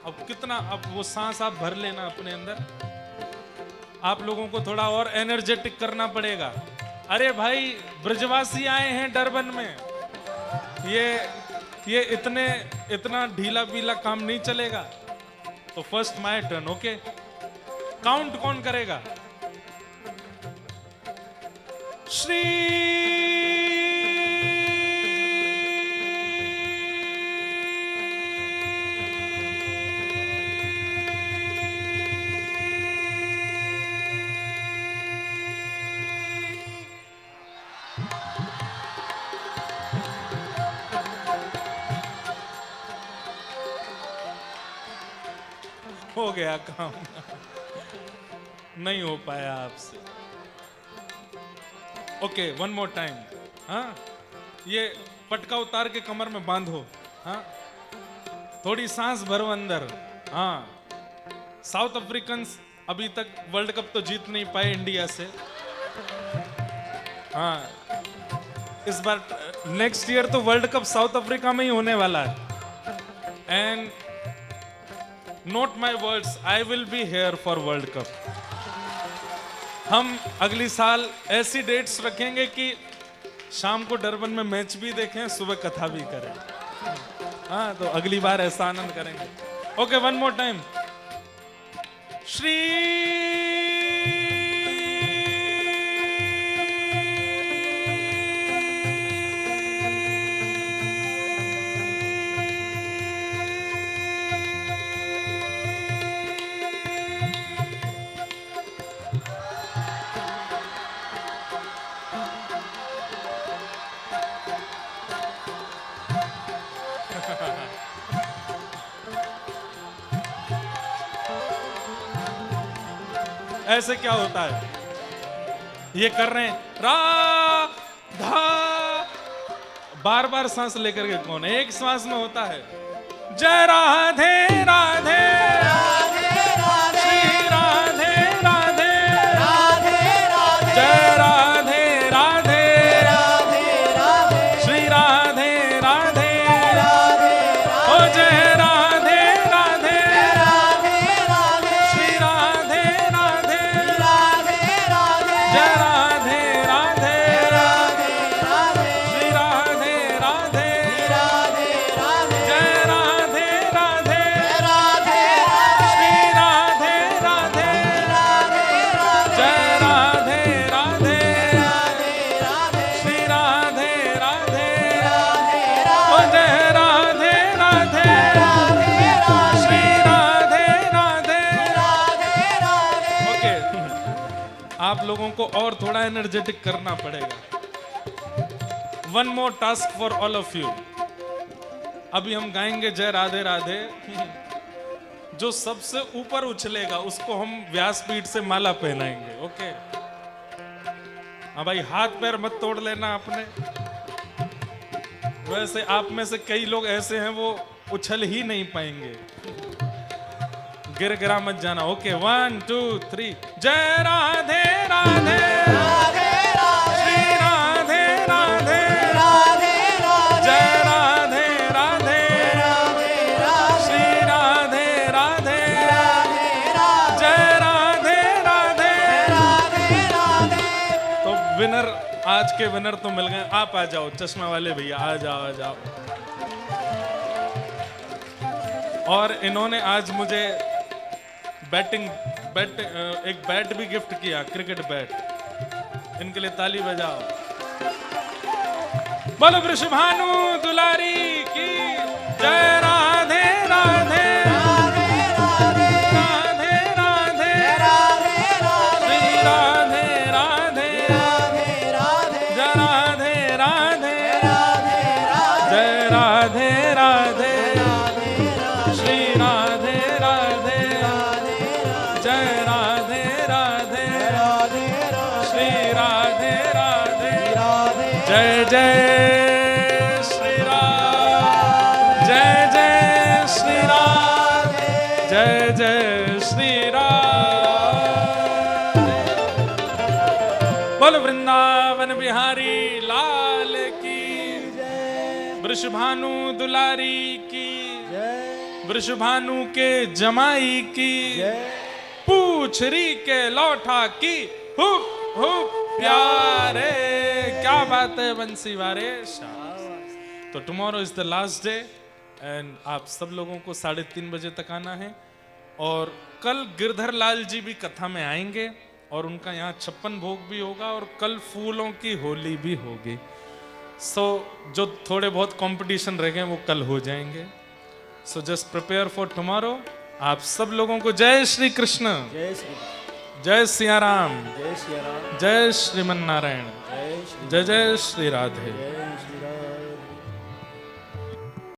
अब कितना, अब वो सांस आप भर लेना अपने अंदर। आप लोगों को थोड़ा और एनर्जेटिक करना पड़ेगा। अरे भाई ब्रजवासी आए हैं डरबन में, ये इतना ढीला पीला काम नहीं चलेगा। तो first my turn, okay. Count कौन करेगा? श्री हो गया काम, नहीं हो पाया आपसे। Okay, one more time. हाँ, ये पटका उतार के कमर में बांधो। हाँ, थोड़ी सांस भरो अंदर। हाँ, साउथ अफ्रीकन्स अभी तक वर्ल्ड कप तो जीत नहीं पाए इंडिया से। हाँ, इस बार नेक्स्ट ईयर तो वर्ल्ड कप साउथ अफ्रीका में ही होने वाला है। And note my words, I will be here for world cup. हम अगली साल ऐसी डेट्स रखेंगे कि शाम को डरबन में मैच भी देखें, सुबह कथा भी करें। हाँ, तो अगली बार ऐसा आनंद करेंगे। Okay, one more time. Shri ऐसे क्या होता है? ये कर रहे हैं राधा, बार बार सांस लेकर के कौन, एक सांस में होता है। जय राधे राधे श्री राधे राधे जय राधे राधे श्री राधे राधे ओ जय राधे राधे श्री राधे राधे जय राधे राधे श्री राधे राधे जय राधे राधे श्री राधे राधे जय राधे राधे श्री राधे राधे ओ जय राधे राधे श्री राधे राधे। ओके, आप लोगों को और थोड़ा एनर्जेटिक करना पड़ेगा। One more task for all of you. अभी हम गाएंगे जय राधे राधे। जो सबसे ऊपर उछलेगा उसको हम व्यासपीठ से माला पहनाएंगे। ओके, हाँ भाई, हाथ पैर मत तोड़ लेना अपने। वैसे आप में से कई लोग ऐसे हैं वो उछल ही नहीं पाएंगे, गिर गिरा मत जाना। ओके, 1 2 3 जय राधे राधे श्री राधे राधे जय राधे राधे श्री राधे राधे जय राधे राधे। तो विनर, आज के विनर तो मिल गए। आप आ जाओ, चश्मा वाले भैया आ जाओ, आ जाओ। और इन्होंने आज मुझे एक बैट भी गिफ्ट किया, क्रिकेट बैट। इनके लिए ताली बजाओ। बोलो वृषभानु दुलारी की जय। राधे राधे राधे राधे श्री राधे राधे जय राधे राधे जय राधे राधे श्री राधे राधे जय राधे राधे श्री राधे राधे जय जय श्री राम जय जय श्री राम जय जय श्री राम। बोल वृंदावन बिहारी लाल की, वृषभानु दुलारी की, वृषभानु के जमाई की, पूछरी के लौठा की, हुप हुप प्यारे। क्या बात है बंसी वारे। तो tomorrow is the last day and आप सब लोगों को 3:30 बजे तक आना है। और कल गिरधर लाल जी भी कथा में आएंगे और उनका यहाँ 56 भोग भी होगा और कल फूलों की होली भी होगी। सो जो थोड़े बहुत कंपटीशन रह गए वो कल हो जाएंगे। So just prepare for tomorrow. आप सब लोगों को जय श्री कृष्ण, जय सिया राम, जय श्रीमन नारायण, जय जय श्री राधे।